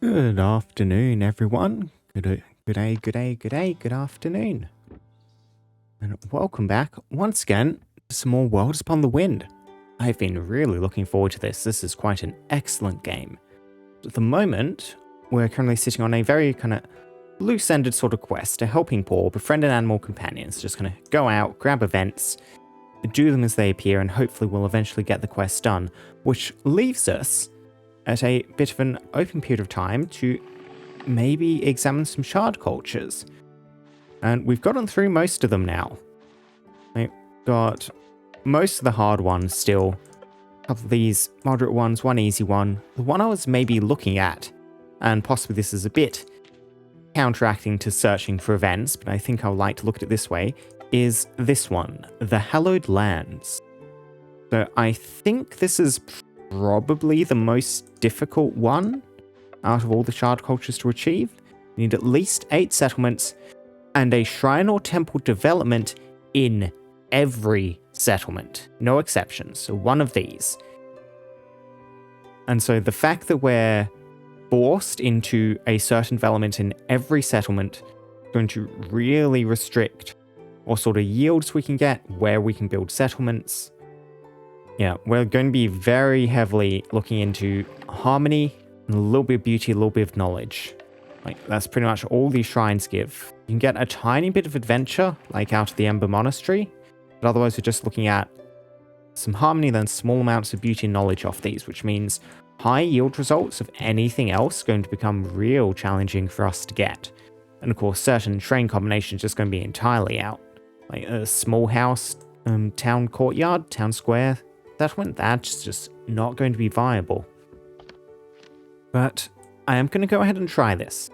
Good afternoon, everyone. Good afternoon. And welcome back once again to some more Worlds Upon the Wind. I've been really looking forward to this. This is quite an excellent game. At the moment, we're currently sitting on a very kind of loose-ended sort of quest, a helping poor, befriended animal companions. Just kind of go out, grab events, do them as they appear, and hopefully we'll eventually get the quest done, which leaves us at a bit of an open period of time to maybe examine some shard cultures. And we've gotten through most of them now. We've got most of the hard ones still. A couple of these moderate ones, one easy one. The one I was maybe looking at, and possibly this is a bit counteracting to searching for events, but I think I would like to look at it this way, is this one, the Hallowed Lands. So I think this is probably the most difficult one out of all the shard cultures to achieve. You need at least 8 settlements and a shrine or temple development in every settlement. No exceptions. So one of these. And so the fact that we're forced into a certain development in every settlement is going to really restrict what sort of yields we can get, where we can build settlements. Yeah, we're going to be very heavily looking into harmony, and a little bit of beauty, a little bit of knowledge. Like, that's pretty much all these shrines give. You can get a tiny bit of adventure, like out of the Ember Monastery, but otherwise we're just looking at some harmony, then small amounts of beauty and knowledge off these, which means high yield results of anything else going to become real challenging for us to get. And of course, certain train combinations just going to be entirely out. Like a small house, town courtyard, town square settlement, that's just not going to be viable. But I am going to go ahead and try this.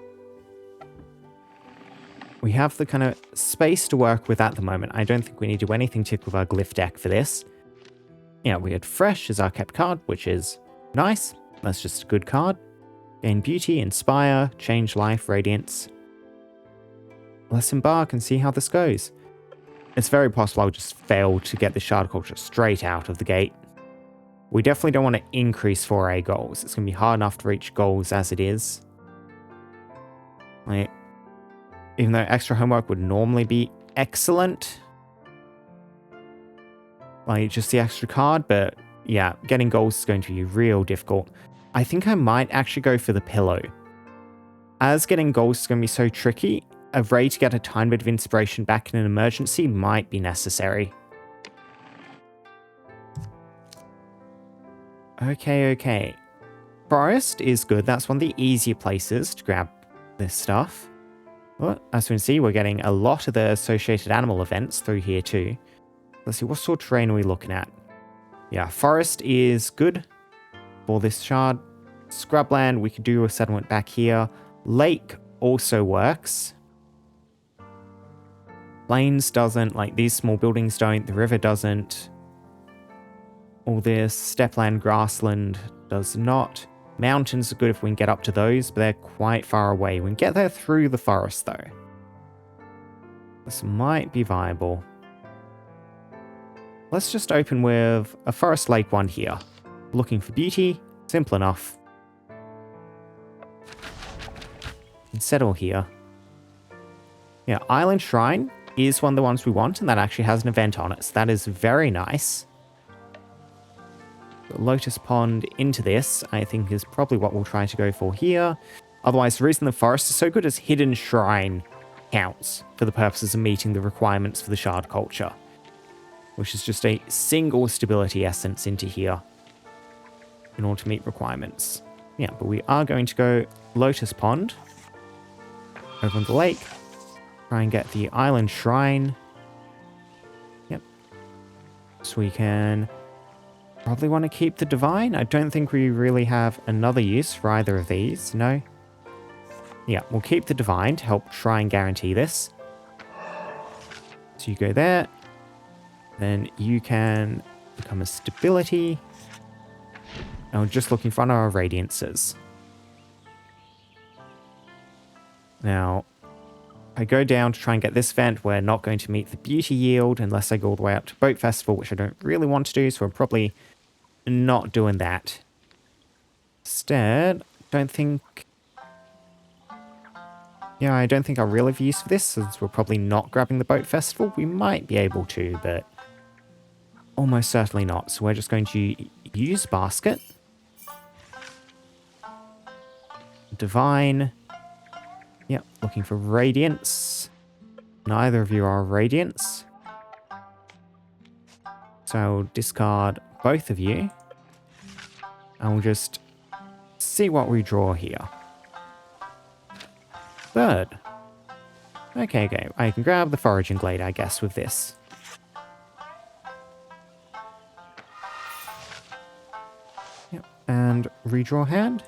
We have the kind of space to work with at the moment. I don't think we need to do anything to with our glyph deck for this. Yeah, we had Fresh as our kept card, which is nice. That's just a good card. Gain Beauty, Inspire, Change Life, Radiance. Let's embark and see how this goes. It's very possible I'll just fail to get the shard culture straight out of the gate. We definitely don't want to increase 4A goals. It's going to be hard enough to reach goals as it is. Like, even though extra homework would normally be excellent. Like, just the extra card, but yeah, getting goals is going to be real difficult. I think I might actually go for the pillow. As getting goals is going to be so tricky, a way to get a tiny bit of inspiration back in an emergency might be necessary. Okay. Forest is good. That's one of the easier places to grab this stuff. Well, as we can see, we're getting a lot of the associated animal events through here too. Let's see, what sort of terrain are we looking at? Yeah, forest is good for this shard. Scrubland, we could do a settlement back here. Lake also works. Plains doesn't, like these small buildings don't, the river doesn't. All this stepland, grassland does not. Mountains are good if we can get up to those, but they're quite far away. We can get there through the forest though. This might be viable. Let's just open with a forest lake one here. Looking for beauty, simple enough. And settle here. Yeah, Island Shrine is one of the ones we want, and that actually has an event on it, so that is very nice. The Lotus Pond into this, I think, is probably what we'll try to go for here. Otherwise, the reason the forest is so good is Hidden Shrine counts for the purposes of meeting the requirements for the shard culture, which is just a single stability essence into here in order to meet requirements. Yeah, but we are going to go Lotus Pond over on the lake. Try and get the Island Shrine. Yep. So we can probably want to keep the Divine. I don't think we really have another use for either of these. No. Yeah, we'll keep the Divine to help try and guarantee this. So you go there. Then you can become a stability. And we're just looking for our radiances. Now, if I go down to try and get this event, we're not going to meet the beauty yield unless I go all the way up to Boat Festival, which I don't really want to do, so we're probably not doing that. Instead, don't think Yeah, I don't think I'll really have use for this, since we're probably not grabbing the boat festival. We might be able to, but almost certainly not. So we're just going to use basket. Divine. Yep, looking for radiance. Neither of you are radiance. So I'll discard both of you. And we'll just see what we draw here. Bird. Okay. I can grab the foraging glade, I guess, with this. Yep, and redraw hand.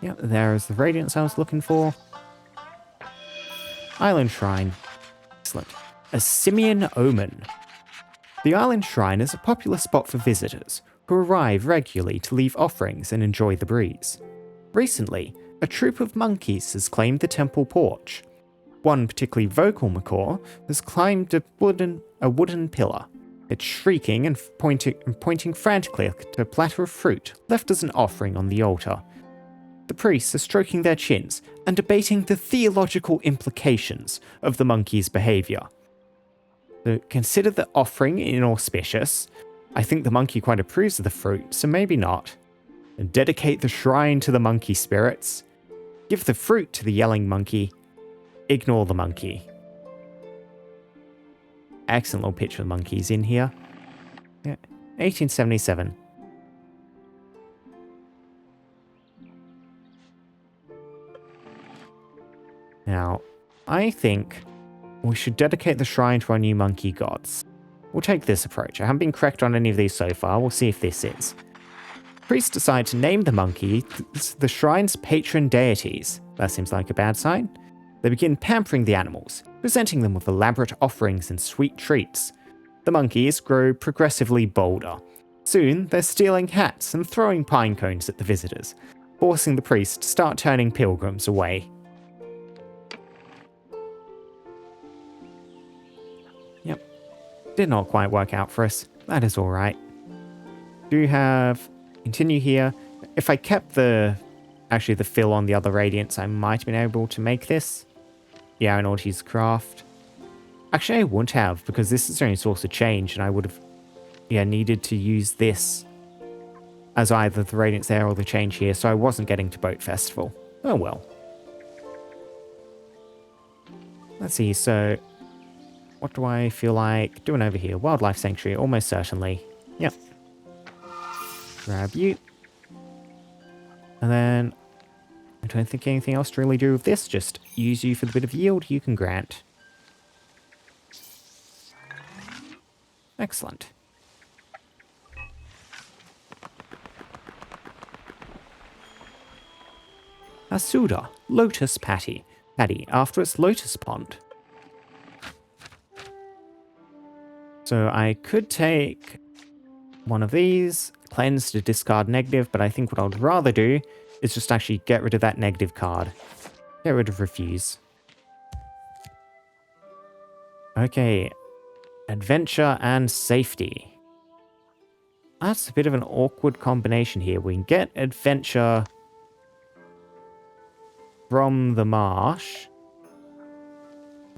Yep, there is the radiance I was looking for. Island Shrine. Excellent. A Simian Omen. The Island Shrine is a popular spot for visitors who arrive regularly to leave offerings and enjoy the breeze. Recently, a troop of monkeys has claimed the temple porch. One particularly vocal macaw has climbed a wooden pillar. It's shrieking and pointing frantically to a platter of fruit left as an offering on the altar. The priests are stroking their chins and debating the theological implications of the monkey's behavior. So consider the offering inauspicious. I think the monkey quite approves of the fruit, so maybe not. And dedicate the shrine to the monkey spirits. Give the fruit to the yelling monkey. Ignore the monkey. Excellent little picture of monkeys in here. Yeah, 1877. Now, I think we should dedicate the shrine to our new monkey gods. We'll take this approach. I haven't been correct on any of these so far. We'll see if this is. Priests decide to name the monkey the shrine's patron deities. That seems like a bad sign. They begin pampering the animals, presenting them with elaborate offerings and sweet treats. The monkeys grow progressively bolder. Soon, they're stealing hats and throwing pine cones at the visitors, forcing the priests to start turning pilgrims away. Yep, did not quite work out for us. That is alright. Do have... continue here. If I kept the fill on the other radiance, I might have been able to make this. Yeah, I know how to use craft. Actually, I wouldn't have, because this is the only source of change, and I would have, needed to use this as either the radiance there or the change here, so I wasn't getting to Boat Festival. Oh well. Let's see, so what do I feel like doing over here? Wildlife Sanctuary, almost certainly. Yep. Grab you. And then I don't think anything else to really do with this, just use you for the bit of yield you can grant. Excellent. Asuda, Lotus Patty, after its lotus pond. So I could take one of these, cleanse to discard negative, but I think what I'd rather do is just actually get rid of that negative card. Get rid of refuse. Okay, adventure and safety. That's a bit of an awkward combination here. We can get adventure from the marsh,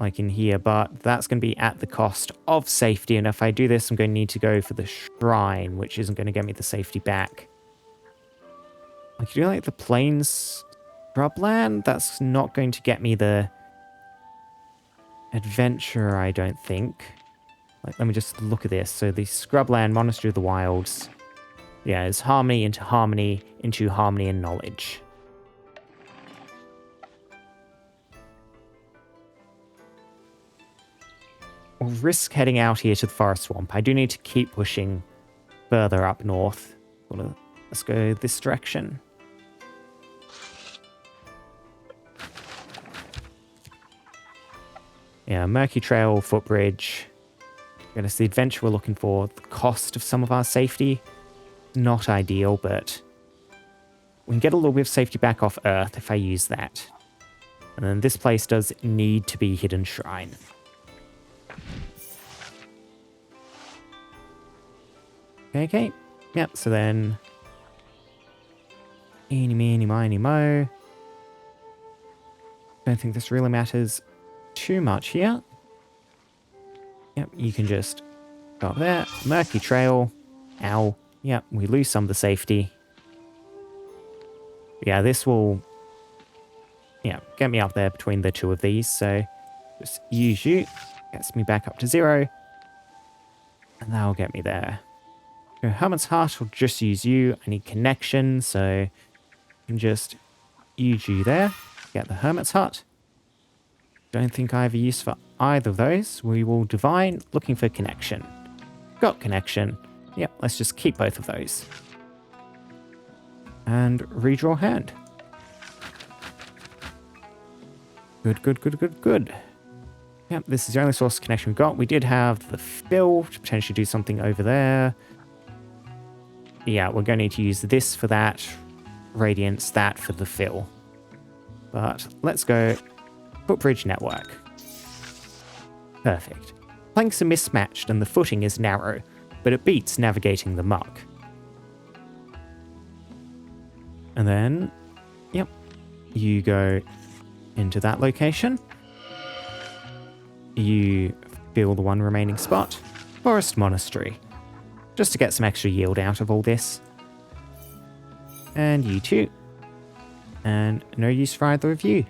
like in here, but that's going to be at the cost of safety. And if I do this, I'm going to need to go for the shrine, which isn't going to get me the safety back. I could do like the plains scrubland. That's not going to get me the adventure, I don't think. Like, let me just look at this. So the scrubland, monastery of the wilds. Yeah, it's harmony into harmony and knowledge. We'll risk heading out here to the forest swamp. I do need to keep pushing further up north. Let's go this direction. Yeah, Murky Trail, footbridge. It's the adventure we're looking for. The cost of some of our safety, not ideal, but we can get a little bit of safety back off Earth if I use that. And then this place does need to be hidden shrine. Okay. Yep, so then... Eeny, meeny, miny, mo. Don't think this really matters too much here. Yep, you can just go up there. Murky trail. Ow. Yep, we lose some of the safety. Yeah, this will, yeah, get me up there between the two of these. So just use you. Gets me back up to 0. And that'll get me there. So Hermit's Heart will just use you. I need connection, so I can just use you there. Get the Hermit's Hut. Don't think I have a use for either of those. We will divine, looking for connection. Got connection. Yep, let's just keep both of those. And redraw hand. Good, good, good, good, good. Yep, this is the only source of connection we've got. We did have the fill to potentially do something over there. Yeah, we're going to need to use this for that. Radiance, that for the fill. But let's go footbridge network. Perfect. Planks are mismatched and the footing is narrow, but it beats navigating the muck. And then, yep, you go into that location. You fill the one remaining spot. Forest Monastery. Just to get some extra yield out of all this. And you too. And no use for either of you.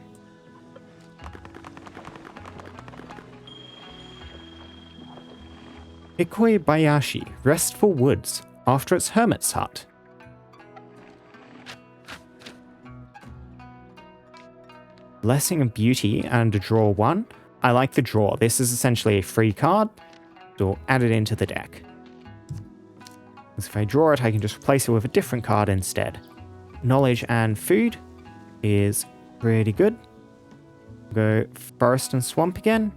Ikoibayashi, Restful Woods, after its Hermit's Hut. Blessing of Beauty and a draw 1. I like the draw. This is essentially a free card, so add it into the deck. Because if I draw it, I can just replace it with a different card instead. Knowledge and Food is pretty good. Go Forest and Swamp again.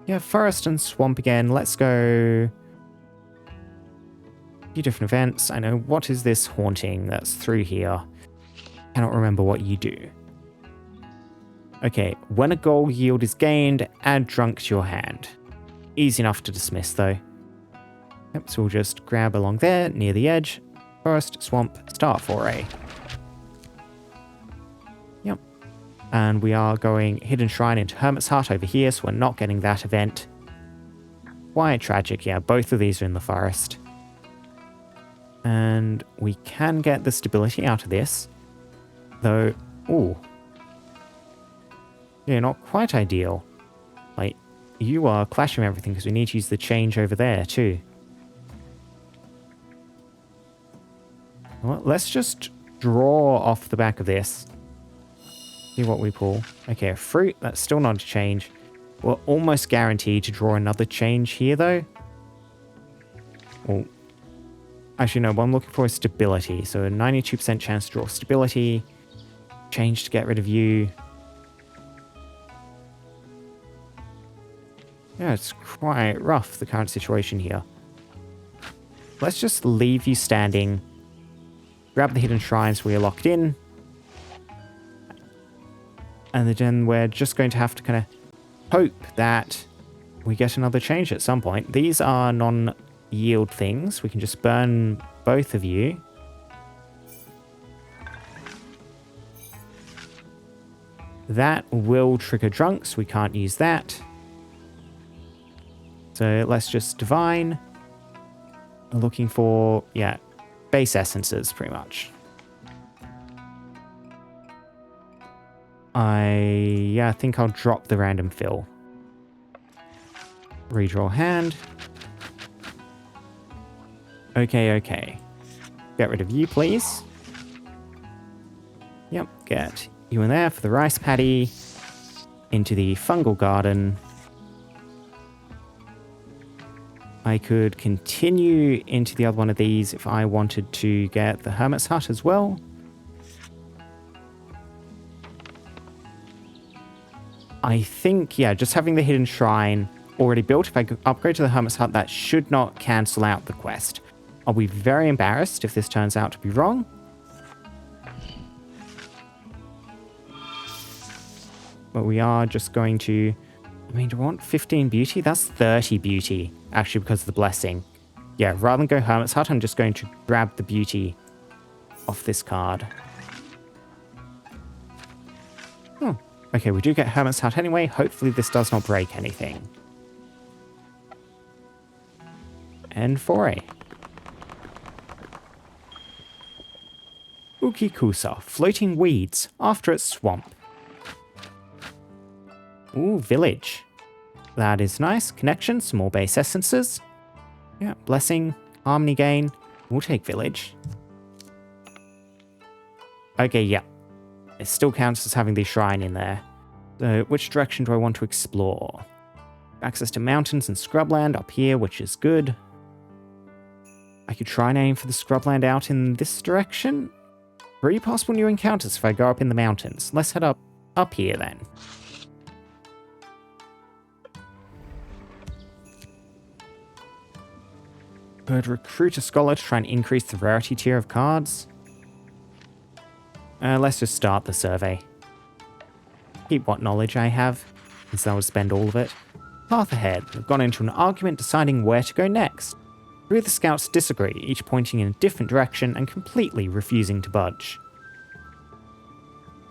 Yeah, Forest and Swamp again. Let's go a few different events. I know, what is this haunting that's through here? Cannot remember what you do. Okay, when a gold yield is gained, add drunk to your hand. Easy enough to dismiss though. Yep, so we'll just grab along there, near the edge. Forest, Swamp, start foray. Yep. And we are going Hidden Shrine into Hermit's Heart over here, so we're not getting that event. Quite tragic, yeah, both of these are in the forest. And we can get the stability out of this. Though, ooh. Yeah, not quite ideal. Like, you are clashing everything because we need to use the change over there too. Well, let's just draw off the back of this. See what we pull. Okay, a fruit. That's still not a change. We're almost guaranteed to draw another change here though. Well, actually no, what I'm looking for is stability. So a 92% chance to draw stability. Change to get rid of you. Yeah, it's quite rough, the current situation here. Let's just leave you standing. Grab the hidden shrines where you're locked in. And then we're just going to have to kind of hope that we get another change at some point. These are non-yield things. We can just burn both of you. That will trigger drunks. We can't use that. So let's just divine. We're looking for, yeah, base essences pretty much. I think I'll drop the random fill. Redraw hand. Okay. Get rid of you, please. Yep, get you in there for the rice paddy. Into the fungal garden. I could continue into the other one of these if I wanted to get the Hermit's Hut as well. I think, yeah, just having the hidden shrine already built, if I could upgrade to the Hermit's Hut, that should not cancel out the quest. I'll be very embarrassed if this turns out to be wrong. But we are just going to... I mean, do I want 15 beauty? That's 30 beauty, actually, because of the blessing. Yeah, rather than go Hermit's Hut, I'm just going to grab the beauty off this card. Okay, we do get Hermit's Hut anyway. Hopefully this does not break anything. And foray. Ukikusa, floating weeds, after its swamp. Ooh, village. That is nice. Connection, small base essences. Yeah, blessing, harmony gain. We'll take village. Okay, yeah. It still counts as having the shrine in there. So, which direction do I want to explore? Access to mountains and scrubland up here, which is good. I could try and aim for the scrubland out in this direction. 3 possible new encounters if I go up in the mountains. Let's head up here then. Could recruit a scholar to try and increase the rarity tier of cards. Let's just start the survey. Keep what knowledge I have, since I would spend all of it. Path ahead. We've gone into an argument deciding where to go next. 3 of the scouts disagree, each pointing in a different direction and completely refusing to budge.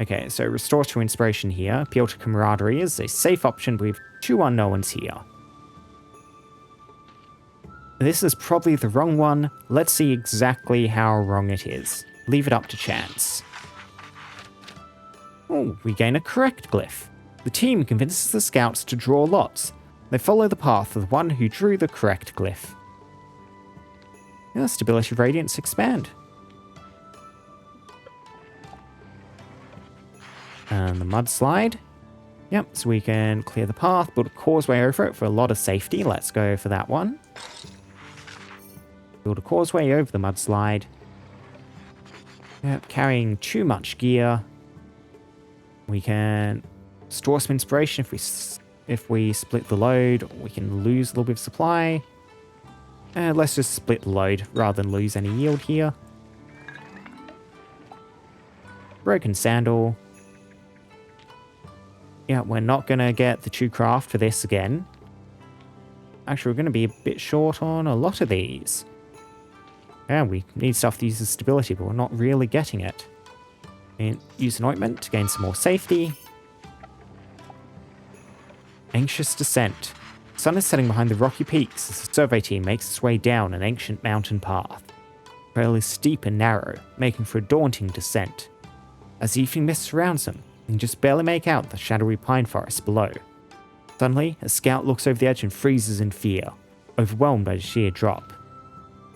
Okay, so restore to inspiration here. Appeal to camaraderie is a safe option, but we have 2 unknowns here. This is probably the wrong one. Let's see exactly how wrong it is. Leave it up to chance. Oh, we gain a correct glyph. The team convinces the scouts to draw lots. They follow the path of the one who drew the correct glyph. Yeah, stability radiance expand. And the mudslide. Yep, so we can clear the path, build a causeway over it for a lot of safety. Let's go for that one. Build a causeway over the mudslide. Yep, carrying too much gear. We can store some inspiration if we split the load. We can lose a little bit of supply. Let's just split the load rather than lose any yield here. Broken sandal. Yeah, we're not going to get the 2 craft for this again. Actually, we're going to be a bit short on a lot of these. Yeah, we need stuff that uses stability, but we're not really getting it. And use an ointment to gain some more safety. Anxious descent. Sun is setting behind the rocky peaks as the survey team makes its way down an ancient mountain path. The trail is steep and narrow, making for a daunting descent. As evening mist surrounds them, they can just barely make out the shadowy pine forest below. Suddenly, a scout looks over the edge and freezes in fear, overwhelmed by the sheer drop.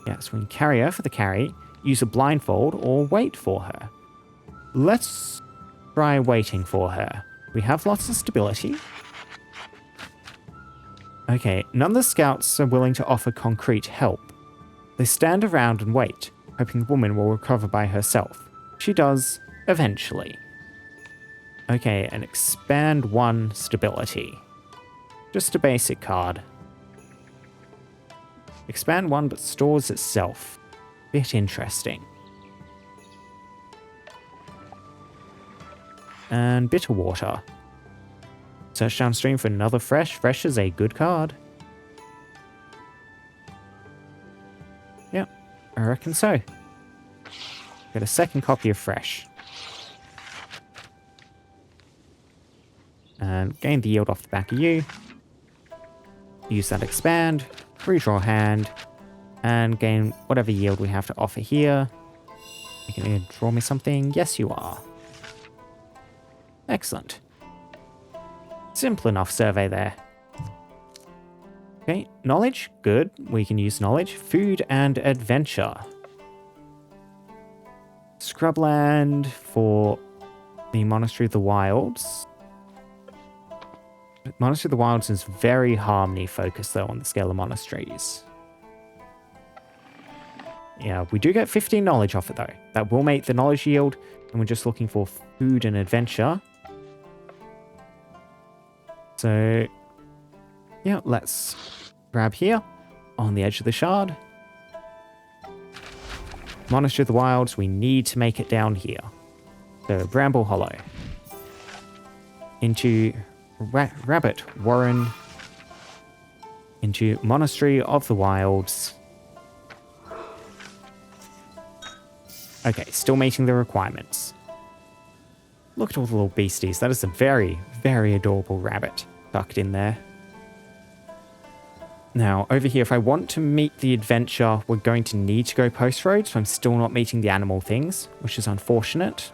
Yes, we can carry her for the carry, use a blindfold, or wait for her. Let's try waiting for her. We have lots of stability. Okay, none of the scouts are willing to offer concrete help. They stand around and wait, hoping the woman will recover by herself. She does, eventually. Okay, and expand 1 stability. Just a basic card. Expand 1 but stores itself. Bit interesting. And bitter water. Search downstream for another fresh. Fresh is a good card. Yep, I reckon so. Get a second copy of fresh. And gain the yield off the back of you. Use that expand. Redraw hand. And gain whatever yield we have to offer here. You can draw me something. Yes, you are. Excellent. Simple enough survey there. Okay, knowledge, good. We can use knowledge. Food and adventure. Scrubland for the Monastery of the Wilds. Monastery of the Wilds is very harmony focused though on the scale of monasteries. Yeah, we do get 15 knowledge off it though. That will make the knowledge yield, and we're just looking for food and adventure. So, yeah, let's grab here on the edge of the shard. Monastery of the Wilds, we need to make it down here. So, Bramble Hollow. Into Rabbit Warren. Into Monastery of the Wilds. Okay, still meeting the requirements. Look at all the little beasties. That is a very, very adorable rabbit tucked in there. Now, over here, if I want to meet the adventure, we're going to need to go post road, so I'm still not meeting the animal things, which is unfortunate.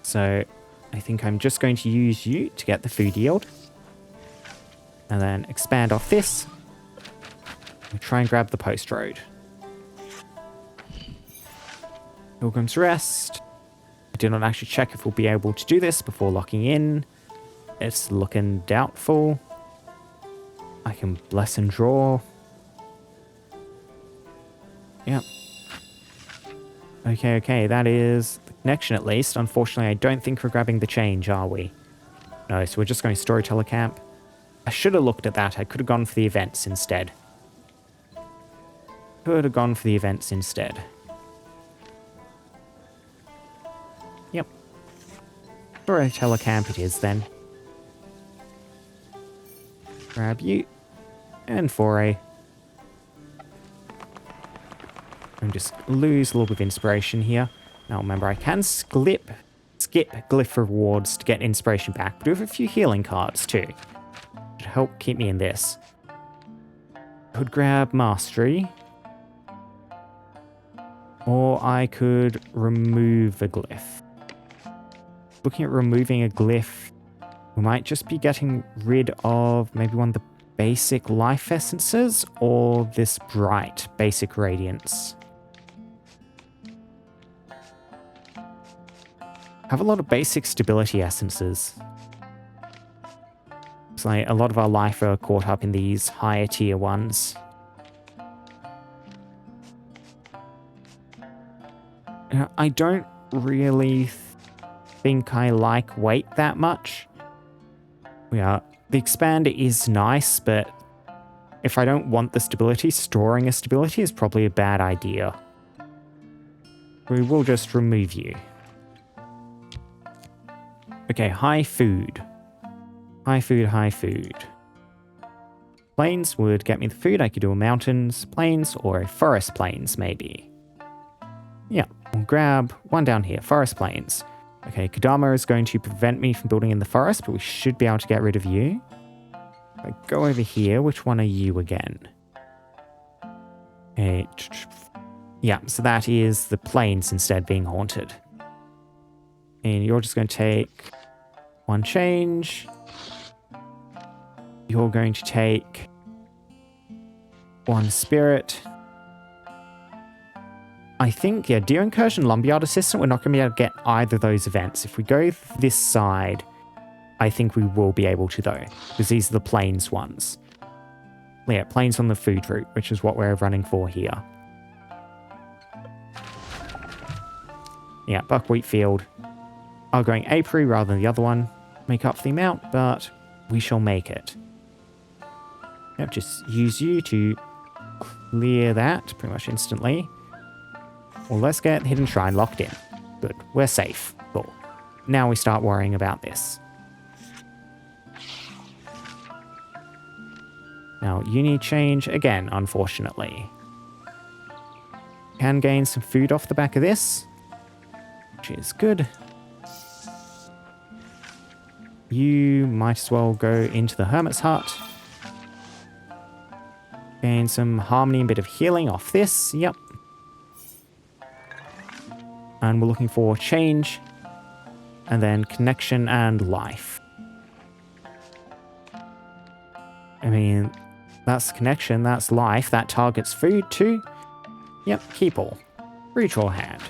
So I think I'm just going to use you to get the food yield. And then expand off this. And try and grab the post road. Pilgrim's Rest. I did not actually check if we'll be able to do this before locking in. It's looking doubtful. I can bless and draw. Yep. Okay, that is the connection at least. Unfortunately, I don't think we're grabbing the change, are we? No, so we're just going Storyteller Camp. I should have looked at that. I could have gone for the events instead. Yep. Storyteller Camp it is then. Grab you. And foray. And just lose a little bit of inspiration here. Now remember, I can skip glyph rewards to get inspiration back, but we have a few healing cards too. Should help keep me in this. Could grab Mastery. Or I could remove a glyph. Looking at removing a glyph, we might just be getting rid of maybe one of the basic life essences or this bright basic radiance. Have a lot of basic stability essences. It's like a lot of our life are caught up in these higher tier ones. I don't really think I like weight that much. The expander is nice, but if I don't want the stability, storing a stability is probably a bad idea. We will just remove you. Okay, high food. High food. Plains would get me the food. I could do a mountains, plains, or a forest plains, maybe. Yeah, we'll grab one down here, forest plains. Okay, Kodama is going to prevent me from building in the forest, but we should be able to get rid of you. If I go over here, which one are you again? Okay, yeah, so that is the plains instead being haunted. And you're just going to take one change. You're going to take one spirit. I think, yeah, Deer Incursion, Lumberyard Assistant, we're not going to be able to get either of those events. If we go this side, I think we will be able to, though, because these are the plains ones. Yeah, plains on the food route, which is what we're running for here. Yeah, buckwheat field. I'm going apiary rather than the other one. Make up for the amount, but we shall make it. Yep, just use you to clear that pretty much instantly. Well, let's get Hidden Shrine locked in. Good. We're safe. Cool. Now we start worrying about this. Now, you need change again, unfortunately. Can gain some food off the back of this, which is good. You might as well go into the Hermit's Hut. Gain some harmony and a bit of healing off this. Yep. And we're looking for change, and then connection and life. I mean, that's connection, that's life, that targets food too. Yep, keep all. Reach your hand.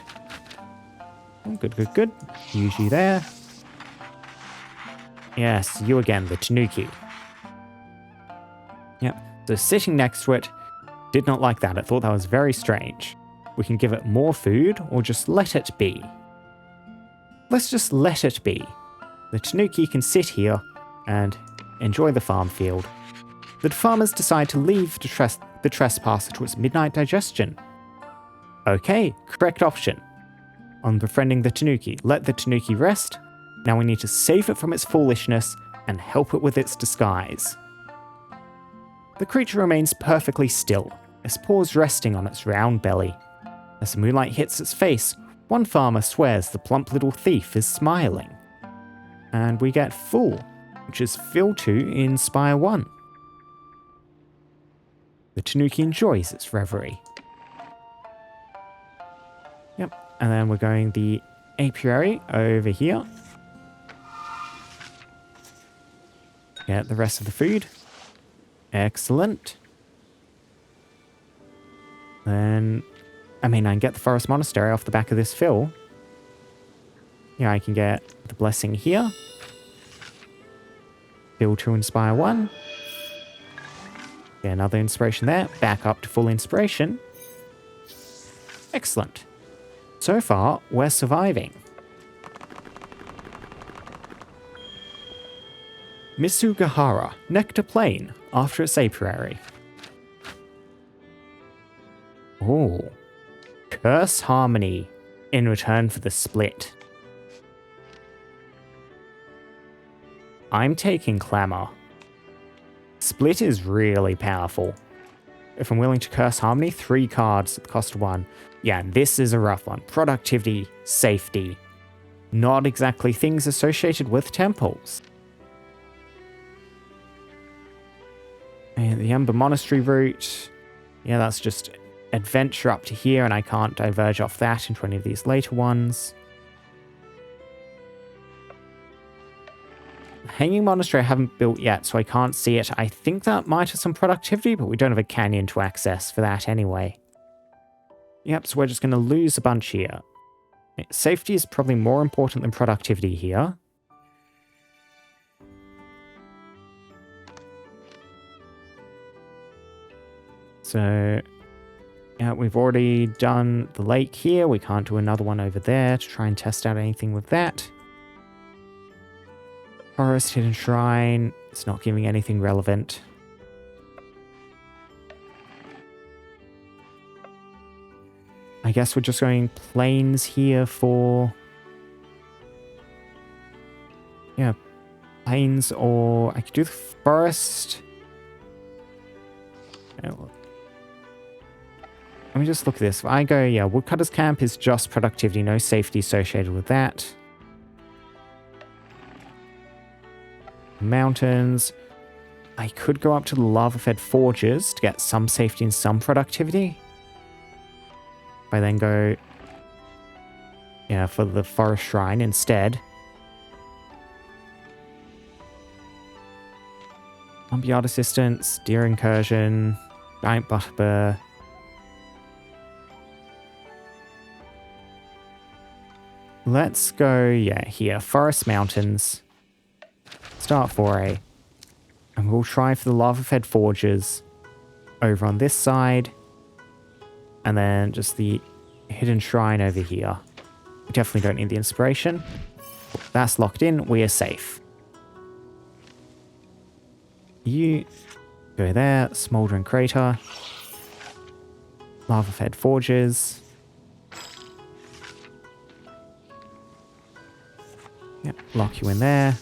Oh, good. Use you there. Yes, you again, the Tanuki. Yep, so sitting next to it, did not like that. I thought that was very strange. We can give it more food, or just let it be. Let's just let it be. The Tanuki can sit here and enjoy the farm field. The farmers decide to leave the trespasser to its midnight digestion. Okay, correct option. On befriending the Tanuki, let the Tanuki rest. Now we need to save it from its foolishness and help it with its disguise. The creature remains perfectly still, its paws resting on its round belly. As the moonlight hits its face, One farmer swears the plump little thief is smiling. And we get Fool, which is Fill 2 in Spire 1. The Tanuki enjoys its reverie. Yep, and then we're going the apiary over here. Get the rest of the food. Excellent. Then, I can get the Forest Monastery off the back of this fill. Yeah, I can get the Blessing here. Fill 2 Inspire 1. Get another inspiration there. Back up to full inspiration. Excellent. So far, we're surviving. Misugahara, Nectar Plain, after its apiary. Oh. Curse Harmony, in return for the split. I'm taking Clamor. Split is really powerful. If I'm willing to Curse Harmony, 3 cards at the cost of 1. Yeah, this is a rough one. Productivity, safety. Not exactly things associated with temples. And the Ember Monastery route. Yeah, that's just adventure up to here, and I can't diverge off that into any of these later ones. Hanging Monastery I haven't built yet, so I can't see it. I think that might have some productivity, but we don't have a canyon to access for that anyway. Yep, so we're just going to lose a bunch here. Safety is probably more important than productivity here. So, yeah, we've already done the lake here. We can't do another one over there to try and test out anything with that. Forest Hidden Shrine. It's not giving anything relevant. I guess we're just going plains here for... Yeah, plains, or I could do the forest. Let me just look at this. If I go, yeah, Woodcutter's Camp is just productivity, no safety associated with that. Mountains. I could go up to the lava-fed forges to get some safety and some productivity. If I then go, yeah, for the forest shrine instead. Lumberyard Assistance, Deer Incursion, Giant Butterbur. Let's go, yeah, here. Forest Mountains. Start foray. And we'll try for the lava-fed forges over on this side. And then just the hidden shrine over here. We definitely don't need the inspiration. That's locked in. We are safe. You go there. Smoldering Crater. Lava-fed forges. Yep, lock you in there.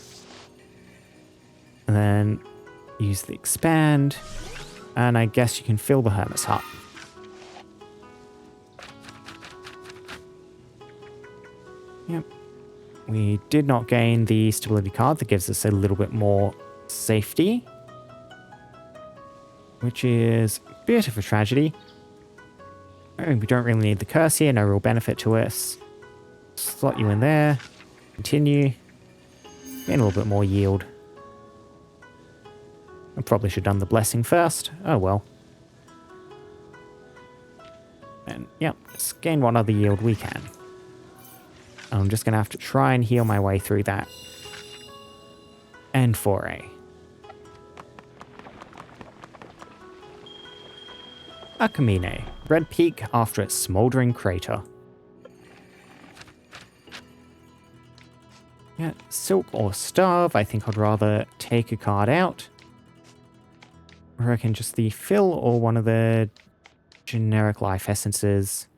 And then use the expand. And I guess you can fill the Hermit's Hut. Yep. We did not gain the stability card that gives us a little bit more safety. Which is a bit of a tragedy. Oh, we don't really need the curse here, no real benefit to us. Slot you in there. Continue. Gain a little bit more yield. I probably should have done the blessing first. Oh well. And yeah, let's gain what other yield we can. I'm just going to have to try and heal my way through that. And foray. Akamine. Red Peak after its smoldering crater. Yeah, Silk or Starve. I think I'd rather take a card out. I reckon just the Fill or one of the generic life essences.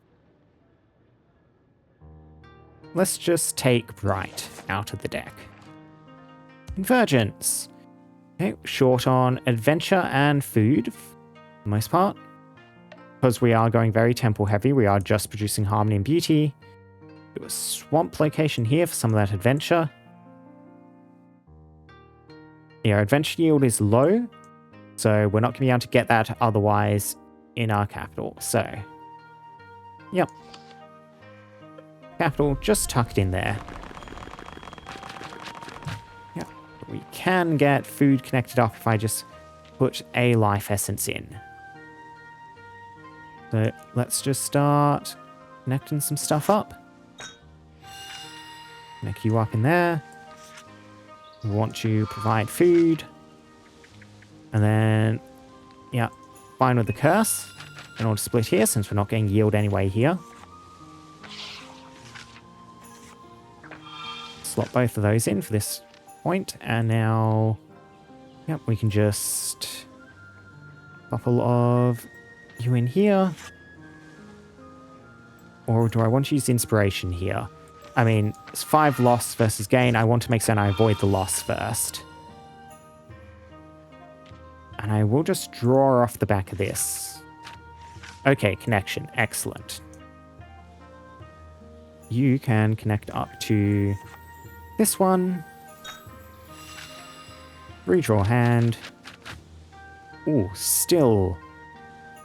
Let's just take Bright out of the deck. Convergence. Okay, short on adventure and food, for the most part. Because we are going very temple heavy, we are just producing Harmony and Beauty. Do a swamp location here for some of that adventure. Yeah, our adventure yield is low, so we're not going to be able to get that otherwise in our capital. So, yep. Capital just tucked in there. Yep. We can get food connected up if I just put a life essence in. So let's just start connecting some stuff up. Connect you up in there. We want to provide food. And then, yeah, fine with the curse. In order to split here, since we're not getting yield anyway here. Slot both of those in for this point. And now, yep, we can just pop a lot of you in here. Or do I want to use inspiration here? I mean, it's 5 loss versus gain. I want to make certain I avoid the loss first. And I will just draw off the back of this. Okay, connection. Excellent. You can connect up to this one. Redraw hand. Ooh, still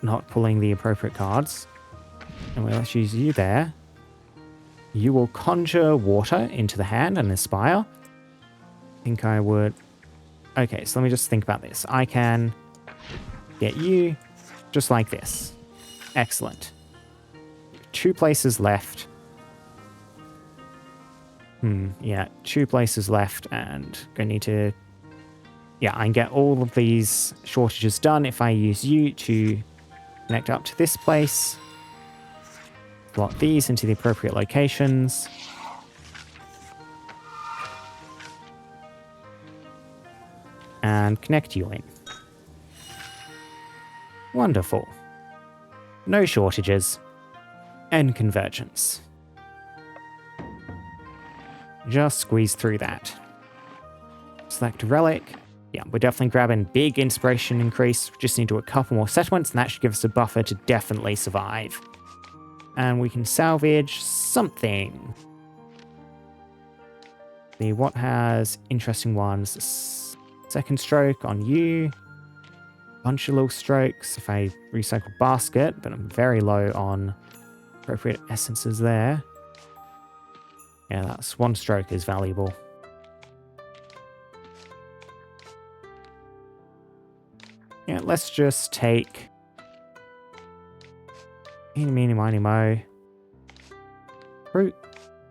not pulling the appropriate cards. And let's use you there. You will conjure water into the hand and aspire. I think I would... Okay, so let me just think about this. I can get you just like this. Excellent. 2 places left. Yeah, 2 places left, and going to need to... Yeah, I can get all of these shortages done if I use you to connect up to this place. Slot these into the appropriate locations. And connect you in. Wonderful. No shortages. And convergence. Just squeeze through that. Select a relic. Yeah, we're definitely grabbing big inspiration increase. We just need to do a couple more settlements, and that should give us a buffer to definitely survive. And we can salvage something. See what has interesting ones. Second stroke on you. Bunch of little strokes if I recycle basket, but I'm very low on appropriate essences there. Yeah, that swan stroke is valuable. Yeah, let's just take... Eeny, meeny, miny, mo. Fruit.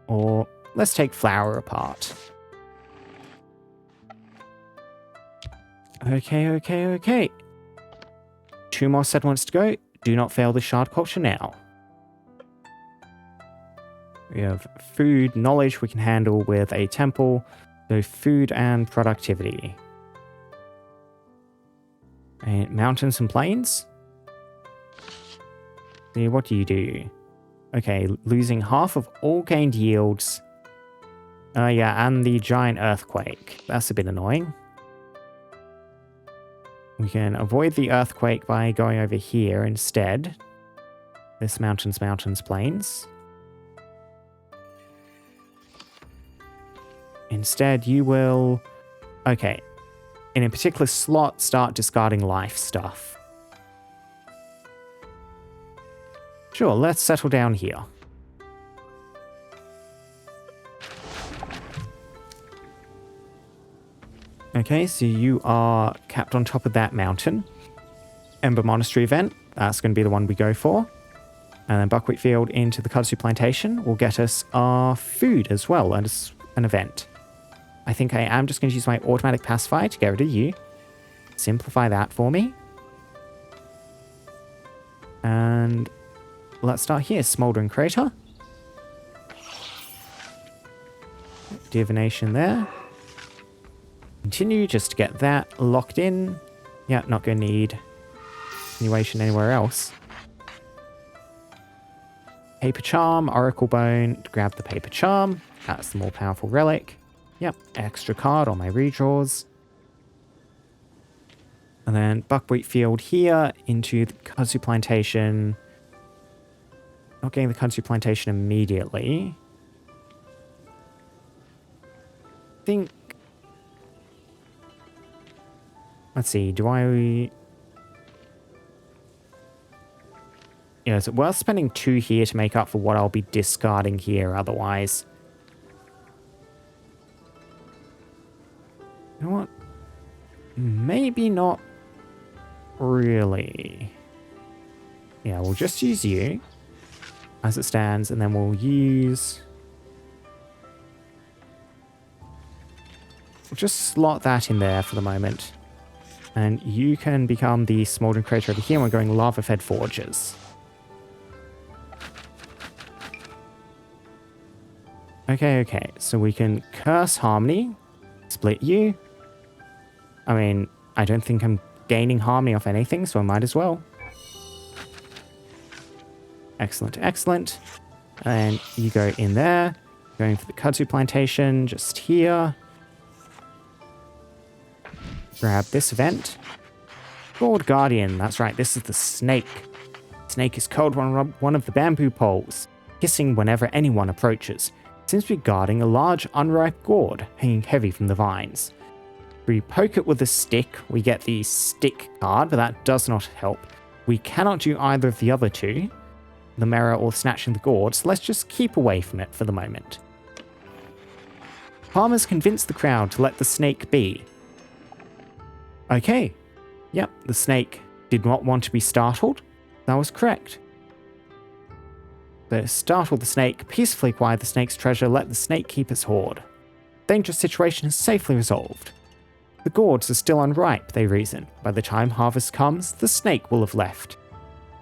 Or let's take flower apart. Okay. 2 more settlements to go. Do not fail the shard culture now. We have food, knowledge we can handle with a temple. So food and productivity. And mountains and plains. See, what do you do? Okay, losing half of all gained yields. Yeah, and the giant earthquake. That's a bit annoying. We can avoid the earthquake by going over here instead. This mountains, plains. Instead, you will... Okay. In a particular slot, start discarding life stuff. Sure, let's settle down here. Okay, so you are capped on top of that mountain. Ember Monastery event, that's going to be the one we go for. And then Buckwheat Field into the Kudzu Plantation will get us our food as well as an event. I think I am just going to use my automatic pacify to get rid of you. Simplify that for me. And let's start here. Smoldering Crater. Divination there. Continue just to get that locked in. Yeah, not going to need continuation anywhere else. Paper Charm, Oracle Bone to grab the Paper Charm. That's the more powerful relic. Yep, extra card on my redraws. And then Buckwheat Field here into the Kudzu Plantation. Not getting the Kudzu Plantation immediately. think... Let's see, do I... Yeah, is it worth spending 2 here to make up for what I'll be discarding here otherwise? You know what? Maybe not really. Yeah, we'll just use you as it stands, and then we'll use... We'll just slot that in there for the moment. And you can become the smoldering crater over here, and we're going lava-fed forges. Okay, so we can curse harmony, split you. I mean, I don't think I'm gaining harmony off anything, so I might as well. Excellent. And you go in there, going for the kudzu plantation, just here. Grab this event. Gold Guardian, that's right, this is the snake. Snake is curled on one of the bamboo poles, hissing whenever anyone approaches. Seems to be guarding a large unripe gourd hanging heavy from the vines. If we poke it with a stick, we get the stick card, but that does not help. We cannot do either of the other two, the mirror or snatching the gourd, so let's just keep away from it for the moment. Farmers convinced the crowd to let the snake be. Okay, yep, the snake did not want to be startled. That was correct. But startle the snake, peacefully acquire the snake's treasure, let the snake keep its hoard. Dangerous situation is safely resolved. The gourds are still unripe, they reason. By the time harvest comes, the snake will have left.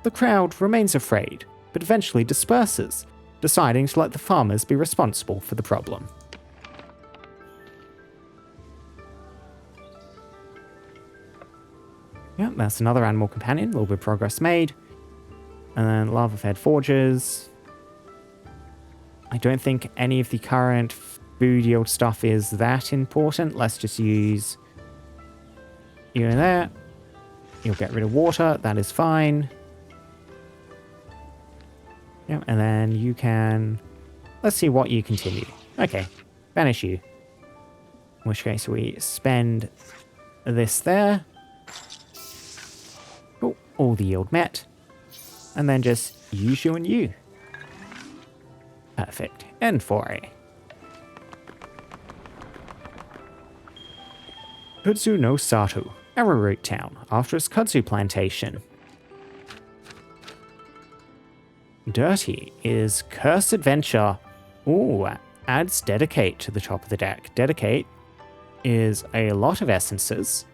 The crowd remains afraid, but eventually disperses, deciding to let the farmers be responsible for the problem. Yep, that's another animal companion, a little bit of progress made. And then lava-fed forges. I don't think any of the current food yield stuff is that important. Let's just use you in there. You'll get rid of water. That is fine. Yeah, and then you can... Let's see what you continue. Okay, banish you. In which case we spend this there. Cool, all the yield met. And then just use you and you. Perfect. And foray. Kudzu no Sato, arrowroot town, after its kudzu plantation. Dirty is Curse Adventure. Ooh, adds Dedicate to the top of the deck. Dedicate is a lot of essences.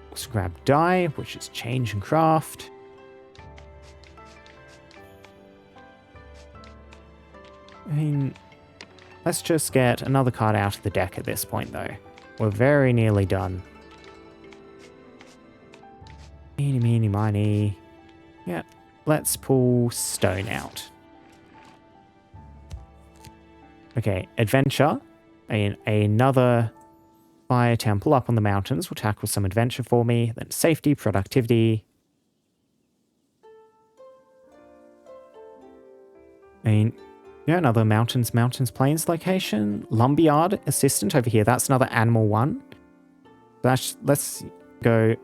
Let's grab Die, which is Change and Craft. I mean, let's just get another card out of the deck at this point, though. We're very nearly done. Eeny, meeny, miny. Yeah, let's pull Stone out. Okay, Adventure. Another Fire Temple up on the mountains will tackle some adventure for me. Then Safety, Productivity. Yeah, another mountains, plains location. Lumberyard assistant over here. That's another animal one. Let's go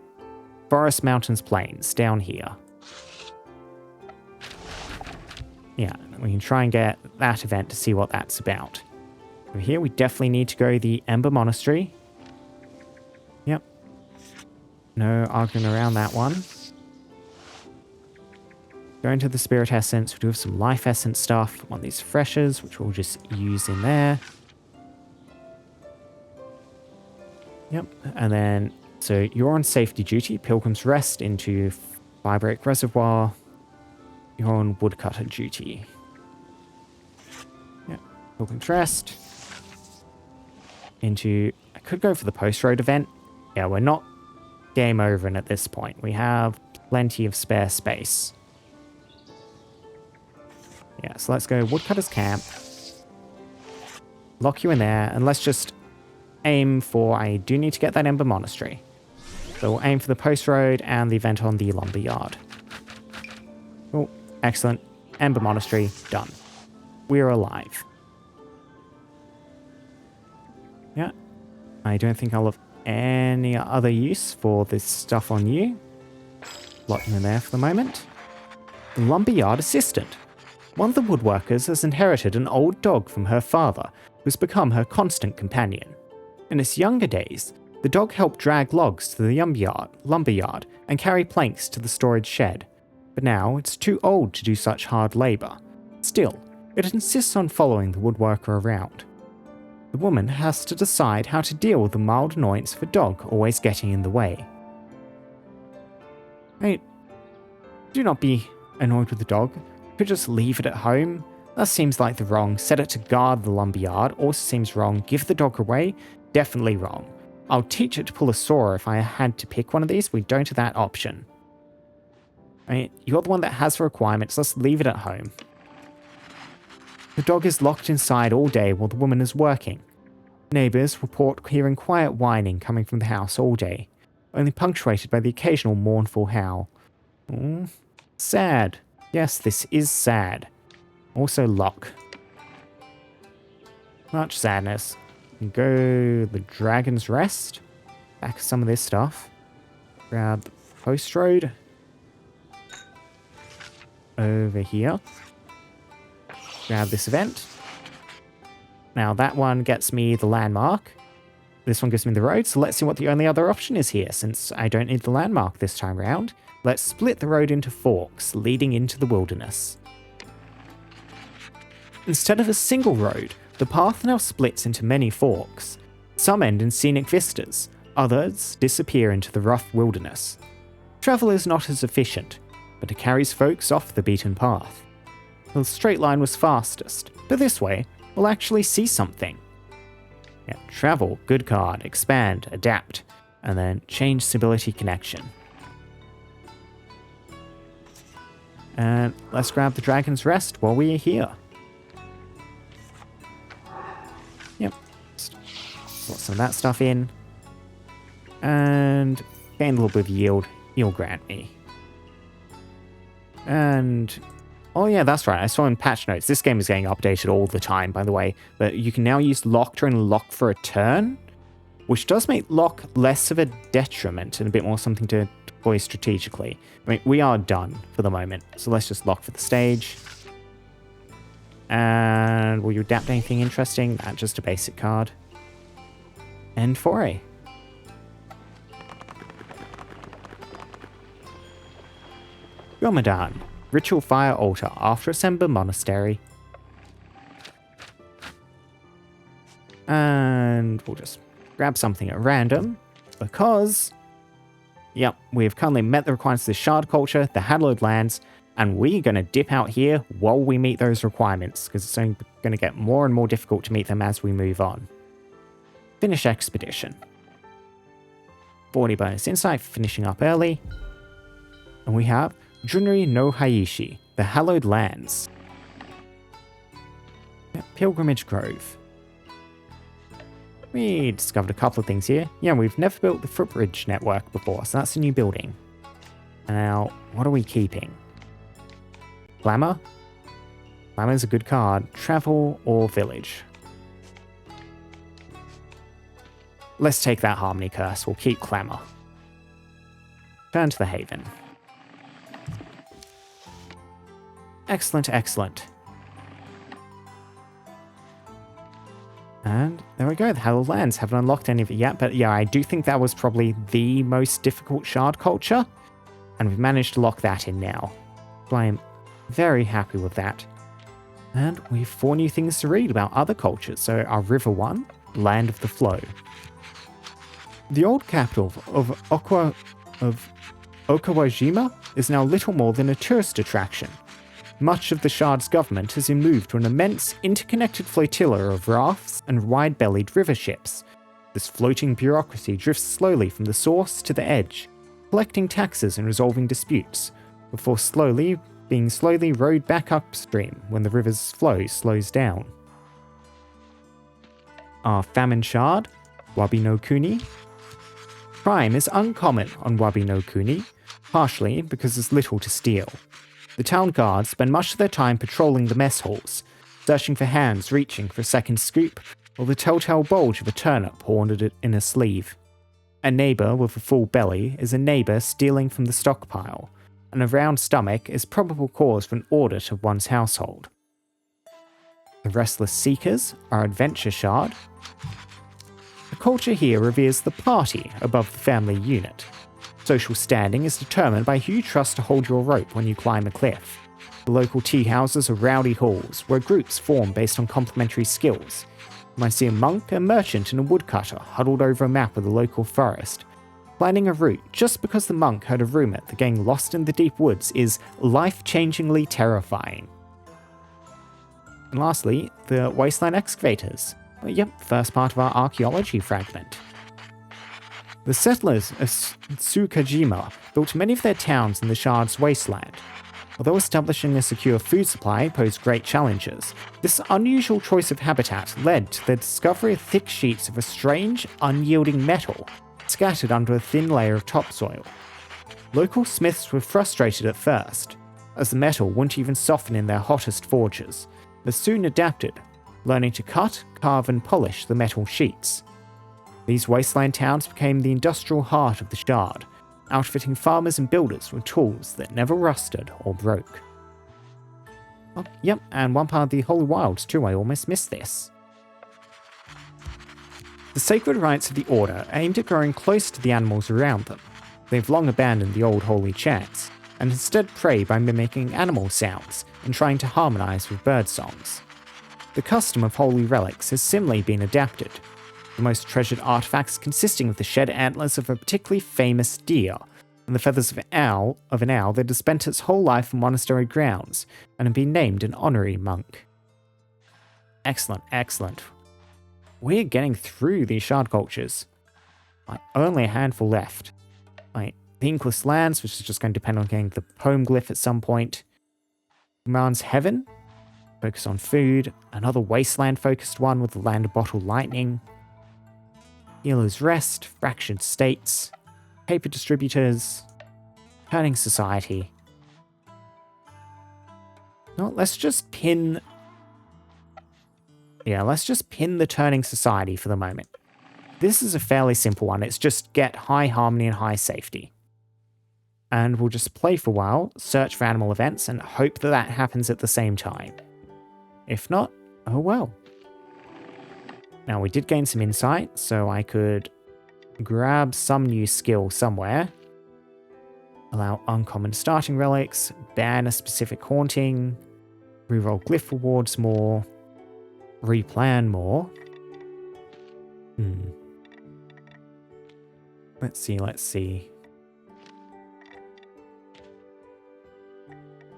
forest, mountains, plains down here. Yeah, we can try and get that event to see what that's about. Over here, we definitely need to go the Ember Monastery. Yep. No arguing around that one. Go into the Spirit Essence. We do have some Life Essence stuff. One of these Freshers, which we'll just use in there. Yep. And then, so you're on safety duty. Pilgrim's Rest into Firebreak Reservoir. You're on Woodcutter duty. Yep. Pilgrim's Rest. Into, I could go for the Post Road event. Yeah, we're not game over at this point. We have plenty of spare space. Yeah, so let's go Woodcutter's Camp. Lock you in there, and let's just aim for... I do need to get that Ember Monastery. So we'll aim for the Post Road and the event on the Lumberyard. Oh, excellent. Ember Monastery, done. We're alive. Yeah. I don't think I'll have any other use for this stuff on you. Lock them in there for the moment. The lumberyard assistant. One of the woodworkers has inherited an old dog from her father, who's become her constant companion. In its younger days, the dog helped drag logs to the lumberyard and carry planks to the storage shed. But now it's too old to do such hard labour. Still, it insists on following the woodworker around. The woman has to decide how to deal with the mild annoyance of a dog always getting in the way. Hey, do not be annoyed with the dog. You could just leave it at home. That seems like the wrong. Set it to guard the lumberyard. Also seems wrong. Give the dog away. Definitely wrong. I'll teach it to pull a saw if I had to pick one of these. We don't have that option. I mean, you're the one that has the requirements. Let's leave it at home. The dog is locked inside all day while the woman is working. Neighbours report hearing quiet whining coming from the house all day, only punctuated by the occasional mournful howl. Sad. Yes, this is sad. Also lock. Much sadness. Go the Dragon's Rest. Back some of this stuff. Grab the post road. Over here. Grab this event. Now that one gets me the landmark. This one gives me the road, so let's see what the only other option is here, since I don't need the landmark this time round. Let's split the road into forks, leading into the wilderness. Instead of a single road, the path now splits into many forks. Some end in scenic vistas, others disappear into the rough wilderness. Travel is not as efficient, but it carries folks off the beaten path. The straight line was fastest, but this way, we'll actually see something. Yeah, travel, good card, expand, adapt, and then change stability connection. And let's grab the Dragon's Rest while we are here. Yep, slot some of that stuff in. And gain a little bit of yield, he'll grant me. And oh yeah, that's right. I saw in patch notes. This game is getting updated all the time, by the way. But you can now use lock during lock for a turn, which does make lock less of a detriment and a bit more something to deploy strategically. I mean, we are done for the moment, so let's just lock for the stage. And will you adapt anything interesting? Nah, just a basic card. And foray. Ramadan. Ritual fire altar after Assember Monastery. And we'll just grab something at random because, yep, we've currently met the requirements of the Shard Culture, the Hallowed Lands, and we're going to dip out here while we meet those requirements because it's only going to get more and more difficult to meet them as we move on. Finish Expedition. 40 bonus insight for finishing up early. And we have Junri no Haishi, the Hallowed Lands. Pilgrimage Grove. We discovered a couple of things here. Yeah, we've never built the footbridge network before, so that's a new building. Now, what are we keeping? Glamour? Glamour's a good card. Travel or Village? Let's take that Harmony Curse. We'll keep Glamour. Turn to the Haven. Excellent, excellent. And there we go, the Hallowed Lands. Haven't unlocked any of it yet, but yeah, I do think that was probably the most difficult Shard Culture, and we've managed to lock that in now. So I am very happy with that. And we've 4 new things to read about other cultures. So our River One, Land of the Flow. The old capital of Okawajima is now little more than a tourist attraction. Much of the Shard's government has been moved to an immense, interconnected flotilla of rafts and wide-bellied river ships. This floating bureaucracy drifts slowly from the source to the edge, collecting taxes and resolving disputes, before being slowly rowed back upstream when the river's flow slows down. Our Famine Shard, Wabi no Kuni. Crime is uncommon on Wabi no Kuni, partially because there's little to steal. The town guards spend much of their time patrolling the mess halls, searching for hands reaching for a second scoop, or the telltale bulge of a turnip haunted in a sleeve. A neighbour with a full belly is a neighbour stealing from the stockpile, and a round stomach is probable cause for an audit of one's household. The Restless Seekers are Adventure Shard. The culture here reveres the party above the family unit. Social standing is determined by who you trust to hold your rope when you climb a cliff. The local tea houses are rowdy halls, where groups form based on complementary skills. You might see a monk, a merchant, and a woodcutter huddled over a map of the local forest, planning a route just because the monk heard a rumour that getting lost in the deep woods is life-changingly terrifying. And lastly, the Wasteland Excavators. Well, yep, first part of our archaeology fragment. The settlers of Tsukajima built many of their towns in the Shard's wasteland. Although establishing a secure food supply posed great challenges, this unusual choice of habitat led to the discovery of thick sheets of a strange, unyielding metal scattered under a thin layer of topsoil. Local smiths were frustrated at first, as the metal wouldn't even soften in their hottest forges, but soon adapted, learning to cut, carve, and polish the metal sheets. These wasteland towns became the industrial heart of the Shard, outfitting farmers and builders with tools that never rusted or broke. Oh, yep, and one part of the Holy Wilds too, I almost missed this. The sacred rites of the Order aimed at growing close to the animals around them. They've long abandoned the old holy chants, and instead pray by mimicking animal sounds and trying to harmonise with bird songs. The custom of holy relics has similarly been adapted, the most treasured artifacts consisting of the shed antlers of a particularly famous deer, and the feathers of an owl that has spent its whole life in monastery grounds and have been named an honorary monk. Excellent, excellent. We're getting through these shard cultures. Only a handful left. The Inkless Lands, which is just going to depend on getting the poem glyph at some point. Man's Heaven, focus on food. Another wasteland-focused one with the Land of Bottled Lightning. Healer's Rest, Fractured States, Paper Distributors, Turning Society. No, let's just pin the Turning Society for the moment. This is a fairly simple one. It's just get high harmony and high safety. And we'll just play for a while, search for animal events, and hope that that happens at the same time. If not, oh well. Now, we did gain some insight, so I could grab some new skill somewhere. Allow uncommon starting relics, ban a specific haunting, reroll glyph rewards more, replan more. Let's see.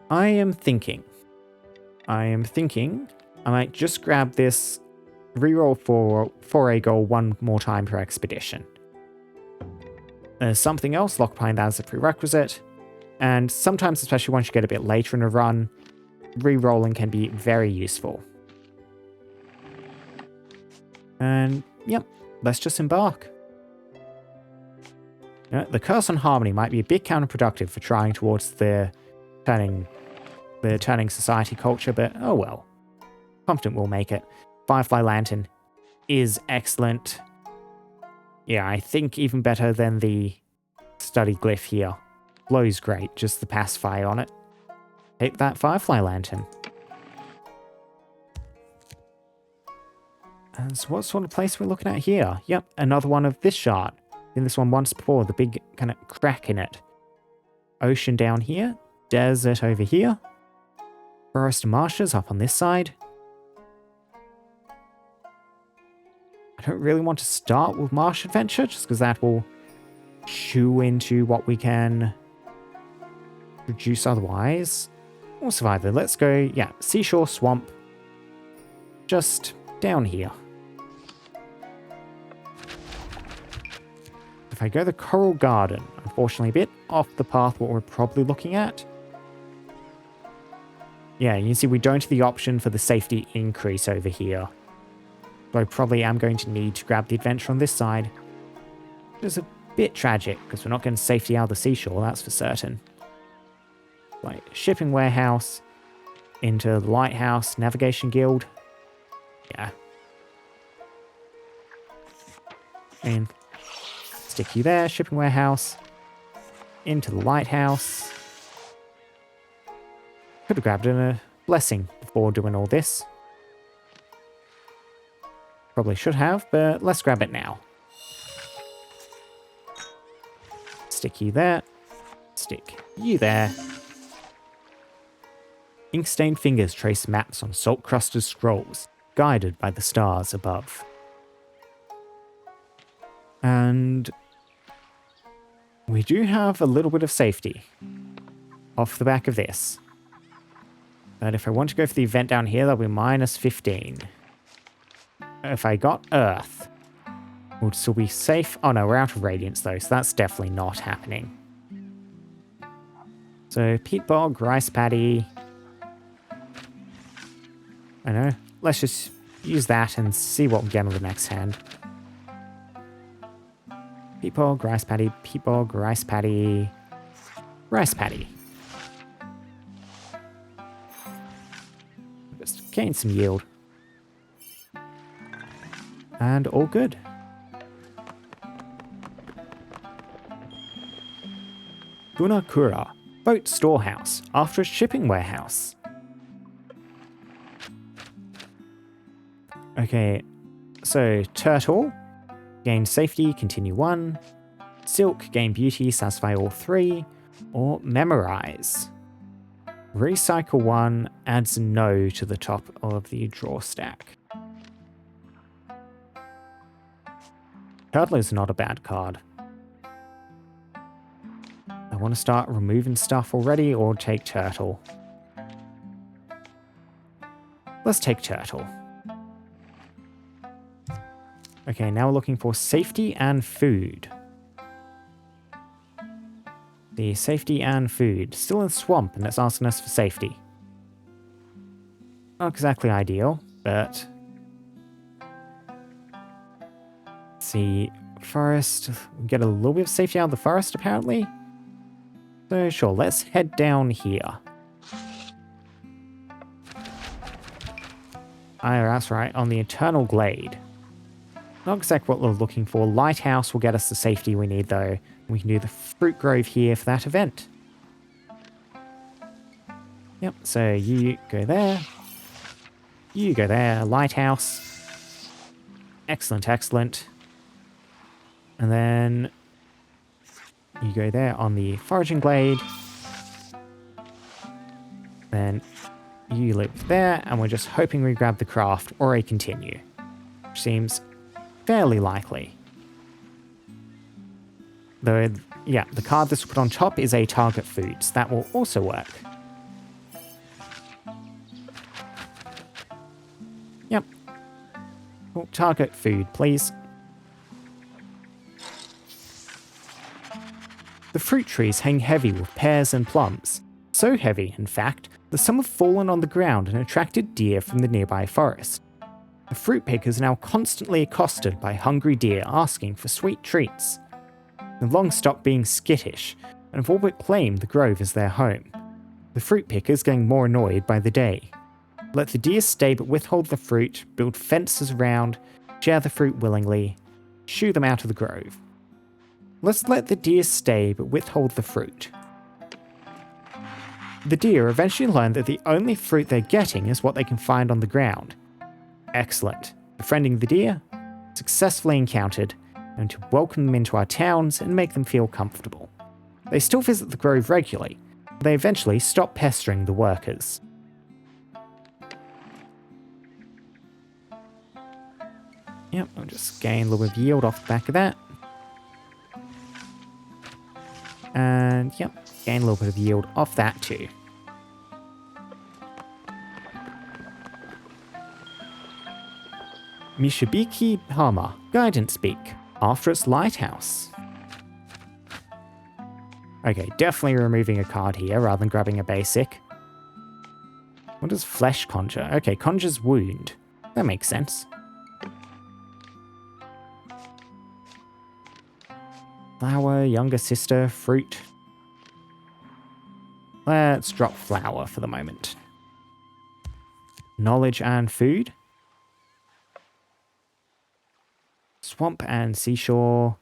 I am thinking I might just grab this reroll for a goal one more time per expedition. There's something else locked behind that as a prerequisite, and sometimes, especially once you get a bit later in a run, rerolling can be very useful. And yep, let's just embark. The Curse on Harmony might be a bit counterproductive for trying towards the turning society culture, but oh well. Confident we'll make it. Firefly Lantern is excellent. Yeah, I think even better than the study glyph here. Glow's great, just the pacify on it. Take that Firefly Lantern. And so what sort of place we're looking at here? Yep, another one of this shard. In this one once before, the big kind of crack in it. Ocean down here, desert over here, forest and marshes up on this side. I don't really want to start with Marsh Adventure, just because that will chew into what we can produce otherwise. Or Survivor, let's go, yeah, Seashore Swamp, just down here. If I go the Coral Garden, unfortunately a bit off the path what we're probably looking at. Yeah, you can see we don't have the option for the safety increase over here. So I probably am going to need to grab the adventure on this side. Which is a bit tragic, because we're not getting safety out of the seashore, that's for certain. Like, shipping warehouse, into the lighthouse, navigation guild. Yeah. And stick you there, shipping warehouse. Into the lighthouse. Could have grabbed a blessing before doing all this. Probably should have, but let's grab it now. Stick you there. Stick you there. Ink-stained fingers trace maps on salt-crusted scrolls, guided by the stars above. And we do have a little bit of safety off the back of this. But if I want to go for the event down here, that'll be minus 15. If I got Earth, we'll still be safe. Oh no, we're out of Radiance though, so that's definitely not happening. So, peat bog, rice paddy. I know. Let's just use that and see what we get on the next hand. Peat bog, rice paddy, peat bog, rice paddy, rice paddy. Just gain some yield. And all good. Gunakura, boat storehouse, after a shipping warehouse. Okay, so turtle, gain safety, continue 1. Silk, gain beauty, satisfy all 3. Or memorize. Recycle 1 adds no to the top of the draw stack. Turtle is not a bad card. I want to start removing stuff already or take turtle. Let's take turtle. Okay, now we're looking for safety and food. The safety and food. Still in the swamp and it's asking us for safety. Not exactly ideal, but... Let's see, forest. We get a little bit of safety out of the forest apparently. So sure, let's head down here. Ah, that's right, on the Eternal Glade. Not exactly what we're looking for. Lighthouse will get us the safety we need though. We can do the fruit grove here for that event. Yep, so you go there. You go there. Lighthouse. Excellent, excellent. And then you go there on the foraging glade. Then you loop there, and we're just hoping we grab the craft or a continue. Which seems fairly likely. Though, yeah, the card this will put on top is a target food, so that will also work. Yep. Well, target food, please. The fruit trees hang heavy with pears and plums. So heavy, in fact, that some have fallen on the ground and attracted deer from the nearby forest. The fruit pickers are now constantly accosted by hungry deer asking for sweet treats. They've long stopped being skittish, and have all but claimed the grove as their home. The fruit pickers getting more annoyed by the day. Let the deer stay but withhold the fruit, build fences around, share the fruit willingly, shoo them out of the grove. Let's let the deer stay but withhold the fruit. The deer eventually learn that the only fruit they're getting is what they can find on the ground. Excellent. Befriending the deer, successfully encountered, and to welcome them into our towns and make them feel comfortable. They still visit the grove regularly, but they eventually stop pestering the workers. Yep, I'll just gain a little bit of yield off the back of that. And yep, gain a little bit of yield off that too. Mishibiki Hama, Guidance Beak, after its lighthouse. Okay, definitely removing a card here rather than grabbing a basic. What does Flesh conjure? Okay, conjures Wound. That makes sense. Flower, younger sister, fruit. Let's drop flower for the moment. Knowledge and food. swamp and seashore.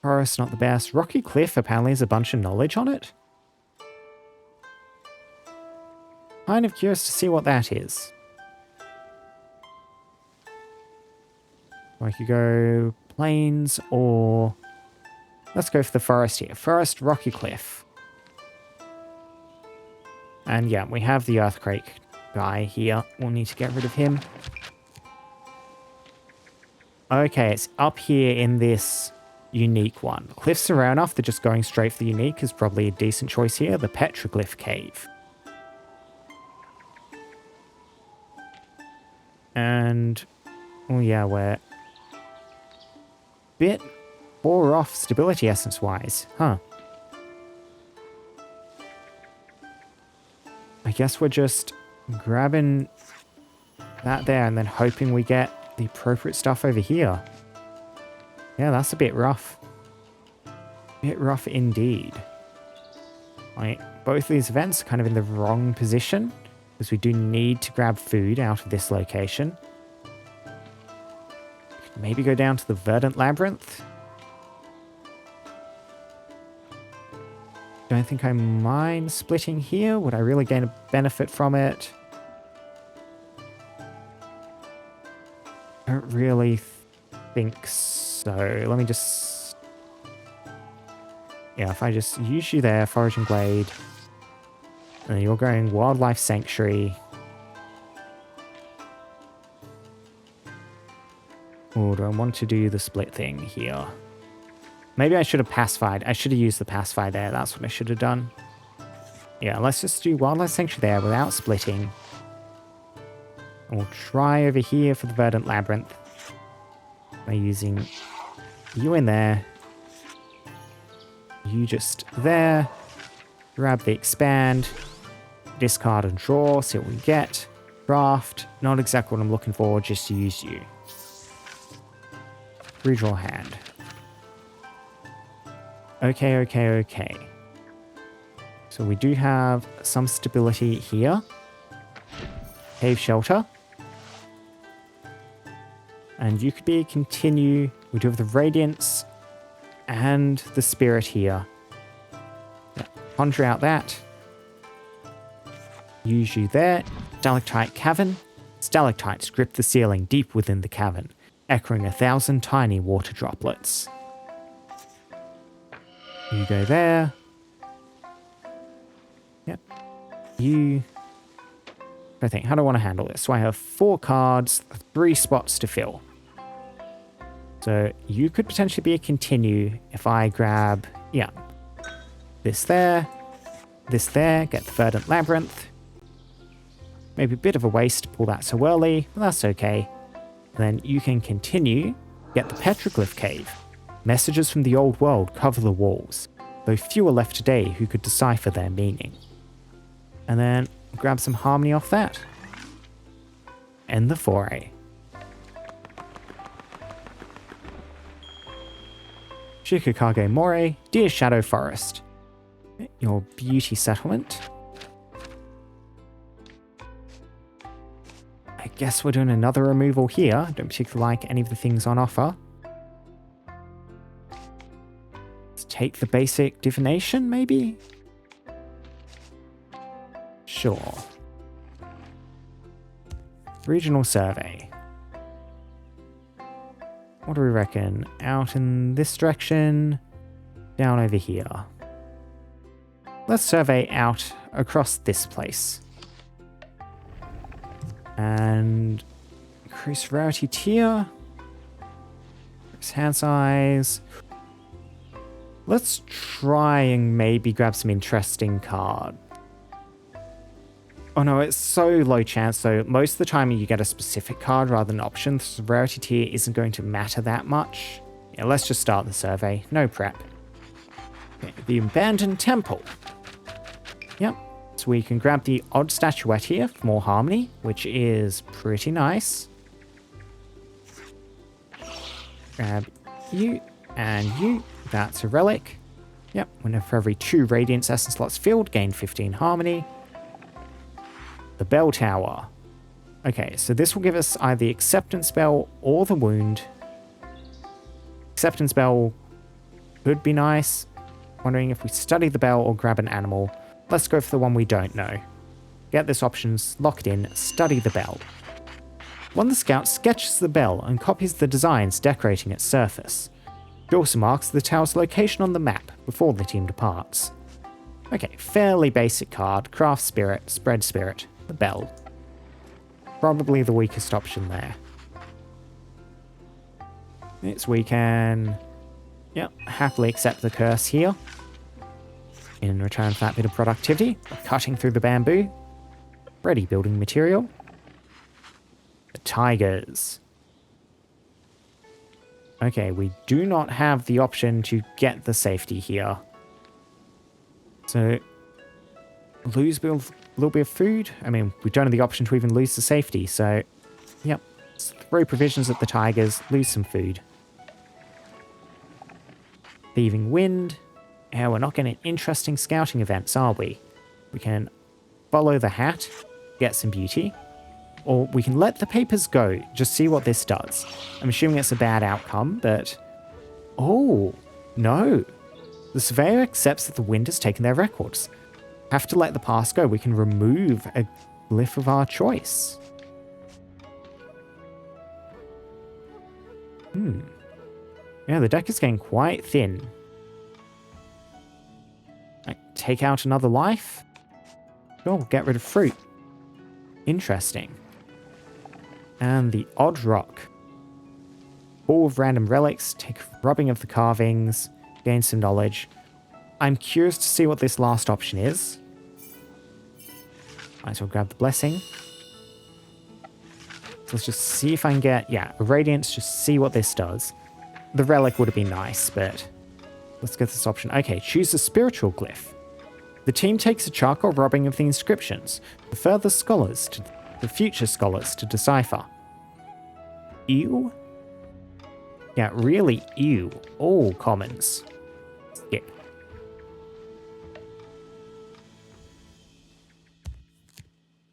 Forest, not the best. Rocky cliff apparently has a bunch of knowledge on it. Kind of curious to see what that is. I could go plains or... Let's go for the forest here. Forest, rocky cliff. And yeah, we have the earthquake guy here. We'll need to get rid of him. Okay, it's up here in this unique one. Cliffs are enough, they're just going straight for the unique is probably a decent choice here. The Petroglyph Cave. And, oh yeah, we're bit poor off stability essence wise, huh? I guess we're just grabbing that there and then hoping we get the appropriate stuff over here. Yeah, that's a bit rough. Bit rough indeed. Both of these events are kind of in the wrong position because we do need to grab food out of this location. Maybe go down to the Verdant Labyrinth. Don't think I mind splitting here. Would I really gain a benefit from it? Don't really think so. Let me just... Yeah, if I just use you there, Foraging Glade. And then you're going Wildlife Sanctuary. Or do I want to do the split thing here? Maybe I should have pacified. I should have used the pacify there. That's what I should have done. Yeah, let's just do Wildlife Sanctuary there without splitting. And we'll try over here for the Verdant Labyrinth. By using you in there. You just there. Grab the expand. Discard and draw. See what we get. Draft. Not exactly what I'm looking for. Just use you. Redraw hand. Okay. So we do have some stability here. Cave shelter. And you could be a continue. We do have the Radiance and the Spirit here. Yeah, conjure out that. Use you there. Stalactite Cavern. Stalactites grip the ceiling deep within the cavern, echoing 1,000 tiny water droplets. You go there. Yep. You... I think, how do I want to handle this? So I have 4 cards, 3 spots to fill. So you could potentially be a continue if I grab, yeah, this there, get the Verdant Labyrinth. Maybe a bit of a waste to pull that so early, but that's okay. And then you can continue, get the Petroglyph Cave. Messages from the old world cover the walls, though few are left today who could decipher their meaning. And then grab some harmony off that. End the foray. Shikakage More, Dear Shadow Forest. Your beauty settlement. I guess we're doing another removal here. I don't particularly like any of the things on offer. Let's take the basic divination, maybe? Sure. Regional survey. What do we reckon? Out in this direction, down over here. Let's survey out across this place. And increase rarity tier. Increase hand size. Let's try and maybe grab some interesting card. Oh no, it's so low chance though. Most of the time you get a specific card rather than options. So rarity tier isn't going to matter that much. Yeah, let's just start the survey. No prep. Okay, the Abandoned Temple. Yep. So we can grab the odd statuette here for more harmony, which is pretty nice. Grab you and you. That's a relic. Yep. Whenever for every 2 Radiance Essence slots filled, gain 15 harmony. The Bell Tower. Okay, so this will give us either the Acceptance Spell or the Wound. Acceptance bell could be nice. Wondering if we study the bell or grab an animal. Let's go for the one we don't know. Get this options locked in, study the bell. One of the scouts sketches the bell and copies the designs decorating its surface. He also marks the tower's location on the map before the team departs. Okay, fairly basic card. Craft spirit, spread spirit, the bell. Probably the weakest option there. We can, happily accept the curse here. In return for that bit of productivity, cutting through the bamboo. Ready building material. The tigers. Okay, we do not have the option to get the safety here. So, lose a little bit of food. I mean, we don't have the option to even lose the safety, so, yep. Let's throw provisions at the tigers, lose some food. Thieving wind. Yeah, we're not getting interesting scouting events, are we? We can follow the hat, get some beauty. Or we can let the papers go, just see what this does. I'm assuming it's a bad outcome, but... Oh, no. The surveyor accepts that the wind has taken their records. Have to let the past go. We can remove a glyph of our choice. Yeah, the deck is getting quite thin. Take out another life? Oh, get rid of fruit. Interesting. And the odd rock. All of random relics, take rubbing of the carvings, gain some knowledge. I'm curious to see what this last option is. Might as well grab the blessing. So let's just see if I can get, a radiance, just see what this does. The relic would have been nice, but let's get this option. Okay, choose a spiritual glyph. The team takes a charcoal rubbing of the inscriptions for the future scholars to decipher. Ew? Yeah, really ew. All commons. Skip.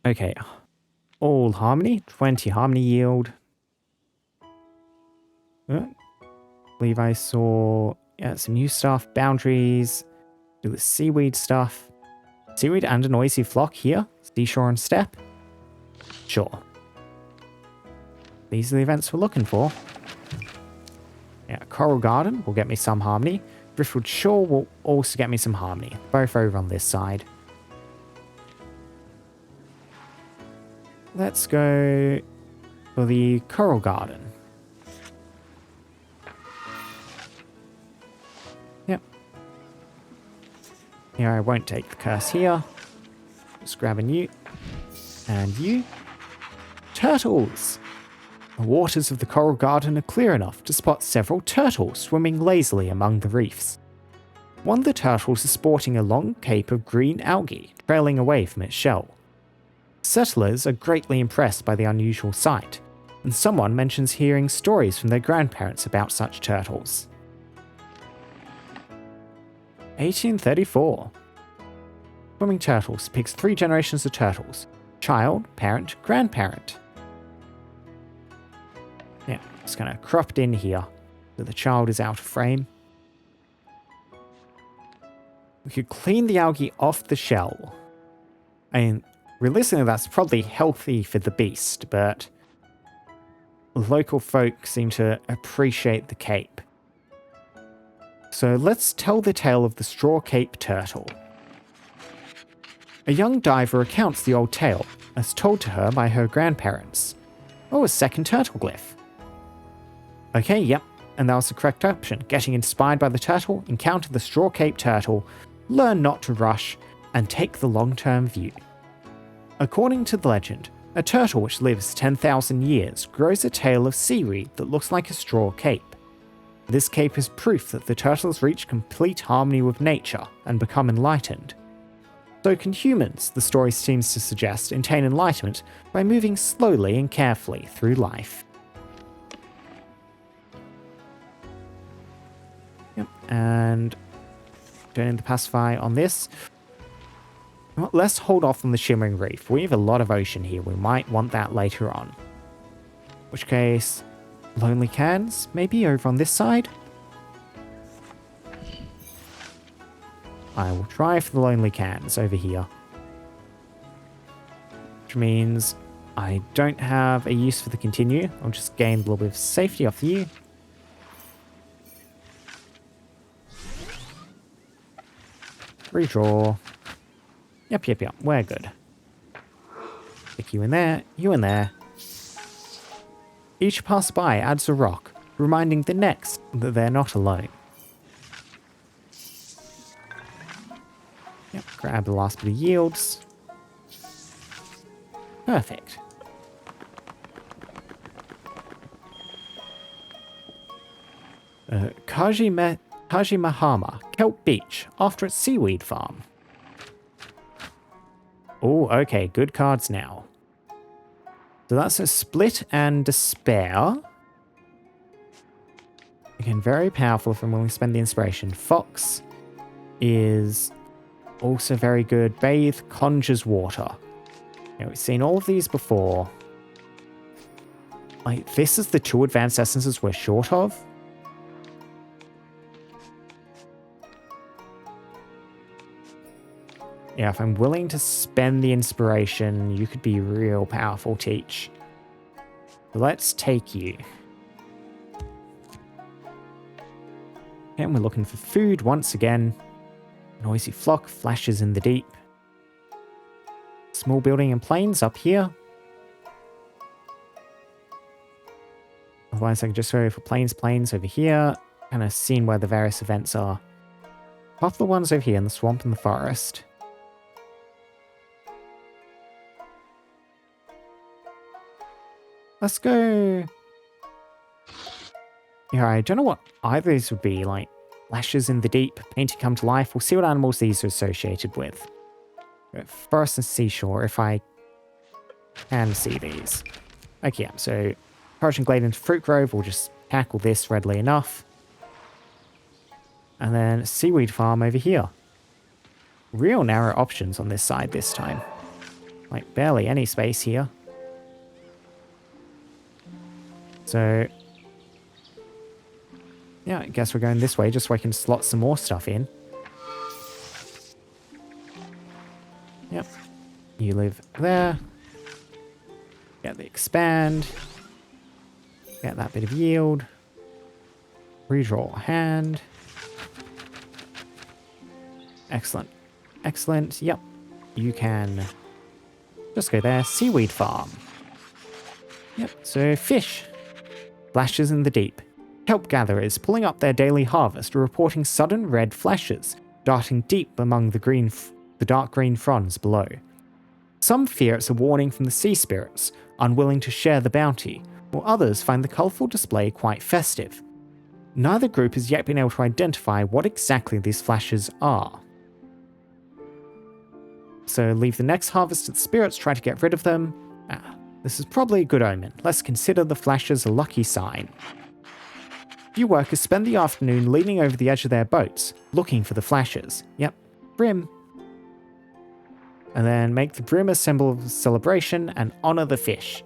Okay. All harmony. 20 harmony yield. Believe I saw some new stuff. Boundaries. Do the seaweed stuff. Seaweed and a noisy flock here. Seashore and steppe. Sure. These are the events we're looking for. Yeah, Coral Garden will get me some harmony. Driftwood Shore will also get me some harmony. Both over on this side. Let's go for the Coral Garden. Yep. Here, I won't take the curse here. Just grabbing you. And you. Turtles! The waters of the Coral Garden are clear enough to spot several turtles swimming lazily among the reefs. One of the turtles is sporting a long cape of green algae trailing away from its shell. Settlers are greatly impressed by the unusual sight, and someone mentions hearing stories from their grandparents about such turtles. 1834. Swimming turtles picks 3 generations of turtles. Child, parent, grandparent. Yeah, just kind of cropped in here so the child is out of frame. We could clean the algae off the shell. I mean, realistically, that's probably healthy for the beast, but local folk seem to appreciate the cape. So let's tell the tale of the Straw Cape Turtle. A young diver recounts the old tale, as told to her by her grandparents. Oh, a second turtle glyph. Okay, yep, and that was the correct option. Getting inspired by the turtle, encounter the Straw Cape Turtle, learn not to rush, and take the long-term view. According to the legend, a turtle which lives 10,000 years grows a tail of seaweed that looks like a straw cape. This cape is proof that the turtles reach complete harmony with nature and become enlightened. So can humans, the story seems to suggest, attain enlightenment by moving slowly and carefully through life. Yep, and turning the pacify on this. Well, let's hold off on the Shimmering Reef. We have a lot of ocean here. We might want that later on. In which case, Lonely Cans, maybe over on this side? I will try for the Lonely Cans over here. Which means I don't have a use for the Continue. I'll just gain a little bit of safety off you. Redraw. Yep. We're good. Stick you in there, you in there. Each passerby adds a rock, reminding the next that they're not alone. Yep, grab the last bit of yields. Perfect. Kajimahama, Kelp Beach, after its seaweed farm. Oh, okay, good cards now. So that's a Split and Despair. Again, very powerful if I'm willing to spend the inspiration. Fox is also very good. Bathe conjures water. Now, we've seen all of these before. Like, this is the 2 advanced essences we're short of. Yeah, if I'm willing to spend the inspiration, you could be real powerful, Teach. So let's take you. And we're looking for food once again. Noisy flock flashes in the deep. Small building and plains up here. Otherwise, I can just go for plains over here. Kind of seeing where the various events are. Pop the ones over here in the swamp and the forest. Let's go. Yeah, I don't know what either of these would be. Like, flashes in the deep, painted come to life. We'll see what animals these are associated with. Forest and seashore, if I can see these. Okay, so Foraging Glade into Fruit Grove, we'll just tackle this readily enough. And then Seaweed Farm over here. Real narrow options on this side this time. Like, barely any space here. So, yeah, I guess we're going this way just so I can slot some more stuff in. Yep. You live there. Get the expand. Get that bit of yield. Redraw a hand. Excellent. Excellent. Yep. You can just go there. Seaweed farm. Yep. So fish. Flashes in the deep. Kelp gatherers pulling up their daily harvest are reporting sudden red flashes, darting deep among the dark green fronds below. Some fear it's a warning from the sea spirits, unwilling to share the bounty, while others find the colourful display quite festive. Neither group has yet been able to identify what exactly these flashes are. So leave the next harvest to the spirits, try to get rid of them. This is probably a good omen. Let's consider the flashes a lucky sign. Few workers spend the afternoon leaning over the edge of their boats, looking for the flashes. Yep, brim. And then make the brim a symbol of celebration and honour the fish.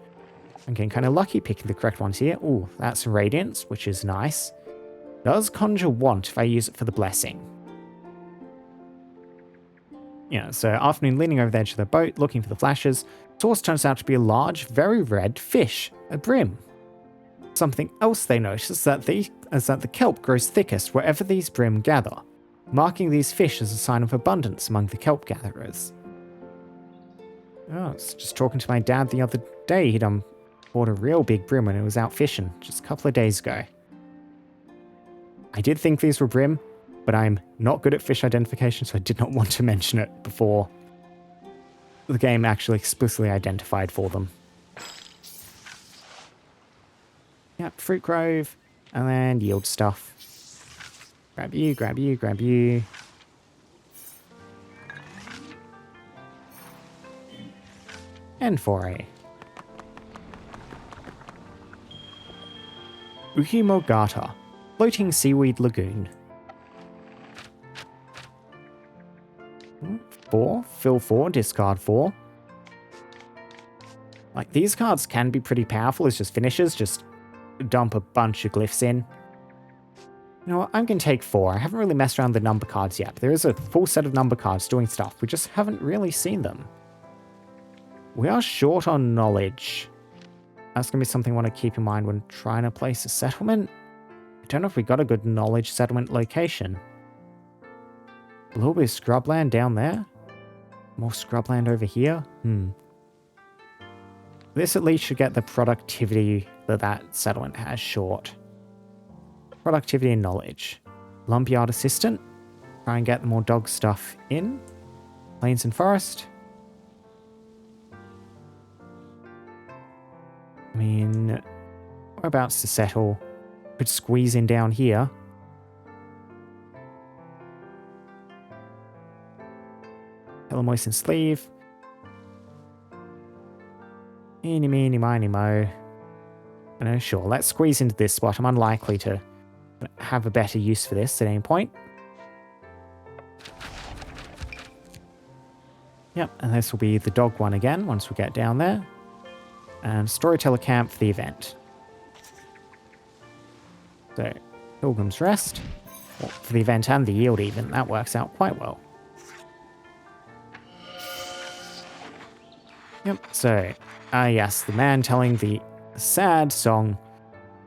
I'm getting kind of lucky picking the correct ones here. Ooh, that's Radiance, which is nice. Does conjure want if I use it for the blessing. Yeah, so afternoon leaning over the edge of the boat, looking for the flashes. Source turns out to be a large, very red fish, a brim. Something else they notice is that the kelp grows thickest wherever these brim gather, marking these fish as a sign of abundance among the kelp gatherers. Oh, I was just talking to my dad the other day. He'd bought a real big brim when he was out fishing just a couple of days ago. I did think these were brim, but I'm not good at fish identification, so I did not want to mention it before the game actually explicitly identified for them. Yep, Fruit Grove, and then yield stuff. Grab you, grab you, grab you. And foray. Uhimogata, floating seaweed lagoon. 4, fill 4, discard 4. Like, these cards can be pretty powerful as just finishers, just dump a bunch of glyphs in. You know what, I'm going to take 4. I haven't really messed around with the number cards yet. But there is a full set of number cards doing stuff. We just haven't really seen them. We are short on knowledge. That's going to be something I want to keep in mind when trying to place a settlement. I don't know if we got a good knowledge settlement location. A little bit of scrubland down there. More scrubland over here. This at least should get the productivity that settlement has short. Productivity and knowledge. Lumberyard assistant. Try and get more dog stuff in. Plains and forest. I mean, whereabouts to settle? Could squeeze in down here. Hello, moisten sleeve. Eeny, meeny, miny, mo. I know, sure. Let's squeeze into this spot. I'm unlikely to have a better use for this at any point. Yep, and this will be the dog one again once we get down there. And storyteller camp for the event. So, Pilgrim's Rest. Well, for the event and the yield even. That works out quite well. Yep, so, yes, the man telling the sad song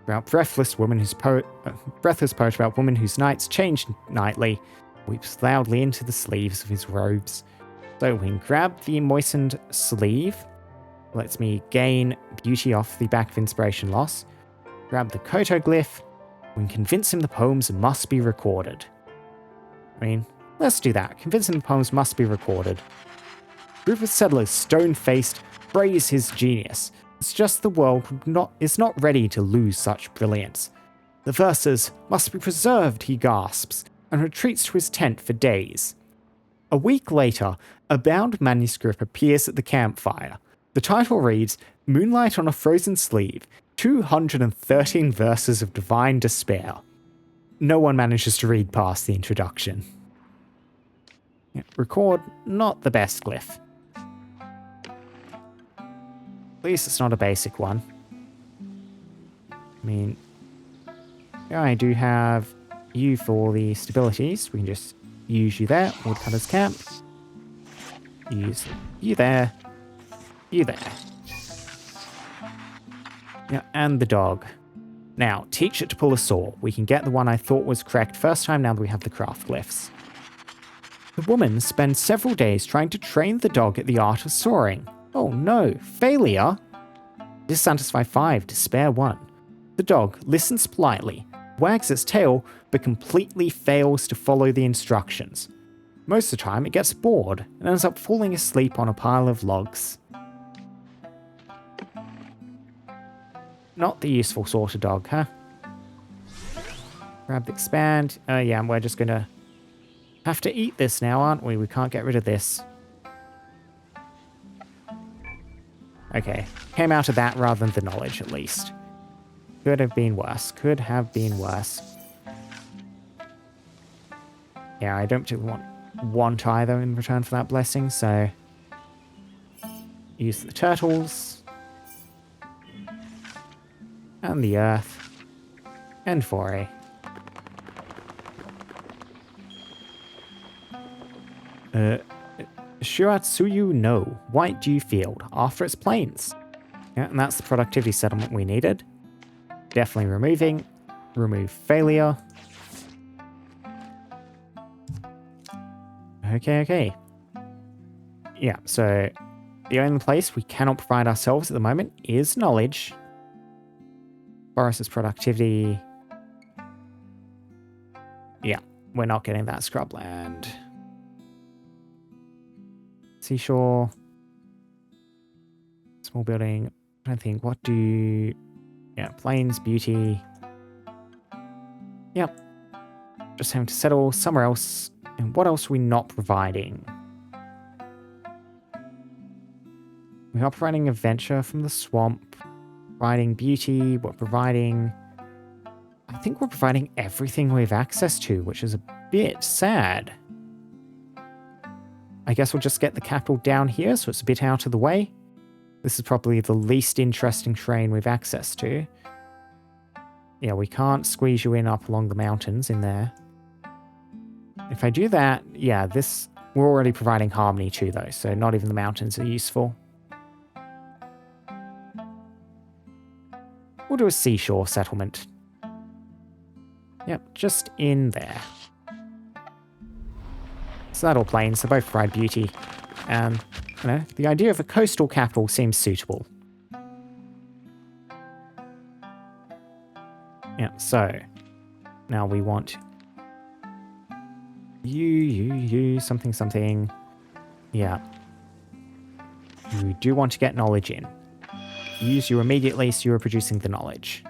about breathless poet about woman whose nights change nightly, weeps loudly into the sleeves of his robes. So we can grab the moistened sleeve, lets me gain beauty off the back of inspiration loss, grab the Kotoglyph, we can convince him the poems must be recorded. I mean, let's do that. Convince him the poems must be recorded. Group of settlers, stone-faced, praise his genius. It's just the world is not ready to lose such brilliance. The verses must be preserved, he gasps, and retreats to his tent for days. A week later, a bound manuscript appears at the campfire. The title reads, Moonlight on a Frozen Sleeve, 213 verses of divine despair. No one manages to read past the introduction. Record, not the best glyph. At least it's not a basic one. I mean, yeah, I do have you for the stabilities. We can just use you there. Woodcutter's camp. Use you there. You there. Yeah, and the dog. Now, teach it to pull a saw. We can get the one I thought was correct first time now that we have the craft glyphs. The woman spends several days trying to train the dog at the art of sawing. Oh no, failure! Dissatisfy 5, despair 1. The dog listens politely, wags its tail, but completely fails to follow the instructions. Most of the time it gets bored and ends up falling asleep on a pile of logs. Not the useful sort of dog, huh? Grab the expand. Yeah, we're just gonna have to eat this now, aren't we? We can't get rid of this. Okay, came out of that rather than the knowledge, at least. Could have been worse. Could have been worse. Yeah, I don't particularly want either in return for that blessing, so... Use the turtles. And the earth. And foray. Shiratsuyu no, White Dew Field, after its plains. Yeah, and that's the productivity settlement we needed. Definitely removing. Remove failure. Okay. Yeah, so the only place we cannot provide ourselves at the moment is knowledge. Forest's productivity. Yeah, we're not getting that scrubland. Seashore. Small building. I'm trying to think, what do... Yeah, plains, beauty. Yep. Just having to settle somewhere else. And what else are we not providing? We are providing a venture from the swamp. Providing beauty. We're providing... I think we're providing everything we have access to, which is a bit sad. I guess we'll just get the capital down here, so it's a bit out of the way. This is probably the least interesting terrain we've access to. Yeah, we can't squeeze you in up along the mountains in there. If I do that, yeah, this... We're already providing harmony too, though, so not even the mountains are useful. We'll do a seashore settlement. Yep, just in there. Saddle plains, they both provide beauty. And, you know, the idea of a coastal capital seems suitable. Yeah, so now we want you, something. Yeah. You do want to get knowledge in. Use you immediately so you are producing the knowledge.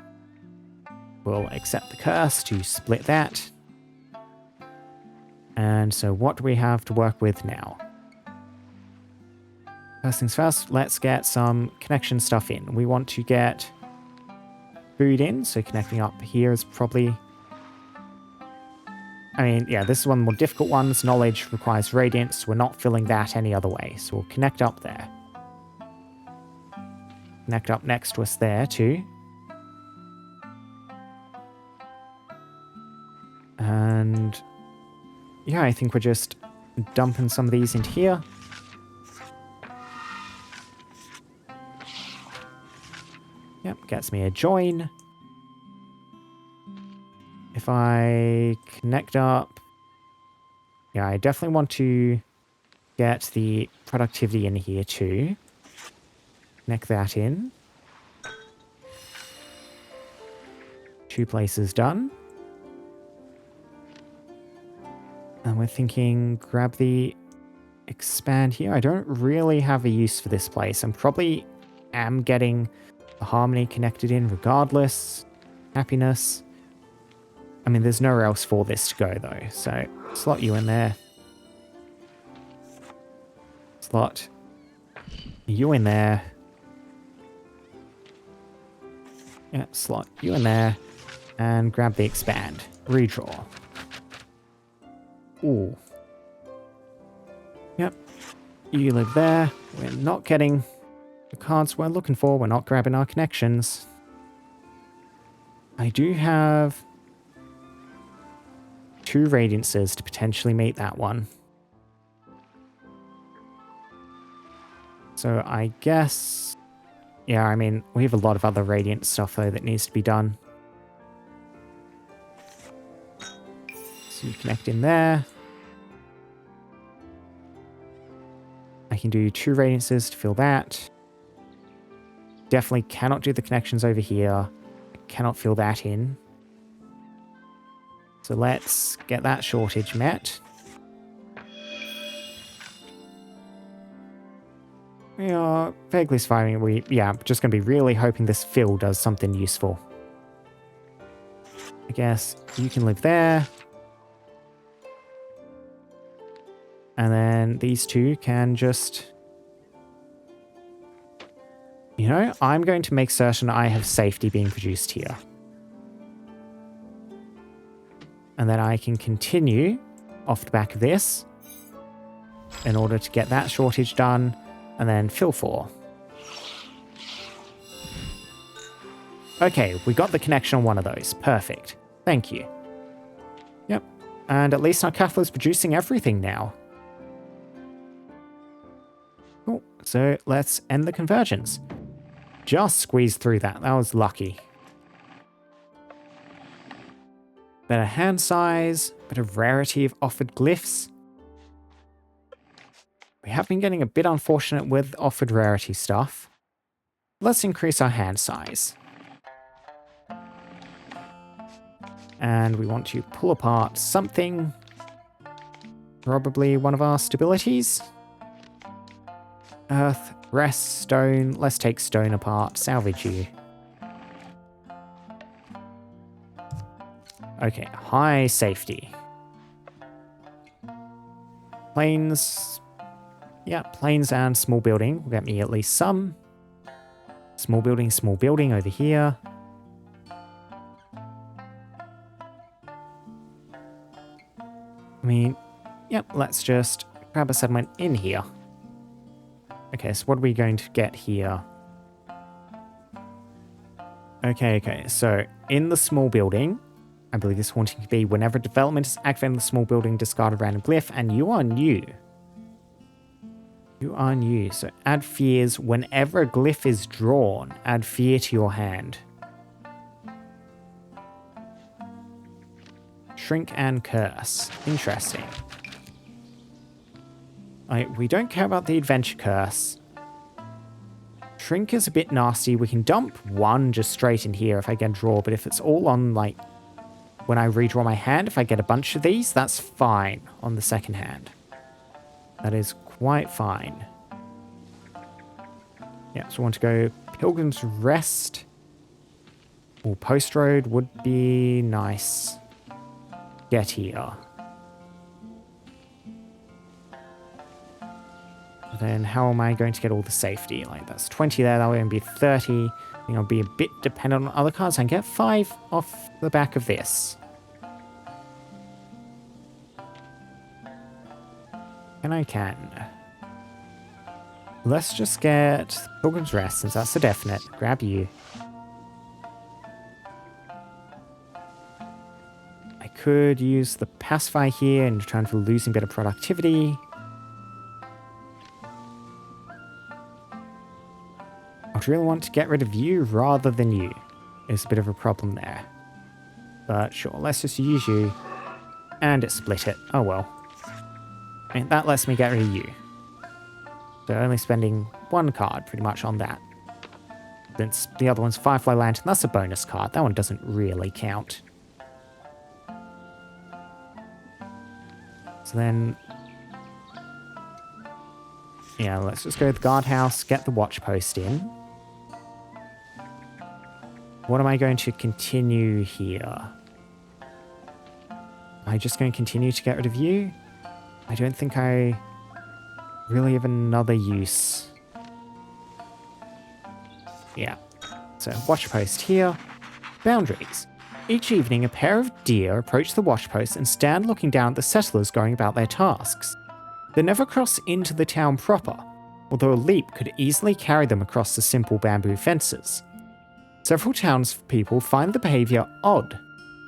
We'll accept the curse to split that. And so what do we have to work with now? First things first, let's get some connection stuff in. We want to get food in, so connecting up here is probably... I mean, yeah, this is one of the more difficult ones. Knowledge requires radiance. We're not filling that any other way, so we'll connect up there. Connect up next to us there, too. And... yeah, I think we're just dumping some of these into here. Yep, gets me a join. If I connect up... yeah, I definitely want to get the productivity in here too. Connect that in. 2 places done. And we're thinking grab the expand here. I don't really have a use for this place. I'm probably am getting the harmony connected in regardless. Happiness. I mean, there's nowhere else for this to go though, so slot you in there. Slot you in there. Yeah, slot you in there. And grab the expand. Redraw. Ooh. Yep. You live there. We're not getting the cards we're looking for. We're not grabbing our connections. I do have 2 radiances to potentially meet that one. So I guess... yeah, I mean, we have a lot of other radiant stuff though that needs to be done. So you connect in there. I can do 2 radiances to fill that. Definitely cannot do the connections over here. Cannot fill that in. So let's get that shortage met. We are vaguely surviving. Yeah, just going to be really hoping this fill does something useful. I guess you can live there. And then these 2 can just... you know, I'm going to make certain I have safety being produced here. And then I can continue off the back of this in order to get that shortage done and then fill 4. Okay, we got the connection on one of those. Perfect. Thank you. Yep. And at least our capital is producing everything now. Cool. So let's end the convergence. Just squeezed through that. That was lucky. Better hand size, better rarity of offered glyphs. We have been getting a bit unfortunate with offered rarity stuff. Let's increase our hand size. And we want to pull apart something. Probably one of our stabilities. Earth, rest, stone. Let's take stone apart. Salvage you. Okay, high safety. Plains. Yeah, plains and small building will get me at least some. Small building over here. I mean, yep, let's just grab a settlement in here. Okay, so what are we going to get here? Okay. So in the small building, I believe this haunting could be whenever development is activated in the small building, discard a random glyph, and you are new. You are new. So add fears whenever a glyph is drawn. Add fear to your hand. Shrink and curse. Interesting. We don't care about the adventure curse. Shrink is a bit nasty. We can dump one just straight in here if I get a draw, but if it's all on, like, when I redraw my hand, if I get a bunch of these, that's fine on the second hand. That is quite fine. Yeah, so I want to go Pilgrim's Rest. Or Post Road would be nice. Get here. Then how am I going to get all the safety? Like, that's 20 there, that way it'll be 30. I think I'll be a bit dependent on other cards. I can get 5 off the back of this. And I can. Let's just get Pilgrim's Rest, since that's a definite. Grab you. I could use the Pacify here and try for losing a bit of productivity. I really want to get rid of you rather than you. There's a bit of a problem there. But sure, let's just use you. And it split it. Oh well. And that lets me get rid of you. So only spending 1 card pretty much on that. Since the other one's Firefly Lantern, that's a bonus card. That one doesn't really count. So then... yeah, let's just go to the guardhouse, get the watch post in. What am I going to continue here? Am I just going to continue to get rid of you? I don't think I really have another use. Yeah. So, watch post here. Boundaries. Each evening, a pair of deer approach the watch post and stand looking down at the settlers going about their tasks. They never cross into the town proper, although a leap could easily carry them across the simple bamboo fences. Several townspeople find the behaviour odd,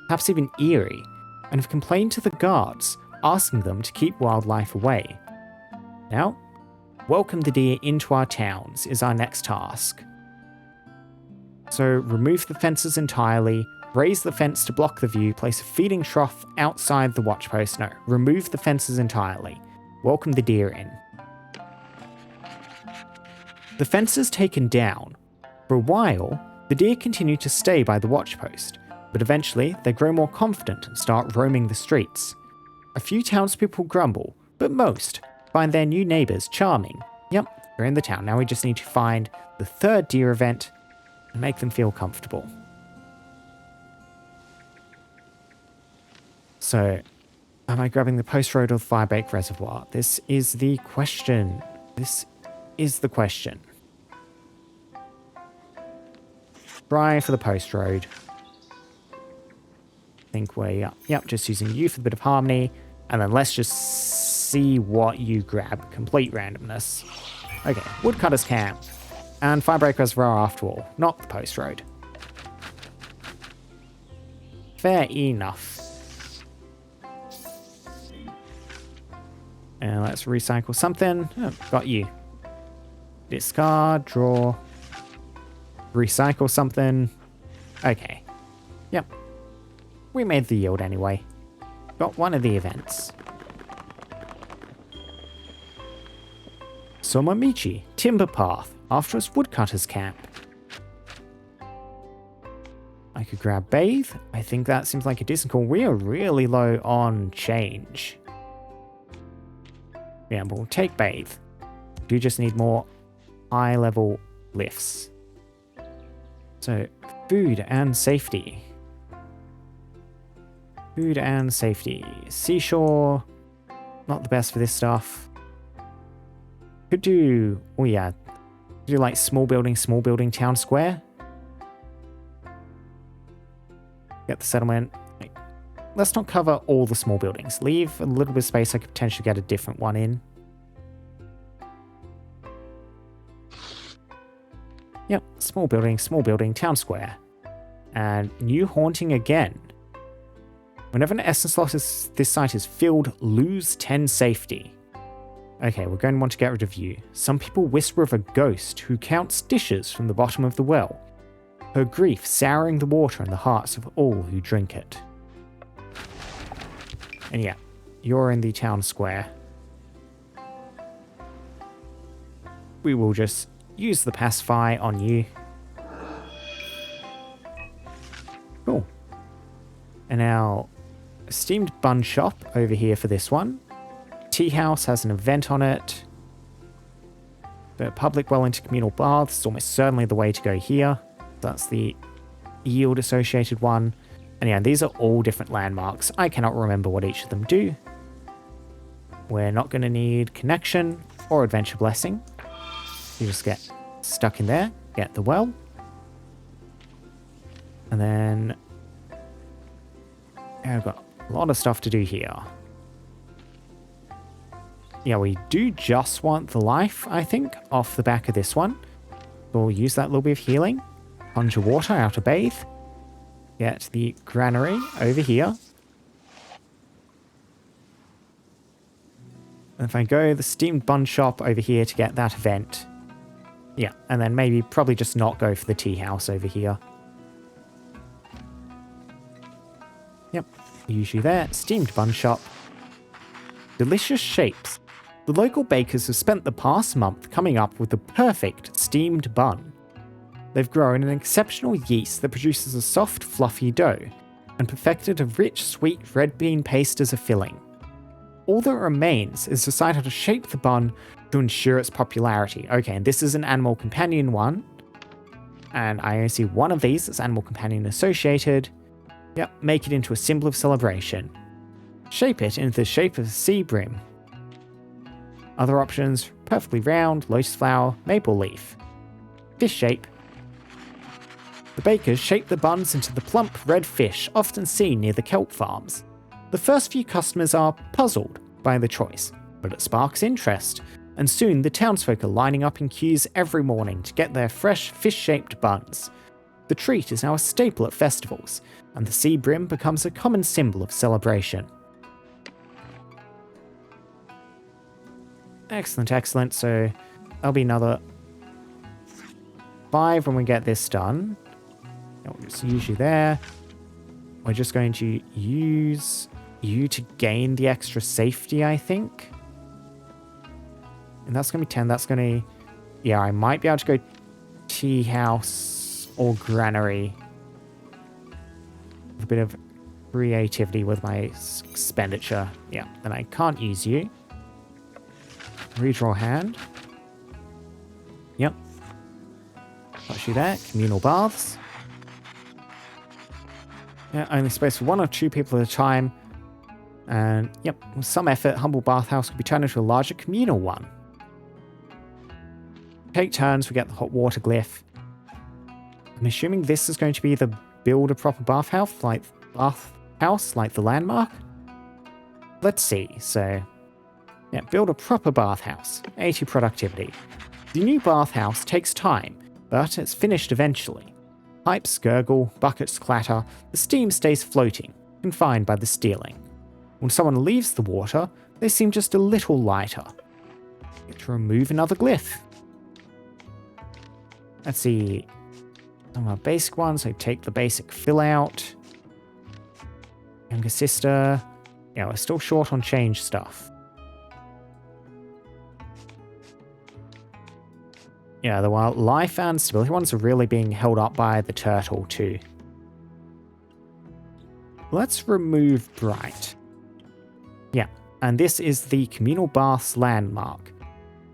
perhaps even eerie, and have complained to the guards, asking them to keep wildlife away. Now, welcome the deer into our towns is our next task. So, remove the fences entirely, raise the fence to block the view, place a feeding trough outside the watch post. No, remove the fences entirely. Welcome the deer in. The fence is taken down. For a while, the deer continue to stay by the watch post, but eventually they grow more confident and start roaming the streets. A few townspeople grumble, but most find their new neighbours charming. Yep, they're in the town. Now we just need to find the 3rd deer event and make them feel comfortable. So, am I grabbing the post road or the Firebake Reservoir? This is the question. This is the question. Try for the post road. I think we're, yep, just using you for a bit of harmony. And then let's just see what you grab. Complete randomness. Okay, Woodcutter's Camp. And Firebake Reservoir after all, not the post road. Fair enough. And let's recycle something. Oh, got you. Discard, draw. Recycle something. Okay. Yep. We made the yield anyway. Got one of the events. Somamichi, Timber Path, after its Woodcutter's Camp. I could grab Bathe. I think that seems like a decent call. We are really low on change. Yeah, but we'll take Bathe. Do just need more high-level lifts. So, food and safety. Food and safety. Seashore. Not the best for this stuff. Could do... oh yeah. Could do like small building, town square. Get the settlement. Let's not cover all the small buildings. Leave a little bit of space. I could potentially get a different one in. Yep, small building, town square. And new haunting again. Whenever an essence slot this site is filled, lose 10 safety. Okay, we're going to want to get rid of you. Some people whisper of a ghost who counts dishes from the bottom of the well. Her grief souring the water in the hearts of all who drink it. And yeah, you're in the town square. We will just use the pacify on you. Cool. And now, steamed bun shop over here for this one. Tea house has an event on it. The public well into communal baths is almost certainly the way to go here. That's the yield associated one. And yeah, these are all different landmarks. I cannot remember what each of them do. We're not going to need connection or adventure blessing. You just get stuck in there, get the well. And then yeah, I've got a lot of stuff to do here. Yeah, we do just want the life, I think, off the back of this one. We'll use that little bit of healing. Conjure water out to bathe. Get the granary over here. And if I go the steamed bun shop over here to get that event. Yeah, and then maybe probably just not go for the tea house over here. Yep, usually there. Steamed bun shop. Delicious shapes. The local bakers have spent the past month coming up with the perfect steamed bun. They've grown an exceptional yeast that produces a soft, fluffy dough, and perfected a rich, sweet red bean paste as a filling. All that remains is to decide how to shape the bun to ensure its popularity. Okay, and this is an animal companion one, and I only see one of these as animal companion associated. Yep, make it into a symbol of celebration. Shape it into the shape of a sea brim. Other options, perfectly round, lotus flower, maple leaf. Fish shape. The bakers shape the buns into the plump red fish often seen near the kelp farms. The first few customers are puzzled by the choice, but it sparks interest, and soon the townsfolk are lining up in queues every morning to get their fresh fish-shaped buns. The treat is now a staple at festivals, and the sea brim becomes a common symbol of celebration. Excellent, excellent. So that'll be another 5 when we get this done. We'll just use you there. We're just going to use you to gain the extra safety, I think. And that's going to be 10. That's going to... Yeah, I might be able to go tea house or granary. With a bit of creativity with my expenditure. Yeah, then I can't use you. Redraw hand. Yep. Touch you there. Communal baths. Yeah, only space for 1 or 2 people at a time. And yep, with some effort, humble bathhouse could be turned into a larger communal one. Take turns, we get the hot water glyph. I'm assuming this is going to be the build a proper bathhouse like the landmark. Let's see. So yeah, build a proper bathhouse. 80 productivity. The new bathhouse takes time, but it's finished eventually. Pipes gurgle, buckets clatter, the steam stays floating, confined by the ceiling. When someone leaves the water, they seem just a little lighter. Get to remove another glyph. Let's see. Some of our basic ones, so take the basic fill out. Younger sister. Yeah, we're still short on change stuff. Yeah, the wild life and stability ones are really being held up by the turtle too. Let's remove bright. Yeah, and this is the communal baths landmark.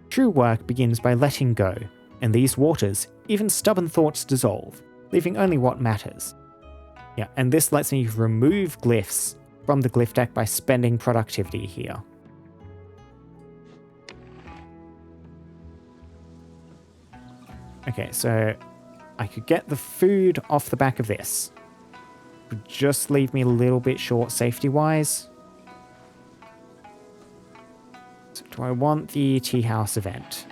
True work begins by letting go. In these waters, even stubborn thoughts dissolve, leaving only what matters. Yeah, and this lets me remove glyphs from the glyph deck by spending productivity here. Okay, so I could get the food off the back of this. Would just leave me a little bit short safety-wise. So do I want the tea house event?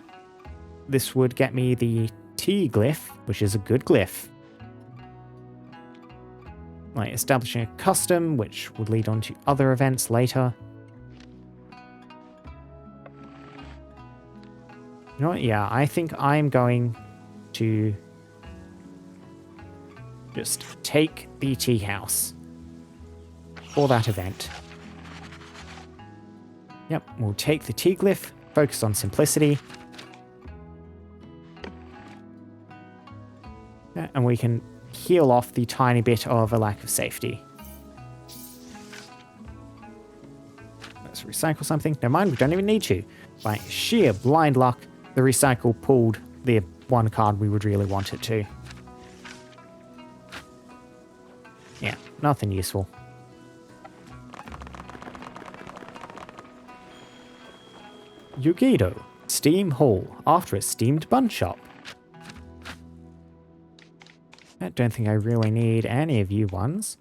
This would get me the tea glyph, which is a good glyph. like establishing a custom, which would lead on to other events later. You know what? Yeah, I think I'm going to just take the tea house for that event. Yep, we'll take the tea glyph, focus on simplicity. Yeah, and we can heal off the tiny bit of a lack of safety. Let's recycle something. Never mind, we don't even need to. By sheer blind luck, the recycle pulled the one card we would really want it to. Yeah, nothing useful. Yugido, Steam Hall, after a steamed bun shop. I don't think I really need any of you ones.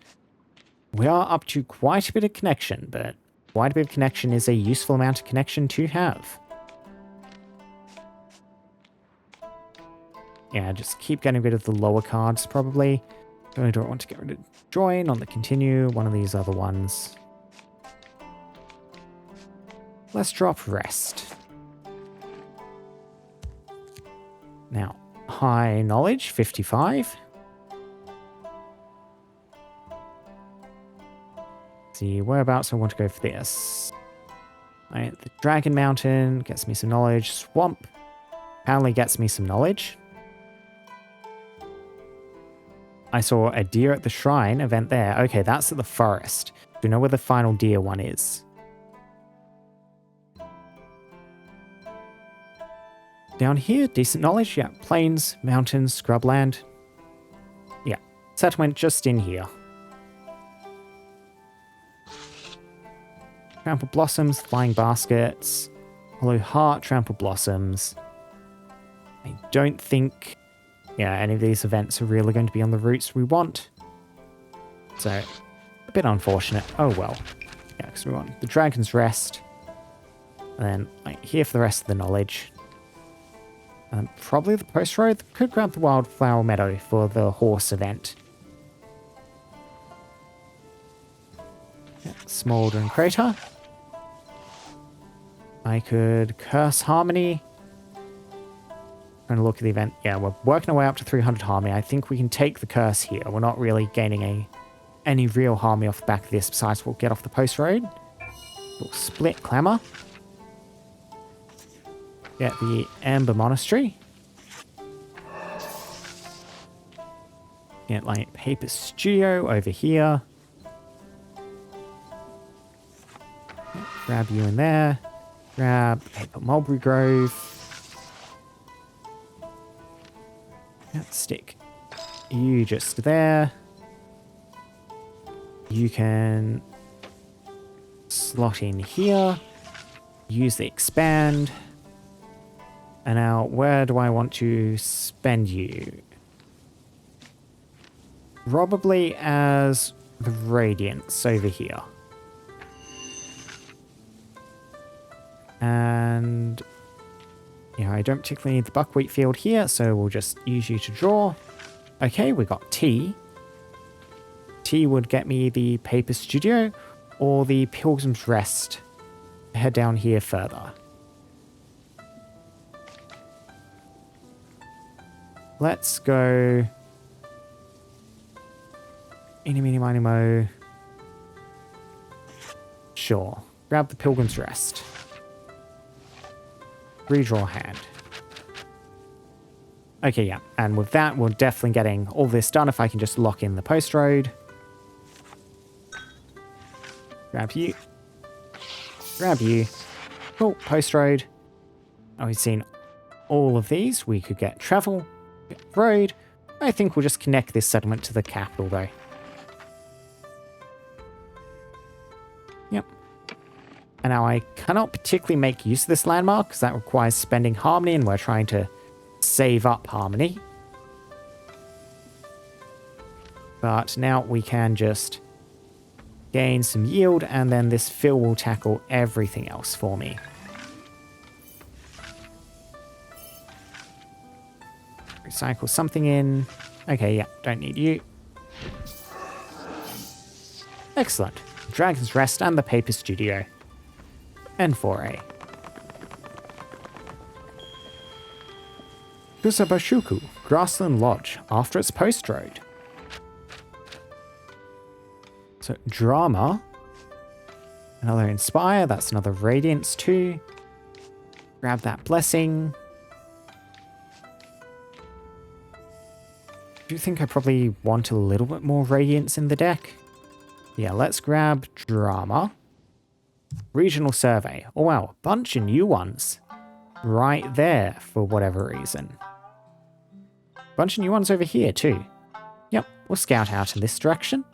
We are up to quite a bit of connection, but quite a bit of connection is a useful amount of connection to have. Yeah, just keep getting rid of the lower cards, probably. I don't want to get rid of join on the continue, one of these other ones. Let's drop rest. Now, high knowledge, 55. See, whereabouts I want to go for this. Right, the Dragon Mountain gets me some knowledge. Swamp apparently gets me some knowledge. I saw a deer at the shrine event there. Okay, that's at the forest. Do you know where the final deer one is? Down here, decent knowledge. Yeah, plains, mountains, scrubland. Yeah, settlement just in here. Trampled blossoms, flying baskets, hollow heart, trampled blossoms. I don't think, yeah, any of these events are really going to be on the routes we want. So, a bit unfortunate. Oh well. Yeah, because we want the Dragon's Rest. And then, like, here for the rest of the knowledge. Probably the post road. Could grab the Wildflower Meadow for the horse event. Yeah, Smoldering Crater. I could Curse Harmony. Trying to look at the event. Yeah, we're working our way up to 300 Harmony. I think we can take the curse here. We're not really gaining any real Harmony off the back of this. Besides, we'll get off the post road. We'll split Clamor. Get the Amber Monastery. Get like Paper Studio over here. Grab you in there. Grab Paper Mulberry Grove. Stick you just there. You can slot in here. Use the expand. And now, where do I want to spend you? Probably as the Radiance over here. And yeah, I don't particularly need the buckwheat field here, so we'll just use you to draw. Okay, we got T. T would get me the Paper Studio or the Pilgrim's Rest. Head down here further. Let's go. Eeny, meeny, miny, mo. Sure. Grab the Pilgrim's Rest. Redraw hand. Okay, yeah. And with that, we're definitely getting all this done if I can just lock in the post road. Grab you. Grab you. Cool. Post road. Oh, we've seen all of these. We could get travel. Get road. I think we'll just connect this settlement to the capital, though. Yep. And now I cannot particularly make use of this landmark because that requires spending Harmony, and we're trying to save up Harmony. But now we can just gain some yield, and then this fill will tackle everything else for me. Recycle something in. Okay, yeah, don't need you. Excellent. Dragon's Rest and the Paper Studio. N4A. Kusabashuku, Grassland Lodge, after its post road. So, Drama. Another Inspire, that's another Radiance too. Grab that Blessing. Do you think I probably want a little bit more Radiance in the deck? Yeah, let's grab Drama. Regional Survey. Oh wow, bunch of new ones. Right there, for whatever reason. Bunch of new ones over here too. Yep, we'll scout out in this direction.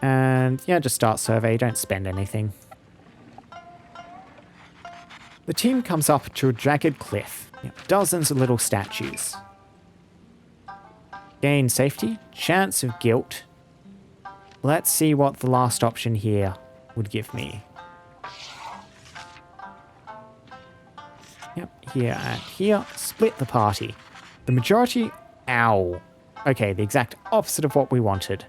And yeah, just start survey, don't spend anything. The team comes up to a jagged cliff. Yep, dozens of little statues. Gain safety, chance of guilt. Let's see what the last option here would give me. Yep, here and here. Split the party. The majority... Ow. Okay, the exact opposite of what we wanted.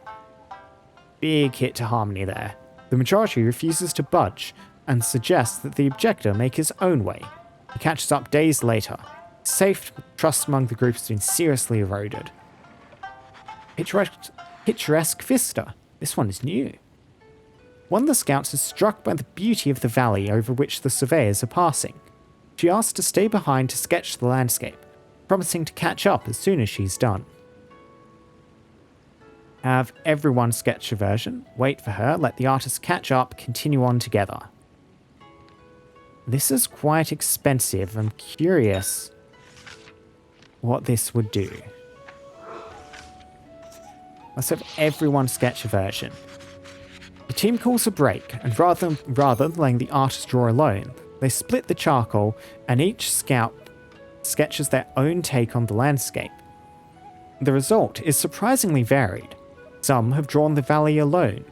Big hit to Harmony there. The majority refuses to budge and suggests that the objector make his own way. He catches up days later. Safe trust among the group has been seriously eroded. Picturesque Vista. This one is new. One of the scouts is struck by the beauty of the valley over which the surveyors are passing. She asks to stay behind to sketch the landscape, promising to catch up as soon as she's done. Have everyone sketch a version, wait for her, let the artist catch up, continue on together. This is quite expensive. I'm curious what this would do. Let's have everyone sketch a version. The team calls a break, and rather than letting the artist draw alone, they split the charcoal and each scout sketches their own take on the landscape. The result is surprisingly varied. Some have drawn the valley alone.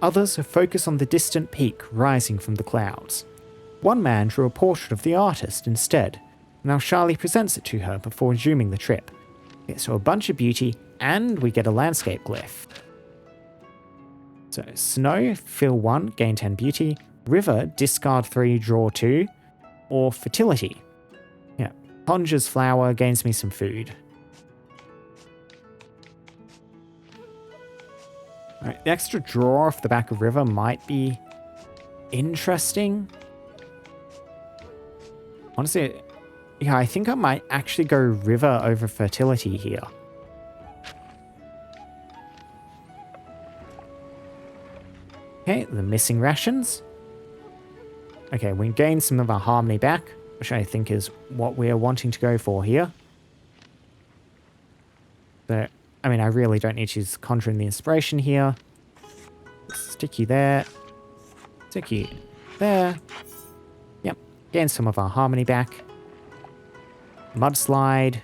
Others have focused on the distant peak rising from the clouds. One man drew a portrait of the artist instead. Now Charlie presents it to her before resuming the trip. Okay, so a bunch of beauty, and we get a landscape glyph. So, Snow, fill 1, gain 10 beauty. River, discard 3, draw 2. Or Fertility. Yeah, Conjures Flower, gains me some food. Alright, the extra draw off the back of River might be interesting. Honestly, yeah, I think I might actually go River over Fertility here. Okay, the missing rations. Okay, we gain some of our Harmony back, which I think is what we're wanting to go for here. So, I mean, I really don't need to use Conjuring the Inspiration here. Stick you there. Stick you there. Yep, gain some of our Harmony back. Mudslide.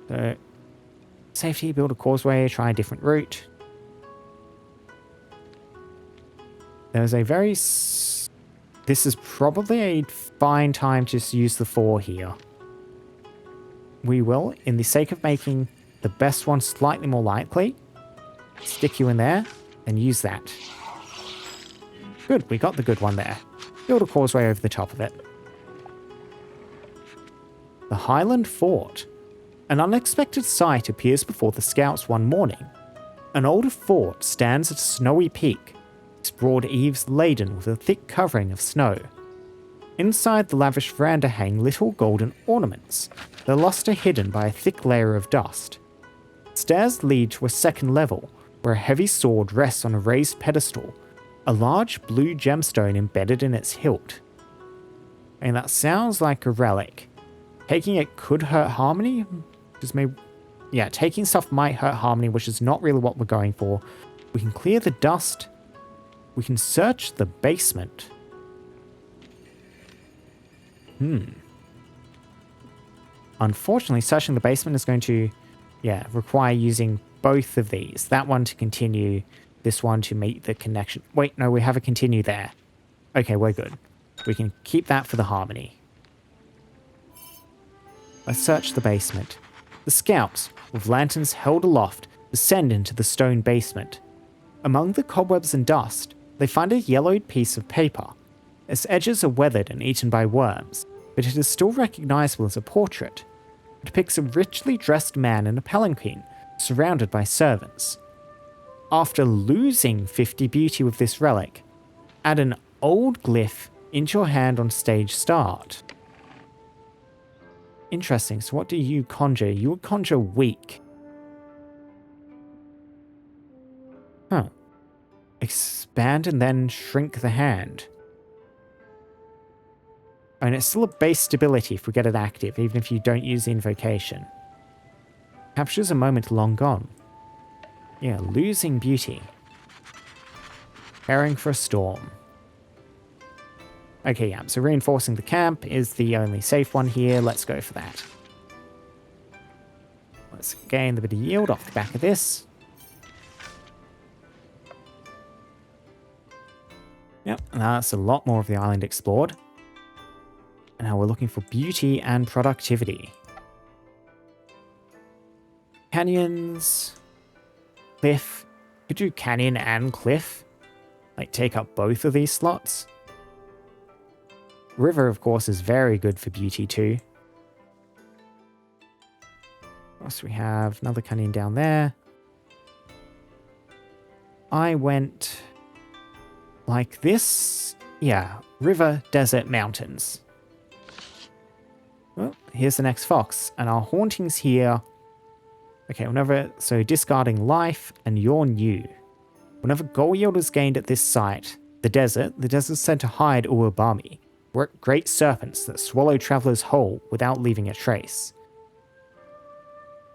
So, safety, build a causeway, try a different route. There's a very... This is probably a fine time to just use the 4 here. We will, in the sake of making the best one slightly more likely, stick you in there and use that. Good, we got the good one there. Build a causeway over the top of it. The Highland Fort. An unexpected sight appears before the scouts one morning. An older fort stands at a snowy peak, its broad eaves laden with a thick covering of snow. Inside the lavish veranda hang little golden ornaments, their luster hidden by a thick layer of dust. Stairs lead to a second level, where a heavy sword rests on a raised pedestal, a large blue gemstone embedded in its hilt. And that sounds like a relic. Taking it could hurt Harmony? Yeah, taking stuff might hurt Harmony, which is not really what we're going for. We can clear the dust. We can search the basement. Unfortunately, searching the basement is going to, require using both of these. That one to continue, this one to meet the connection. Wait, no, we have a continue there. Okay, we're good. We can keep that for the Harmony. Let's search the basement. The scouts, with lanterns held aloft, descend into the stone basement. Among the cobwebs and dust, they find a yellowed piece of paper. Its edges are weathered and eaten by worms, but it is still recognizable as a portrait. It depicts a richly dressed man in a palanquin, surrounded by servants. After losing 50 beauty with this relic, add an old glyph into your hand on stage start. Interesting, so what do you conjure? You would conjure weak. Huh. Expand and then shrink the hand. And it's still a base stability if we get it active, even if you don't use the invocation. Captures a moment long gone. Yeah, losing beauty. Preparing for a storm. Okay, yeah, so reinforcing the camp is the only safe one here. Let's go for that. Let's gain the bit of yield off the back of this. Yep, that's a lot more of the island explored. And now we're looking for beauty and productivity. Canyons. Cliff. Could do canyon and cliff. Like, take up both of these slots. River, of course, is very good for beauty too. So we have another canyon down there. I went like this. Yeah, river, desert, mountains. Well, here's the next fox. And our hauntings here. Okay, so discarding life and you're new. Whenever goal yield is gained at this site, the desert is said to hide Uwabami, great serpents that swallow travelers whole without leaving a trace.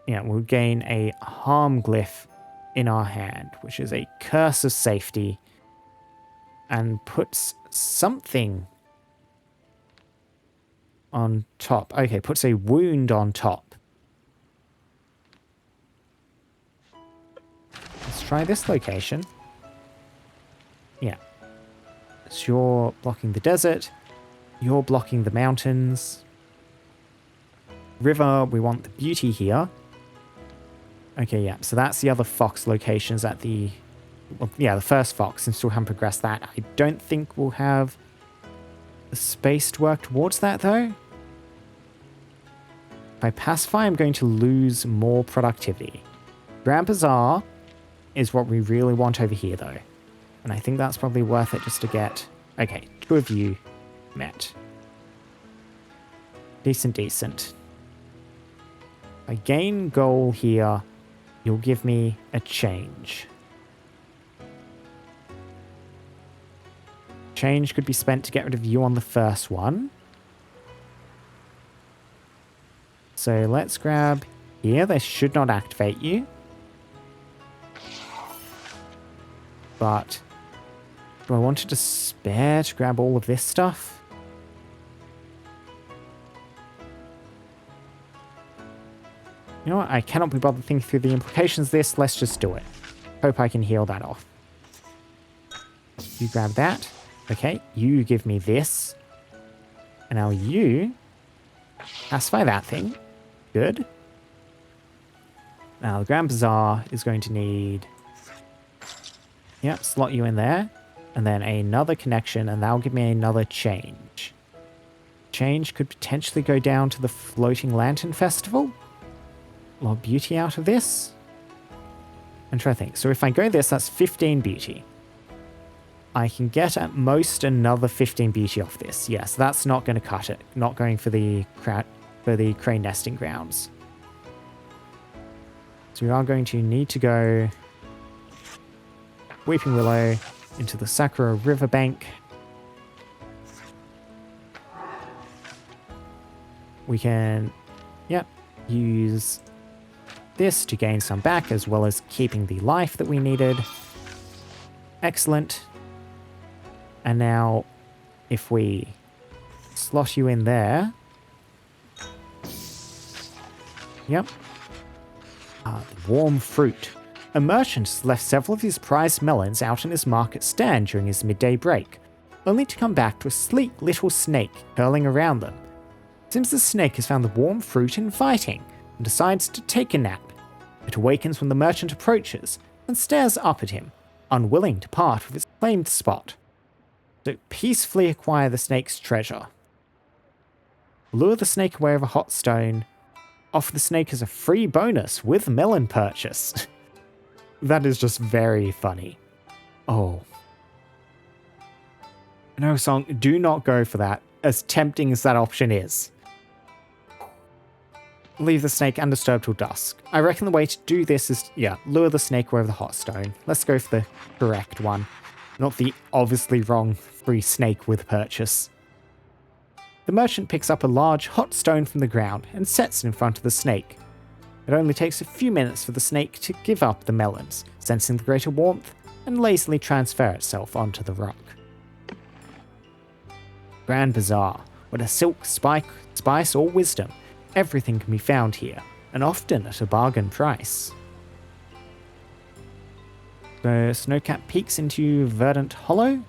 Yeah, we'll gain a harm glyph in our hand, which is a curse of safety, and puts something on top. Okay, puts a wound on top. Let's try this location. Yeah. So you're blocking the desert. You're blocking the mountains. River, we want the beauty here. Okay, yeah. So that's the other fox locations at the... Well, yeah, the first fox, and still haven't progressed that. I don't think we'll have the space to work towards that, though. If I pacify, I'm going to lose more productivity. Grand Bazaar is what we really want over here, though. And I think that's probably worth it just to get... Okay, 2 of you met. Decent. I gain goal here. You'll give me a change. Change could be spent to get rid of you on the first one. So let's grab here. They should not activate you. But do I want to spare to grab all of this stuff? You know what? I cannot be bothered thinking through the implications of this. Let's just do it. Hope I can heal that off. You grab that. Okay, you give me this. And now you pacify that thing. Good. Now the Grand Bazaar is going to need... Yeah, slot you in there. And then another connection, and that'll give me another change. Change could potentially go down to the Floating Lantern Festival. A lot of beauty out of this. I'm trying to think. So if I go this, that's 15 beauty. I can get at most another 15 beauty off this. Yes, that's not going to cut it. Not going for the crane nesting grounds. So we are going to need to go Weeping Willow into the Sakura Riverbank. We can, yep, use this to gain some back, as well as keeping the life that we needed. Excellent. And now, if we slot you in there. Yep. The warm fruit. A merchant has left several of his prized melons out on his market stand during his midday break, only to come back to a sleek little snake curling around them. Seems the snake has found the warm fruit inviting and decides to take a nap. It awakens when the merchant approaches and stares up at him, unwilling to part with its claimed spot. So peacefully acquire the snake's treasure. Lure the snake away with a hot stone. Offer the snake as a free bonus with melon purchase. That is just very funny. Oh. No, Song, do not go for that, as tempting as that option is. Leave the snake undisturbed till dusk. I reckon the way to do this is, lure the snake away with a hot stone. Let's go for the correct one. Not the obviously wrong free snake with purchase. The merchant picks up a large hot stone from the ground and sets it in front of the snake. It only takes a few minutes for the snake to give up the melons, sensing the greater warmth, and lazily transfer itself onto the rock. Grand Bazaar, whether silk, spice, or wisdom, everything can be found here, and often at a bargain price. So, Snowcap peeks into Verdant Hollow.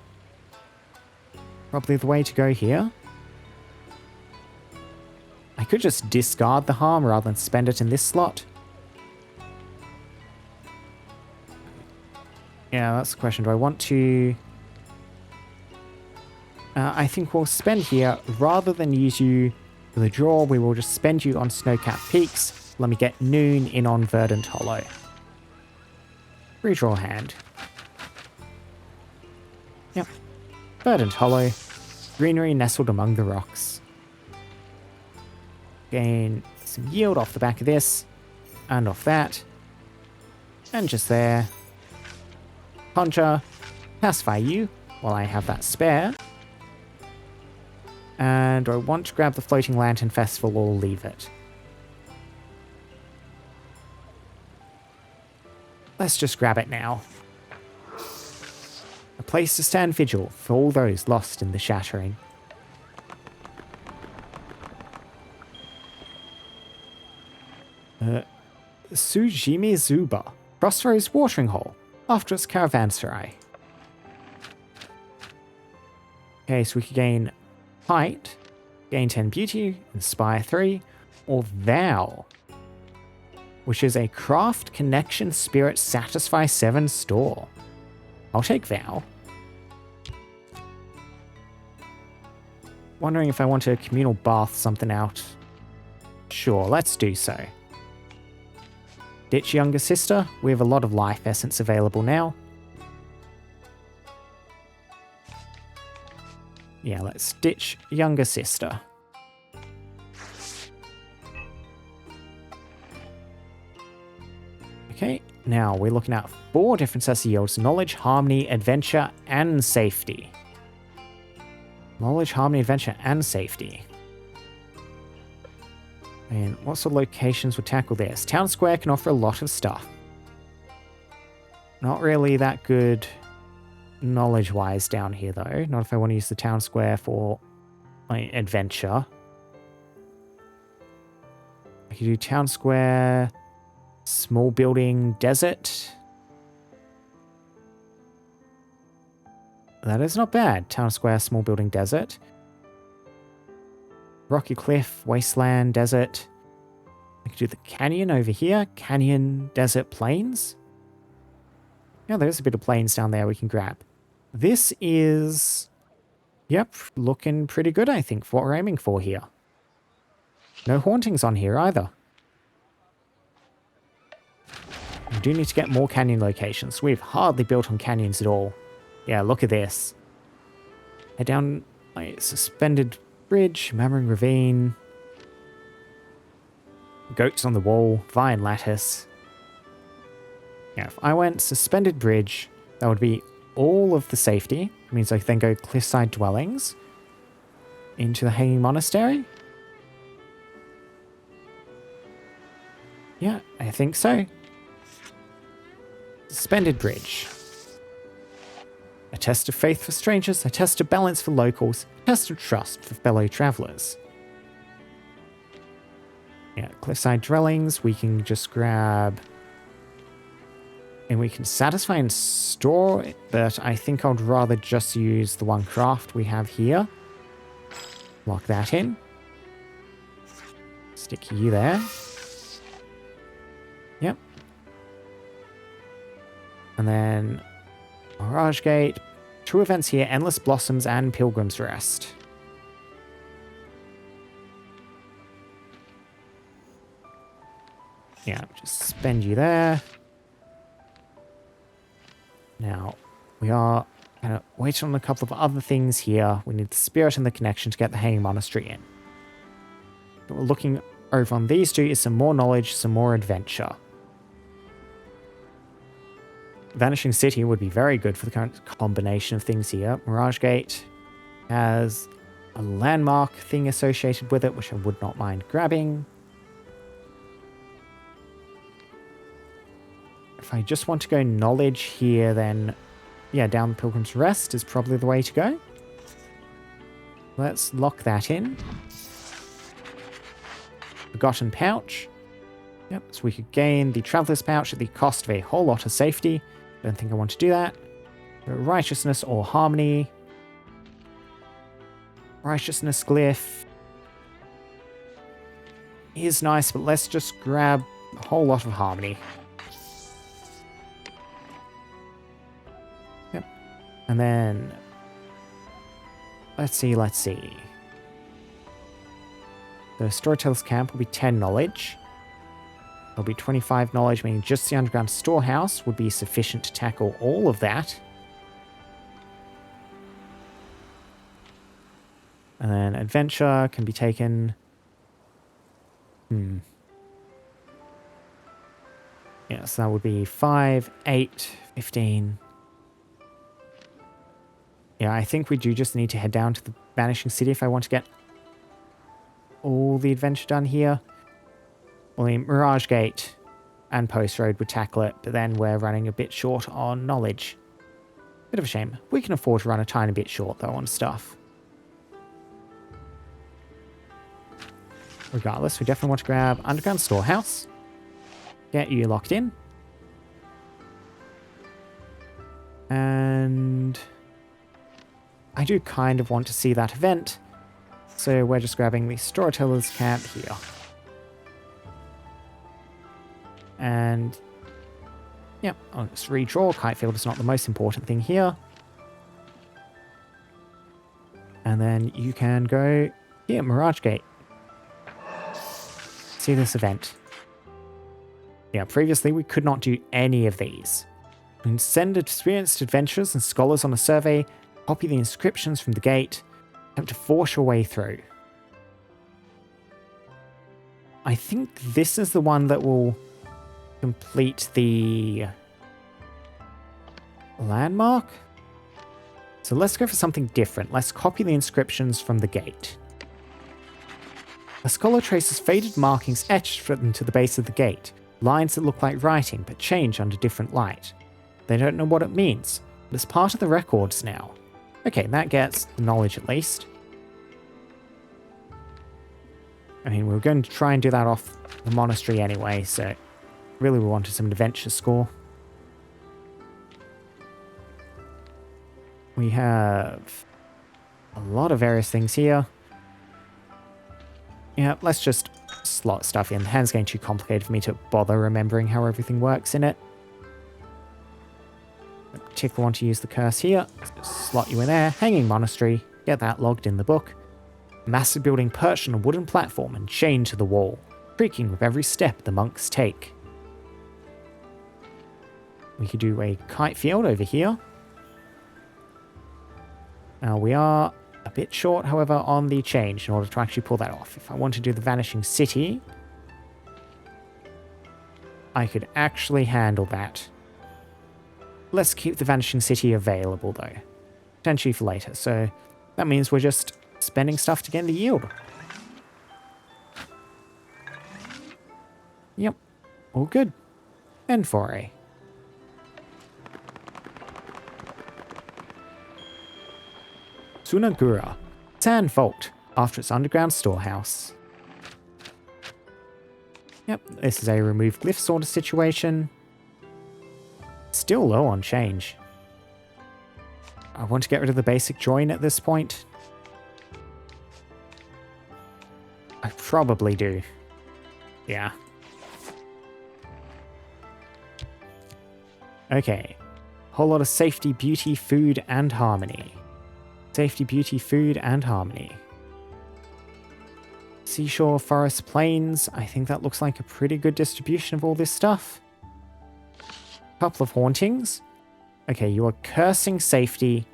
Probably the way to go here. I could just discard the harm rather than spend it in this slot. Yeah, that's the question. Do I want to... I think we'll spend here. Rather than use you for the draw, we will just spend you on Snowcap Peaks. Let me get Noon in on Verdant Hollow. Redraw hand. Yep. Verdant Hollow. Greenery nestled among the rocks. Gain some yield off the back of this. And off that. And just there. Conjure. Pacify you while I have that spare. And do I want to grab the Floating Lantern Festival or leave it? Let's just grab it now. A place to stand vigil for all those lost in the shattering. Sujimi Zuba, Crossroads Watering Hole, after its caravanserai. Okay, so we could gain Height, gain 10 Beauty, Inspire 3, or Vow, which is a Craft Connection Spirit Satisfy 7 store. I'll take Vow. Wondering if I want to communal bath something out. Sure, let's do so. Ditch Younger Sister. We have a lot of life essence available now. Yeah, let's ditch Younger Sister. Okay, now we're looking at 4 different sets of yields: Knowledge, Harmony, Adventure, and Safety. Knowledge, Harmony, Adventure, and Safety. And what sort of locations would tackle this? Town Square can offer a lot of stuff. Not really that good knowledge-wise down here, though. Not if I want to use the Town Square for my adventure. I could do Town Square, Small Building, Desert. That is not bad. Town Square, Small Building, Desert. Rocky Cliff, Wasteland, Desert. I could do the Canyon over here. Canyon, Desert, Plains. Yeah, there's a bit of plains down there we can grab. This is... Yep, looking pretty good, I think, for what we're aiming for here. No hauntings on here either. We do need to get more canyon locations. We've hardly built on canyons at all. Yeah, look at this. Head down my suspended bridge, Mammering Ravine. Goats on the wall, Vine Lattice. Yeah, if I went suspended bridge, that would be all of the safety. It means I can then go cliffside dwellings into the Hanging Monastery. Yeah, I think so. Suspended bridge. A test of faith for strangers, a test of balance for locals, a test of trust for fellow travelers. Yeah, cliffside dwellings, we can just grab... And we can satisfy and store it, but I think I'd rather just use the one craft we have here. Lock that in. Stick you there. Yep. And then Mirage Gate. 2 events here, Endless Blossoms and Pilgrim's Rest. Yeah, just spend you there. Now, we are going to wait on a couple of other things here. We need the Spirit and the Connection to get the Hanging Monastery in. What we're looking over on these 2 is some more knowledge, some more adventure. Vanishing City would be very good for the current combination of things here. Mirage Gate has a landmark thing associated with it, which I would not mind grabbing. If I just want to go knowledge here, then yeah, down Pilgrim's Rest is probably the way to go. Let's lock that in. Forgotten Pouch. Yep, so we could gain the Traveler's Pouch at the cost of a whole lot of safety. Don't think I want to do that. Righteousness or Harmony. Righteousness Glyph is nice, but let's just grab a whole lot of Harmony. Yep. And then let's see. The Storyteller's Camp will be 10 knowledge. There'll be 25 knowledge, meaning just the underground storehouse would be sufficient to tackle all of that. And then adventure can be taken. Yeah, so that would be 5, 8, 15. Yeah, I think we do just need to head down to the Vanishing City if I want to get all the adventure done here. Well, the Mirage Gate and Post Road would tackle it, but then we're running a bit short on knowledge. Bit of a shame. We can afford to run a tiny bit short, though, on stuff. Regardless, we definitely want to grab Underground Storehouse. Get you locked in. And I do kind of want to see that event, so we're just grabbing the Storyteller's Camp here. And yeah, I'll just redraw. Kitefield is not the most important thing here. And then you can go here, Mirage Gate. See this event. Yeah, previously we could not do any of these. We can send experienced adventurers and scholars on a survey, copy the inscriptions from the gate, attempt to force your way through. I think this is the one that will complete the landmark. So let's go for something different. Let's copy the inscriptions from the gate. A scholar traces faded markings etched into the base of the gate, lines that look like writing but change under different light. They don't know what it means, but it's part of the records now. Okay, that gets the knowledge at least. I mean, we were going to try and do that off the monastery anyway, so really we wanted some adventure score. We have a lot of various things here. Yeah, let's just slot stuff in. The hand's getting too complicated for me to bother remembering how everything works in it. I particularly want to use the curse here. Just slot you in there. Hanging Monastery. Get that logged in the book. Massive building perched on a wooden platform and chained to the wall, creaking with every step the monks take. We could do a kite field over here. Now we are a bit short, however, on the change in order to actually pull that off. If I want to do the Vanishing City, I could actually handle that. Let's keep the Vanishing City available, though. Potentially for later, so that means we're just spending stuff to get the yield. Yep, all good. And foray. Sunagura, Sand Vault, after its underground storehouse. Yep, this is a remove glyph sort of situation. Still low on change. I want to get rid of the basic join at this point. I probably do. Yeah. Okay, Whole lot of safety, beauty, food, and harmony. Safety, beauty, food, and harmony. Seashore, forest, plains. I think that looks like a pretty good distribution of all this stuff. Couple of hauntings. Okay, you are cursing safety.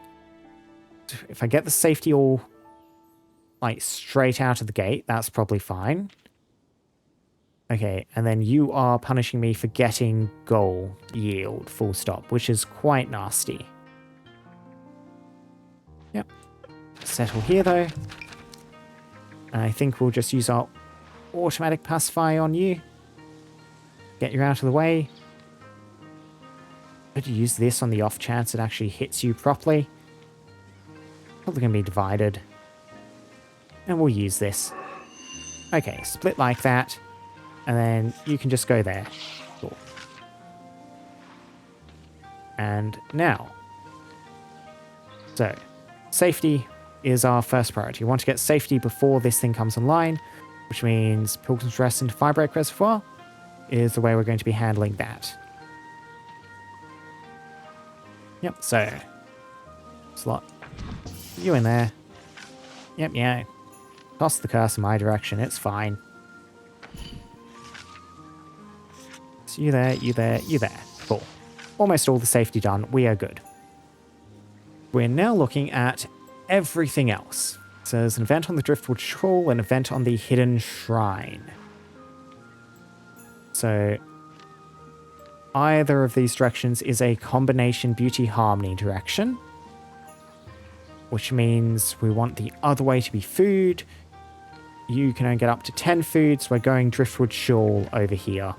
If I get the safety all like straight out of the gate, that's probably fine. Okay, and then you are punishing me for getting goal yield, full stop, which is quite nasty. Yep. Settle here, though. I think we'll just use our automatic pacify on you. Get you out of the way. Could you use this on the off chance it actually hits you properly? Probably going to be divided. And we'll use this. Okay, split like that. And then you can just go there. Cool. And now. So, safety is our first priority. We want to get safety before this thing comes online, which means Pilgrim's Rest into Firebreak Reservoir is the way we're going to be handling that. Yep, so slot you in there. Yep, yeah. Toss the curse in my direction, it's fine. So you there, you there, you there. Cool. Almost all the safety done, we are good. We're now looking at everything else. So there's an event on the Driftwood Shore, an event on the Hidden Shrine. So either of these directions is a combination beauty harmony direction, which means we want the other way to be food. You can only get up to 10 food, so we're going Driftwood Shore over here.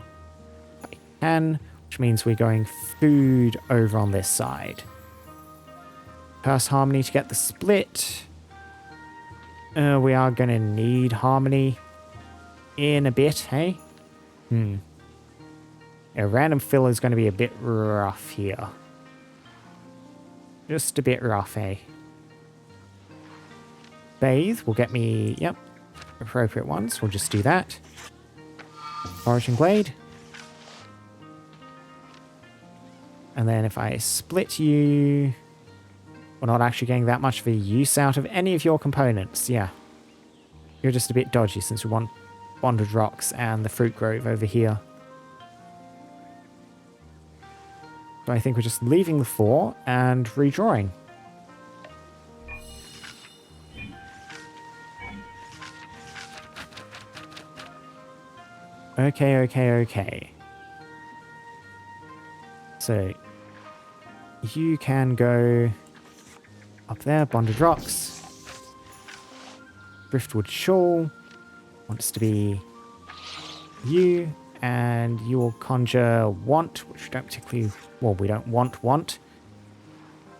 I can, which means we're going food over on this side. Curse harmony to get the split. We are going to need harmony in a bit, hey? A random fill is going to be a bit rough here. Just a bit rough, eh? Bathe will get me, yep, appropriate ones. We'll just do that. Origin Glade. And then if I split you, we're not actually getting that much of a use out of any of your components. Yeah. You're just a bit dodgy since we want Bonded Rocks and the Fruit Grove over here. So I think we're just leaving the 4 and redrawing. Okay. So you can go up there, Bonded Rocks. Driftwood Shawl wants to be you, and you will conjure Want, which we don't particularly, well, we don't want.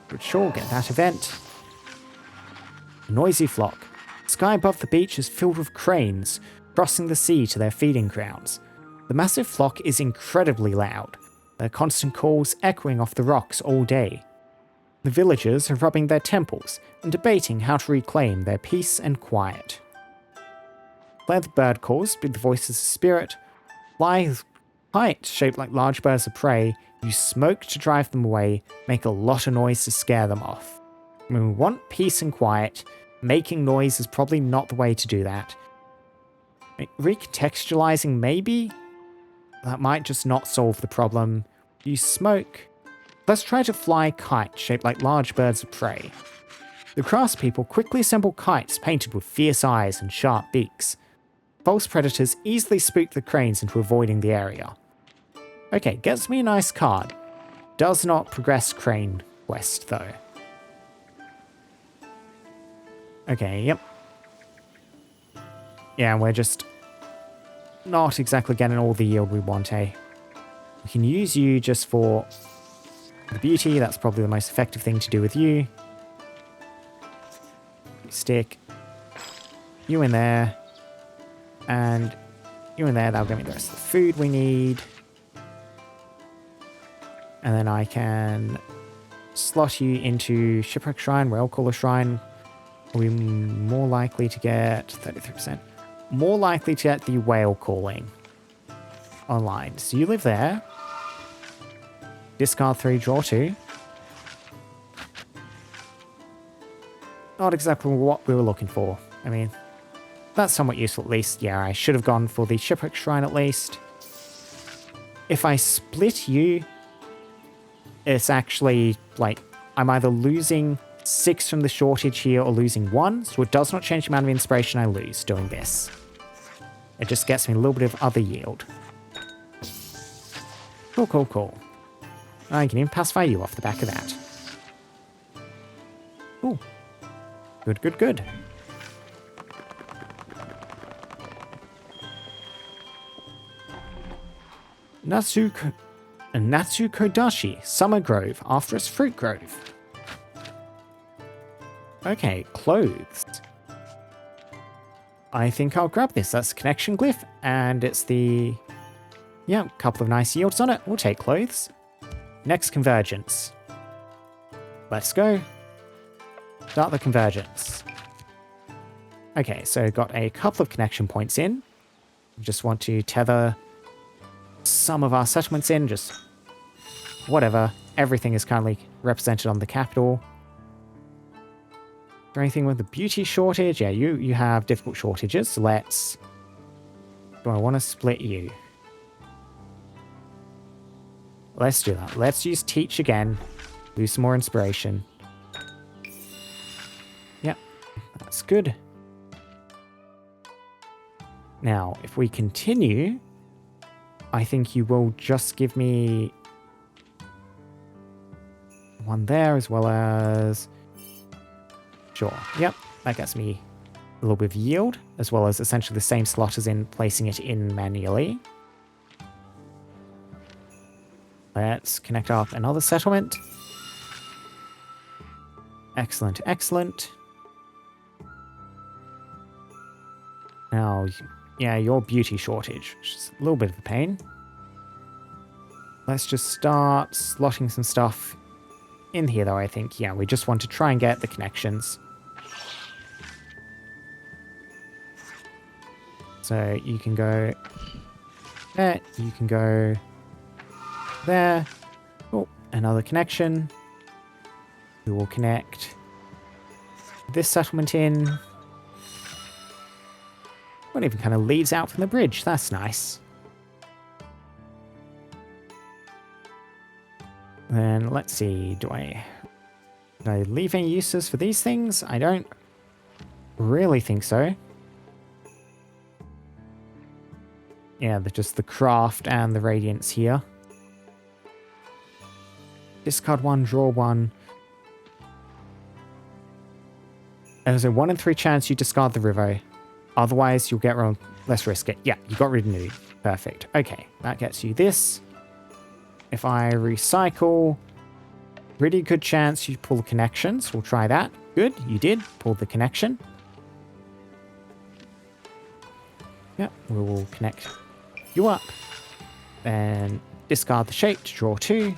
But sure, get that event. A noisy flock. The sky above the beach is filled with cranes, crossing the sea to their feeding grounds. The massive flock is incredibly loud, their constant calls echoing off the rocks all day. The villagers are rubbing their temples and debating how to reclaim their peace and quiet. Claire the bird calls with the voices of spirit. Fly kites shaped like large birds of prey. Use smoke to drive them away. Make a lot of noise to scare them off. When we want peace and quiet, making noise is probably not the way to do that. Recontextualizing maybe? That might just not solve the problem. Use smoke. Let's try to fly kites shaped like large birds of prey. The crafts people quickly assemble kites painted with fierce eyes and sharp beaks. False predators easily spook the cranes into avoiding the area. Okay, gets me a nice card. Does not progress crane quest though. Okay, yep. Yeah, we're just not exactly getting all the yield we want, eh? We can use you just for the beauty. That's probably the most effective thing to do with you. Stick you in there. And you in there, that'll give me the rest of the food we need. And then I can slot you into Shipwreck Shrine, Whale Caller Shrine. Are we more likely to get 33%? More likely to get the whale calling online. So you live there. Discard 3, draw 2. Not exactly what we were looking for. I mean, that's somewhat useful at least. Yeah, I should have gone for the Shipwreck Shrine at least. If I split you, it's actually, like, I'm either losing 6 from the shortage here or losing 1, so it does not change the amount of inspiration I lose doing this. It just gets me a little bit of other yield. Cool, cool, cool. I can even pacify you off the back of that. Ooh. Good, good, good. Natsukodashi, Summer Grove, after its Fruit Grove. Okay, clothes. I think I'll grab this. That's a connection glyph, and it's the... yeah, a couple of nice yields on it. We'll take clothes. Next convergence. Let's go. Start the convergence. Okay, so got a couple of connection points in. Just want to tether some of our settlements in, just whatever. Everything is currently represented on the capital. Is there anything with the beauty shortage? Yeah, you have difficult shortages. So let's... do I want to split you? Let's do that. Let's use Teach again. Lose some more inspiration. Yep, that's good. Now, if we continue, I think you will just give me one there as well as... sure, yep, that gets me a little bit of yield, as well as essentially the same slot as in placing it in manually. Let's connect up another settlement. Excellent, excellent. Now, yeah, your beauty shortage, which is a little bit of a pain. Let's just start slotting some stuff in here, though, I think. Yeah, we just want to try and get the connections. So you can go there, you can go there. Oh, another connection. We will connect this settlement in. One even kind of leads out from the bridge. That's nice. Then let's see. Did I leave any uses for these things? I don't really think so. Yeah, just the craft and the radiance here. Discard 1, draw 1. There's a 1 in 3 chance you discard the river. Otherwise, you'll get wrong. Let's risk it. Yeah, you got rid of New. Perfect. Okay, that gets you this. If I recycle, pretty good chance you pull the connections. We'll try that. Good, you did. Pull the connection. Yep, we will connect you up. Then discard the shape to draw 2.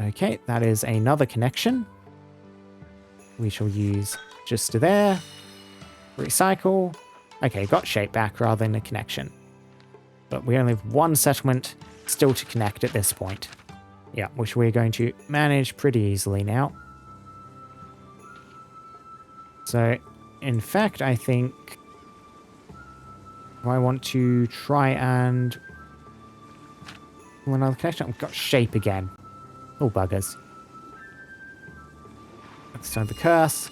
Okay, that is another connection. We shall use just to there. Recycle. Okay, got shape back rather than a connection. But we only have 1 settlement still to connect at this point. Yeah, which we're going to manage pretty easily now. So, in fact, I think I want to try and pull another connection. We've got shape again. Oh, buggers. Let's turn the curse.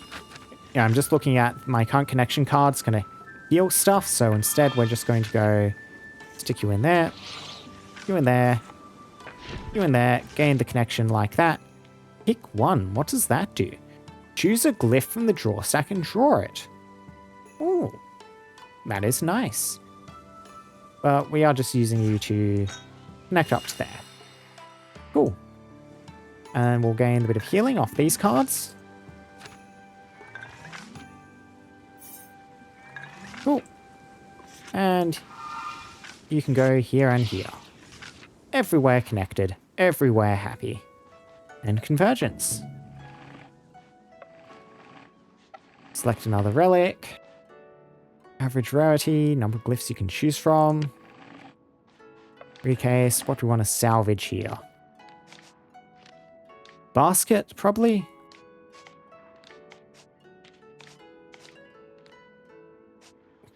Yeah, I'm just looking at my current connection cards, going to heal stuff. So instead, we're just going to go stick you in there, you in there, you in there, gain the connection like that. Pick 1. What does that do? Choose a glyph from the draw stack and draw it. Oh, that is nice. But we are just using you to connect up to there. Cool. And we'll gain a bit of healing off these cards. Cool. And you can go here and here. Everywhere connected. Everywhere happy. And convergence. Select another relic. Average rarity. Number of glyphs you can choose from. Recase. What do we want to salvage here? Basket, probably?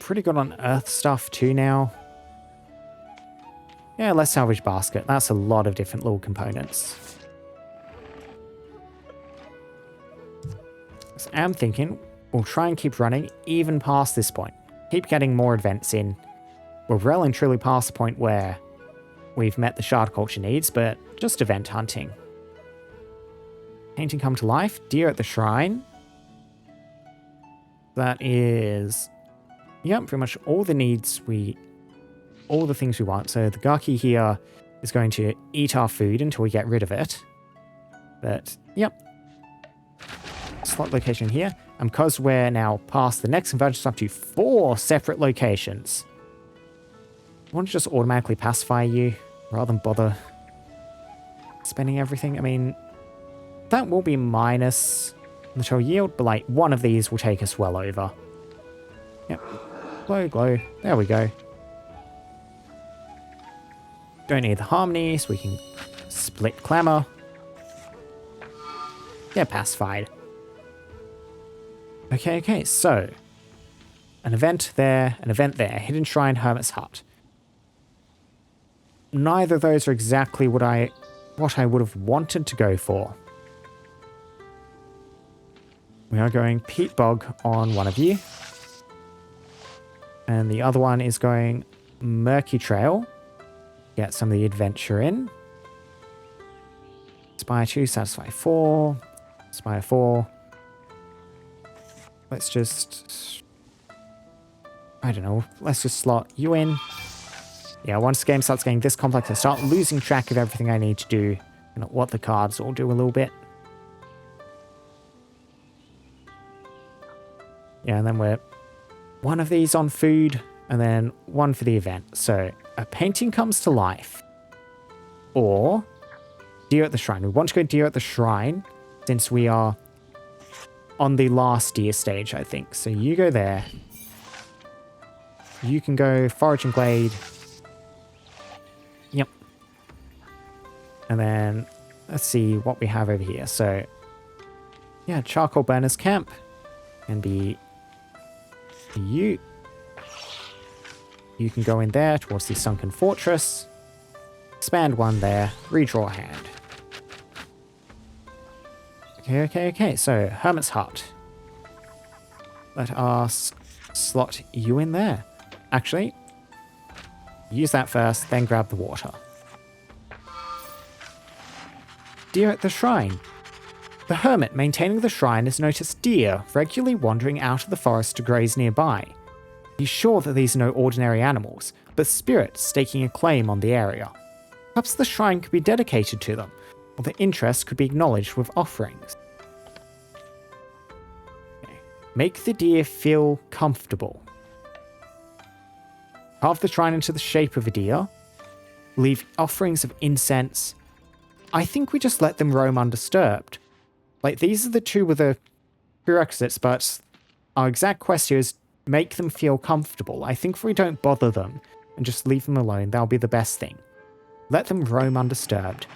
pretty good on earth stuff too now. Yeah, let's salvage basket. That's a lot of different little components. So I'm thinking we'll try and keep running even past this point. Keep getting more events in. We're well and truly past the point where we've met the shard culture needs, but just event hunting. Painting come to life. Deer at the shrine. That is, yep, pretty much all the needs all the things we want. So the Gaki here is going to eat our food until we get rid of it. But, yep. Slot location here. And because we're now past the next convergence up to 4 separate locations, I want to just automatically pacify you rather than bother spending everything. I mean, that will be minus the total yield, but like one of these will take us well over. Yep. Glow, glow. There we go. Don't need the harmony, so we can split clamor. Get pacified. Okay, so an event there, Hidden Shrine, Hermit's Hut. Neither of those are exactly what I would have wanted to go for. We are going Peat Bog on one of you. And the other one is going Murky Trail. Get some of the adventure in. Spire 2, Satisfy 4. Spire 4. Let's just... I don't know. Let's just slot you in. Yeah, once the game starts getting this complex, I start losing track of everything I need to do and what the cards all do a little bit. Yeah, and then we're one of these on food and then one for the event. So a painting comes to life or deer at the shrine. We want to go deer at the shrine since we are on the last deer stage, I think. So you go there. You can go forage and glade. Yep. And then let's see what we have over here. So yeah, charcoal burners camp can be you. You can go in there towards the sunken fortress. Expand one there. Redraw a hand. Okay. So, Hermit's Hut. Let us slot you in there. Actually, use that first, then grab the water. Deer at the shrine. The hermit maintaining the shrine has noticed deer regularly wandering out of the forest to graze nearby. He's sure that these are no ordinary animals, but spirits staking a claim on the area. Perhaps the shrine could be dedicated to them, or their interest could be acknowledged with offerings. Okay. Make the deer feel comfortable. Carve the shrine into the shape of a deer. Leave offerings of incense. I think we just let them roam undisturbed. Like, these are the two with the prerequisites, but our exact quest here is make them feel comfortable. I think if we don't bother them and just leave them alone, that'll be the best thing. Let them roam undisturbed.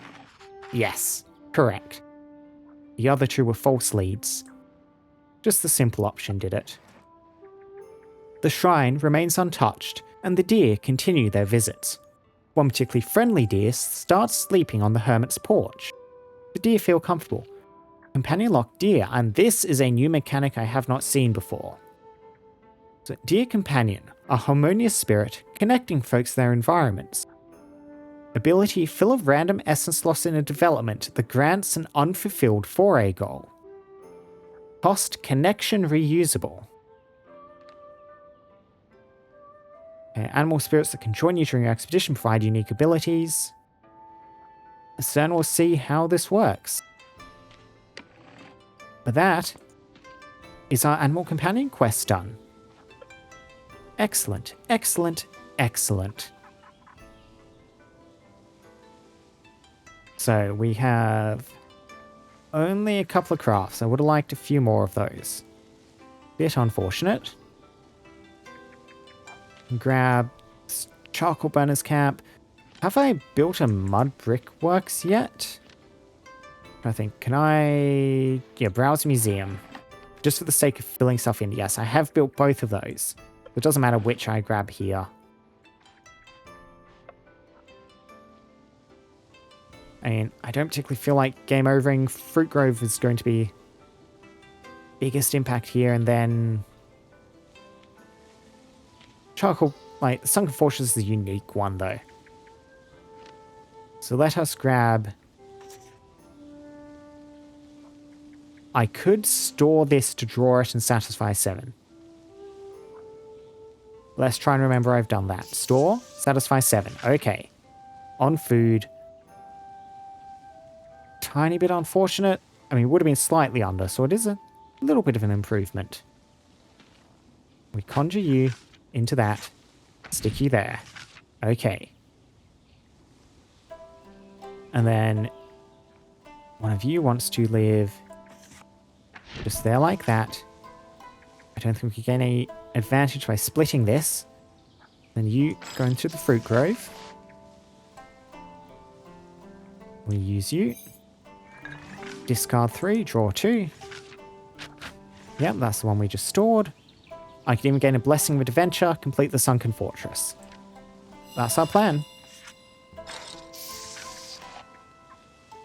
Yes, correct. The other two were false leads. Just the simple option did it. The shrine remains untouched, and the deer continue their visits. One particularly friendly deer starts sleeping on the hermit's porch. The deer feel comfortable. Companion lock deer, and this is a new mechanic I have not seen before. So, deer companion, a harmonious spirit connecting folks to their environments. Ability full of random essence loss in a development that grants an unfulfilled foray goal. Cost connection reusable. Okay, animal spirits that can join you during your expedition provide unique abilities. Soon we'll see how this works. But that is our animal companion quest done. Excellent. So we have only a couple of crafts. I would have liked a few more of those. Bit unfortunate. Grab charcoal burners camp. Have I built a mud brick works yet? I think, can I... Yeah, browse museum. Just for the sake of filling stuff in. Yes, I have built both of those. It doesn't matter which I grab here. I mean, I don't particularly feel like game overing Fruit Grove is going to be biggest impact here, and then Charcoal, like, Sunken Fortress is a unique one though. So let us grab... I could store this to draw it and satisfy 7. Let's try and remember I've done that. Store, satisfy 7. Okay. On food. Tiny bit unfortunate. I mean, it would have been slightly under, so it is a little bit of an improvement. We conjure you into that. Stick you there. Okay. And then one of you wants to live just there like that. I don't think we gain any advantage by splitting this. Then you go into the Fruit Grove. We use you. Discard 3, draw 2. Yep, that's the one we just stored. I can even gain a Blessing of Adventure, complete the Sunken Fortress. That's our plan.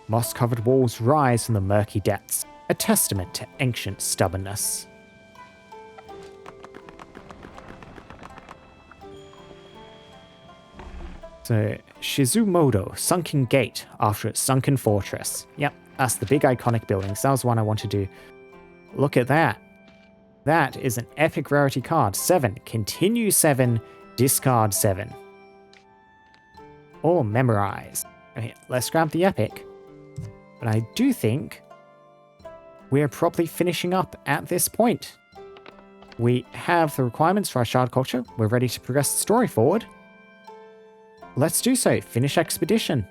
Moss-covered walls rise from the murky depths, a testament to ancient stubbornness. So, Shizumoto, Sunken Gate, after its Sunken Fortress. Yep, that's the big iconic building, so that was one I want to do. Look at that. That is an epic rarity card. 7. Continue 7, discard 7. Or memorize. Okay, let's grab the epic. But I do think we're probably finishing up at this point. We have the requirements for our shard culture. We're ready to progress the story forward. Let's do so. Finish expedition.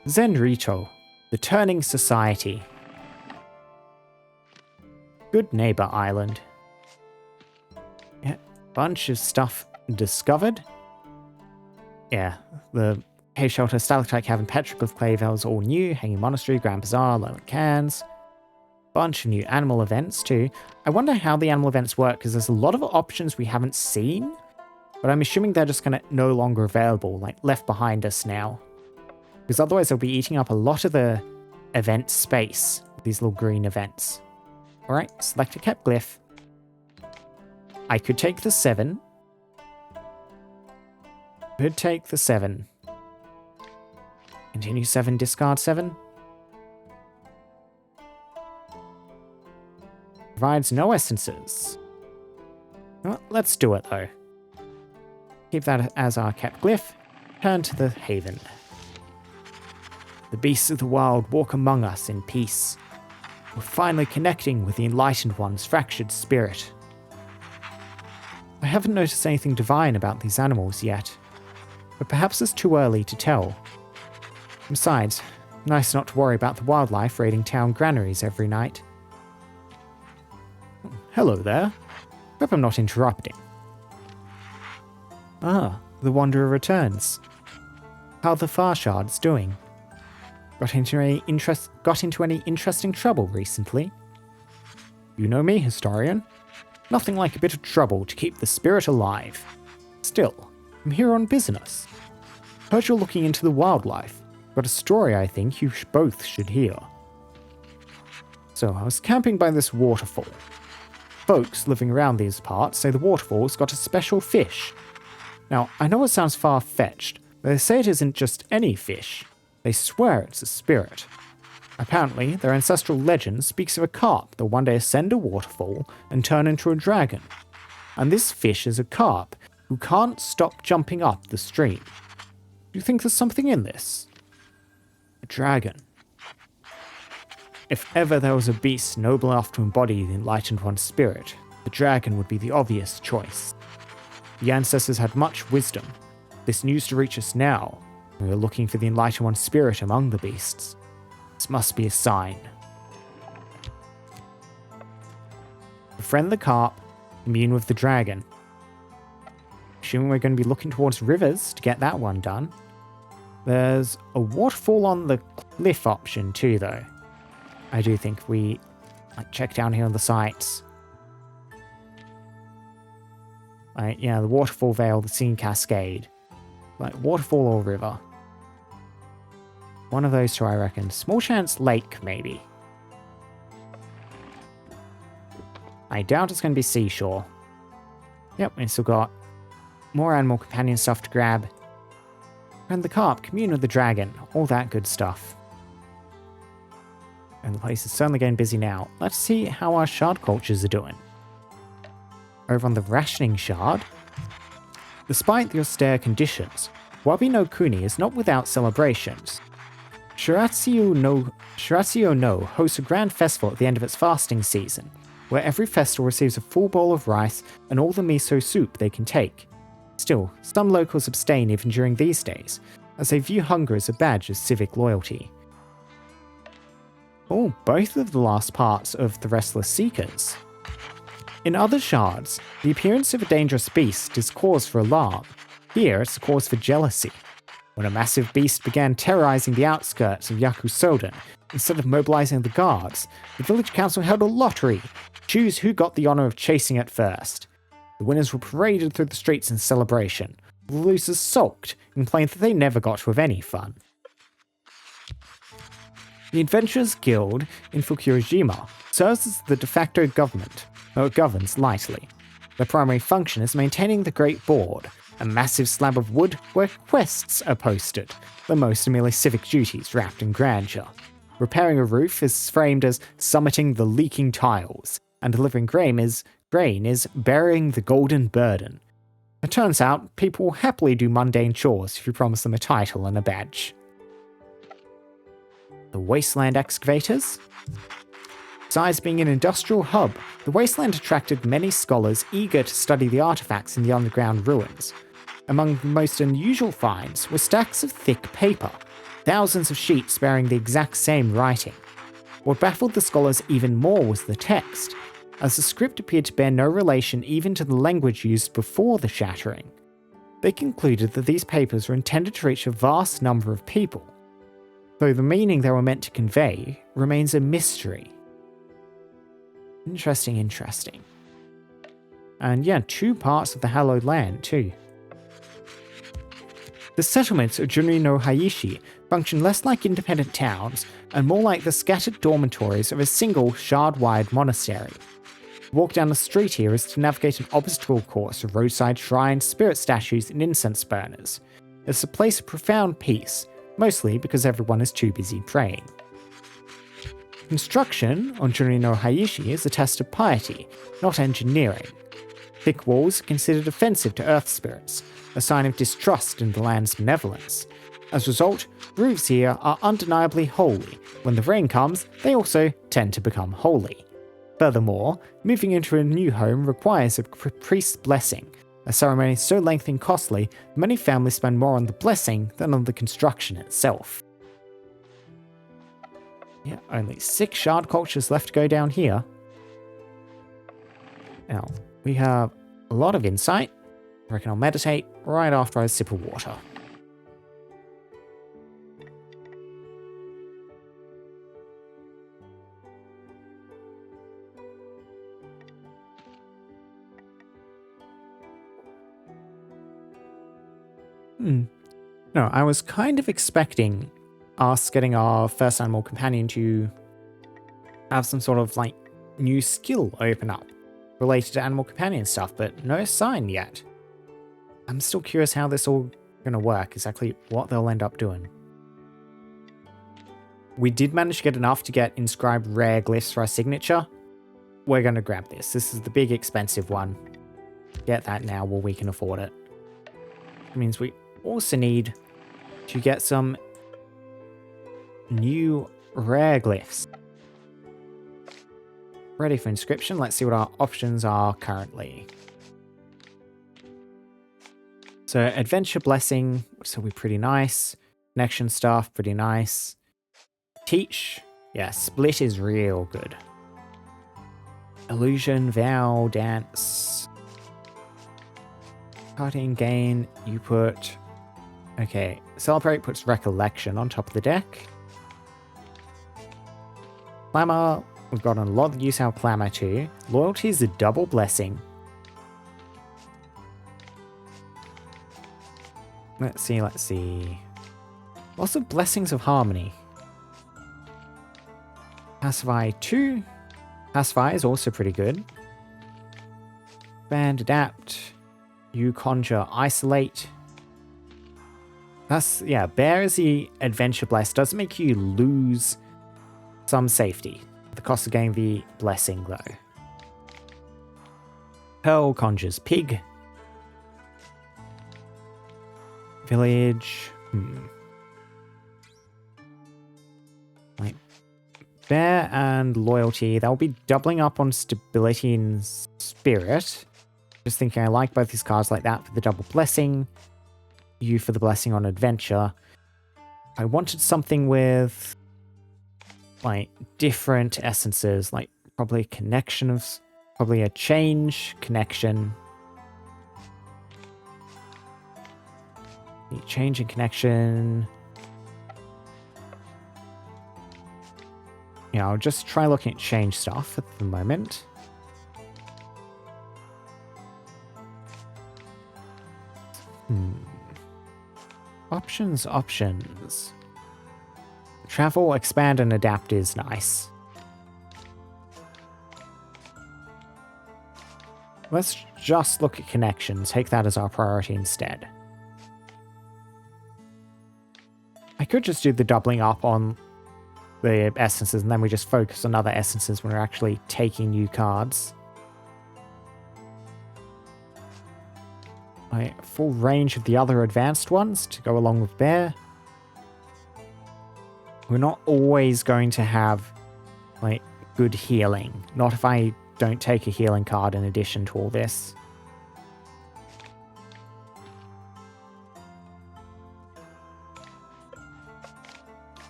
Zenrito, the Turning Society. Good Neighbor Island. Yeah, bunch of stuff discovered. Yeah, the Cave Shelter, Stalactite Cavern, Petroglyph Clavels, all new. Hanging Monastery, Grand Bazaar, Lone Cans. Bunch of new animal events too. I wonder how the animal events work, because there's a lot of options we haven't seen, but I'm assuming they're just no longer available, like left behind us now. Because otherwise they'll be eating up a lot of the event space, these little green events. Alright, select a kept glyph. I could take the 7. Could take the 7. Continue 7, discard 7. Provides no essences. Well, let's do it though. Keep that as our kept glyph. Turn to the haven. The beasts of the wild walk among us in peace. We're finally connecting with the Enlightened One's fractured spirit. I haven't noticed anything divine about these animals yet, but perhaps it's too early to tell. Besides, nice not to worry about the wildlife raiding town granaries every night. Hello there. Hope I'm not interrupting. Ah, the Wanderer returns. How are the Far Shards doing? Got into any interesting trouble recently? You know me, Historian. Nothing like a bit of trouble to keep the spirit alive. Still, I'm here on business. Heard you're looking into the wildlife. Got a story I think you both should hear. So, I was camping by this waterfall. Folks living around these parts say the waterfall's got a special fish. Now, I know it sounds far-fetched, but they say it isn't just any fish. They swear it's a spirit. Apparently, their ancestral legend speaks of a carp that one day ascend a waterfall and turn into a dragon. And this fish is a carp who can't stop jumping up the stream. Do you think there's something in this? A dragon. If ever there was a beast noble enough to embody the Enlightened One's spirit, the dragon would be the obvious choice. The ancestors had much wisdom. This news to reach us now. We are looking for the Enlightened One's spirit among the beasts. This must be a sign. Befriend the carp, commune with the dragon. Assuming we're going to be looking towards rivers to get that one done. There's a waterfall on the cliff option too, though. I do think we Like, check down here on the sites. Like, yeah, the waterfall vale, the scene cascade. Like, waterfall or river. One of those two, I reckon. Small chance lake, maybe. I doubt it's going to be seashore. Yep, we still got more animal companion stuff to grab. And the carp, commune with the dragon, all that good stuff. And the place is certainly getting busy now. Let's see how our shard cultures are doing. Over on the rationing shard, despite the austere conditions, Wabi no Kuni is not without celebrations. Shiratsuyo no hosts a grand festival at the end of its fasting season, where every festival receives a full bowl of rice and all the miso soup they can take. Still, some locals abstain even during these days, as they view hunger as a badge of civic loyalty. Oh, both of the last parts of the Restless Seekers. In other shards, the appearance of a dangerous beast is cause for alarm. Here, it's a cause for jealousy. When a massive beast began terrorizing the outskirts of Yakusoden, instead of mobilizing the guards, the village council held a lottery to choose who got the honor of chasing it first. The winners were paraded through the streets in celebration, while the losers sulked and complained that they never got to have any fun. The Adventurers Guild in Fukushima serves as the de facto government, though it governs lightly. Their primary function is maintaining the Great Board, a massive slab of wood where quests are posted, though most are merely civic duties wrapped in grandeur. Repairing a roof is framed as summiting the leaking tiles, and delivering grain is burying the golden burden. It turns out people will happily do mundane chores if you promise them a title and a badge. The Wasteland Excavators? Besides being an industrial hub, the Wasteland attracted many scholars eager to study the artifacts in the underground ruins. Among the most unusual finds were stacks of thick paper, thousands of sheets bearing the exact same writing. What baffled the scholars even more was the text, as the script appeared to bear no relation even to the language used before the shattering. They concluded that these papers were intended to reach a vast number of people, though the meaning they were meant to convey remains a mystery. Interesting. And yeah, 2 parts of the hallowed land too. The settlements of Junri no Haishi function less like independent towns and more like the scattered dormitories of a single shard-wide monastery. To walk down the street here is to navigate an obstacle course of roadside shrines, spirit statues, and incense burners. It's a place of profound peace, mostly because everyone is too busy praying. Construction on Junri no Haishi is a test of piety, not engineering. Thick walls are considered offensive to earth spirits, a sign of distrust in the land's benevolence. As a result, roofs here are undeniably holy. When the rain comes, they also tend to become holy. Furthermore, moving into a new home requires a priest's blessing, a ceremony so lengthy and costly that many families spend more on the blessing than on the construction itself. Yeah, only 6 shard cultures left to go down here. Now, we have a lot of insight. I reckon I'll meditate right after I sip of water. No, I was kind of expecting us getting our first animal companion to have some sort of like new skill open up related to animal companion stuff, but no sign yet. I'm still curious how this all gonna work, exactly what they'll end up doing. We did manage to get enough to get inscribed rare glyphs for our signature. We're gonna grab this. This is the big expensive one. Get that now while we can afford it. It means we also need to get some new rare glyphs. Ready for inscription. Let's see what our options are currently. So adventure blessing, so we're pretty nice. Connection staff, pretty nice. Teach, yeah, split is real good. Illusion, vow, dance. Parting gain, you put... Okay, celebrate puts recollection on top of the deck. Clamor We've got a lot of use our Clamor too. Loyalty is a double blessing. Let's see. Lots of blessings of harmony. Pacify 2. Pacify is also pretty good. Band, adapt. You conjure, isolate. Yeah, Bear is the adventure bless. Does make you lose some safety. The cost of getting the blessing, though. Pearl conjures pig. Village. Like Bear and loyalty. They'll be doubling up on stability and spirit. Just thinking I like both these cards like that for the double blessing. You for the blessing on adventure. I wanted something with like different essences, like probably a connection of, probably a change connection. Change and connection. Yeah, I'll just try looking at change stuff at the moment. Options. Travel, expand, and adapt is nice. Let's just look at connections. Take that as our priority instead. I could just do the doubling up on the essences and then we just focus on other essences when we're actually taking new cards. Full range of the other advanced ones to go along with Bear. We're not always going to have like good healing. Not if I don't take a healing card in addition to all this.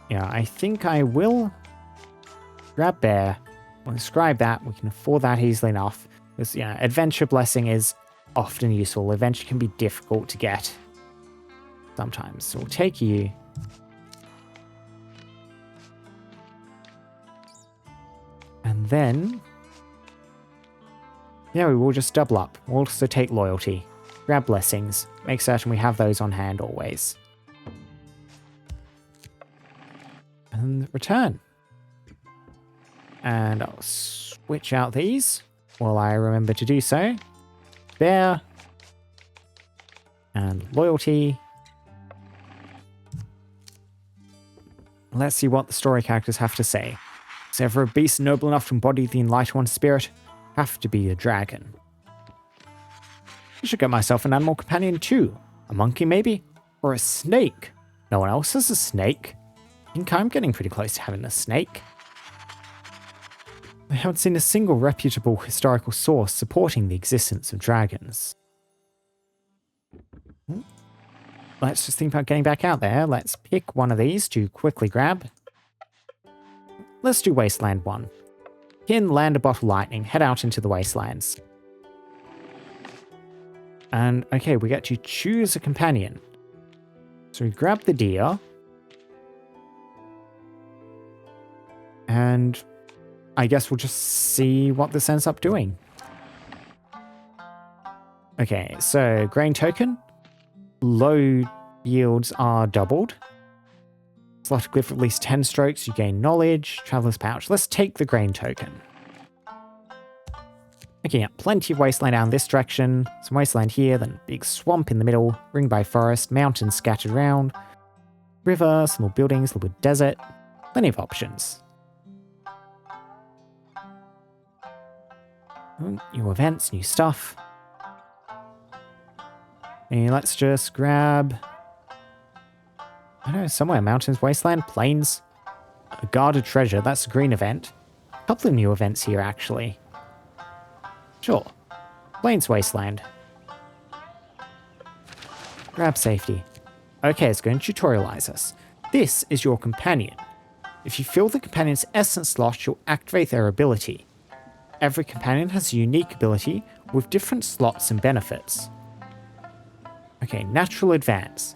Yeah, I think I will grab Bear. We'll describe that. We can afford that easily enough. Because, yeah, Adventure Blessing is often useful. Adventure can be difficult to get sometimes. So we'll take you. And then, yeah, we will just double up. We'll also take Loyalty. Grab Blessings. Make certain we have those on hand always. And return. And I'll switch out these while I remember to do so. Bear. And Loyalty. Let's see what the story characters have to say. Is ever a beast noble enough to embody the Enlightened One's spirit? Have to be a dragon. I should get myself an animal companion too. A monkey maybe? Or a snake? No one else has a snake. I think I'm getting pretty close to having a snake. I haven't seen a single reputable historical source supporting the existence of dragons. Let's just think about getting back out there. Let's pick one of these to quickly grab. Let's do Wasteland 1. Pin, land a bottle lightning, head out into the wastelands. And okay, we get to choose a companion. So we grab the deer. And I guess we'll just see what this ends up doing. Okay, so grain token. Low yields are doubled. Select a glyph for at least 10 strokes, you gain knowledge. Traveler's pouch. Let's take the grain token. Okay, yeah, plenty of wasteland down this direction. Some wasteland here, then big swamp in the middle. Ringed by forest, mountains scattered around. River, small buildings, a little bit of desert. Plenty of options. New events, new stuff. And let's just grab... I don't know, somewhere. Mountains, wasteland, plains. A guarded treasure, that's a green event. A couple of new events here, actually. Sure. Plains, wasteland. Grab safety. Okay, it's going to tutorialize us. This is your companion. If you fill the companion's essence slot, you'll activate their ability. Every companion has a unique ability with different slots and benefits. Okay, natural advance.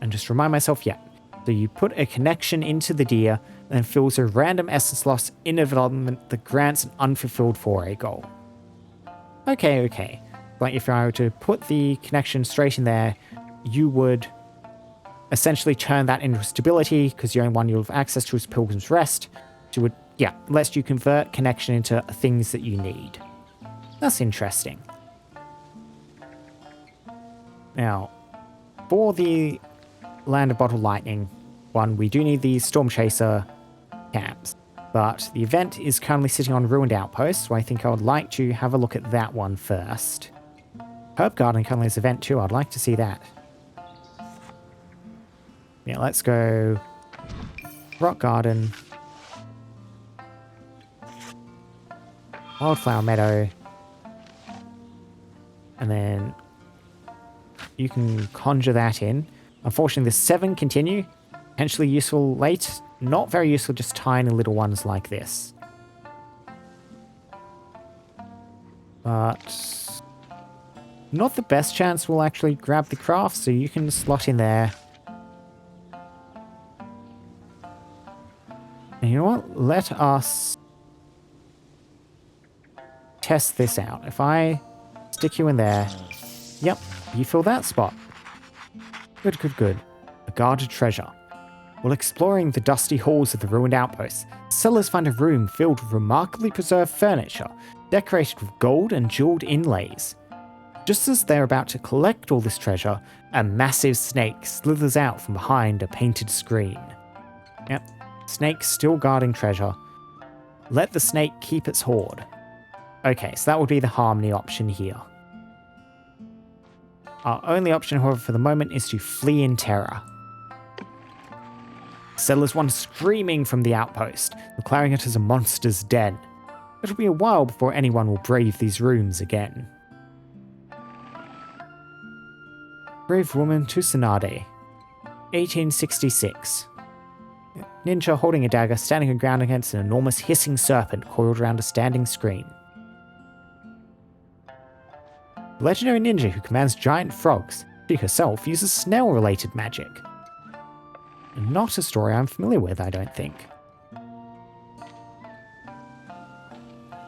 And just remind myself, yeah. So you put a connection into the deer, and fills a random essence loss in a development that grants an unfulfilled 4A goal. Okay. Like if I were to put the connection straight in there, you would essentially turn that into stability, because the only one you'll have access to is Pilgrim's Rest. So it would, lets you convert connection into things that you need. That's interesting. Now, for the Land of Bottled Lightning one, we do need the Storm Chaser camps. But the event is currently sitting on Ruined Outposts, so I think I would like to have a look at that one first. Herb Garden currently has event too, I'd like to see that. Yeah, let's go Rock Garden, Wildflower Meadow, and then you can conjure that in. Unfortunately, the 7 continue, potentially useful late, not very useful, just tiny little ones like this. But not the best chance we'll actually grab the craft, so you can slot in there. And you know what? Let us test this out. If I stick you in there, yep, you fill that spot. Good. A guarded treasure. While exploring the dusty halls of the ruined outpost, settlers find a room filled with remarkably preserved furniture, decorated with gold and jeweled inlays. Just as they're about to collect all this treasure, a massive snake slithers out from behind a painted screen. Yep, snake still guarding treasure. Let the snake keep its hoard. Okay, so that would be the harmony option here. Our only option, however, for the moment is to flee in terror. Settlers run screaming from the outpost, declaring it as a monster's den. It'll be a while before anyone will brave these rooms again. Brave Woman to Tsunade, 1866. Ninja holding a dagger, standing her ground against an enormous hissing serpent coiled around a standing screen. The legendary ninja who commands giant frogs. She herself uses snail-related magic. Not a story I'm familiar with, I don't think.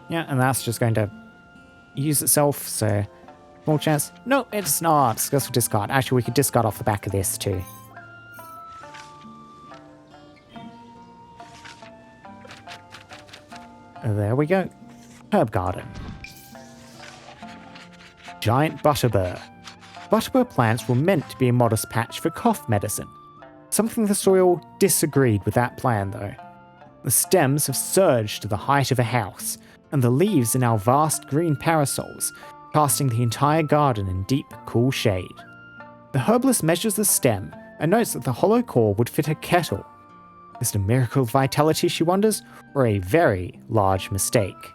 Yeah, and that's just going to use itself, so small chance. No, it's not. Successful discard. Actually, we could discard off the back of this too. There we go. Herb Garden. Giant Butterbur. Butterbur plants were meant to be a modest patch for cough medicine. Something the soil disagreed with that plan though. The stems have surged to the height of a house, and the leaves are now vast green parasols, casting the entire garden in deep, cool shade. The herbalist measures the stem and notes that the hollow core would fit a kettle. Is it a miracle of vitality, she wonders, or a very large mistake?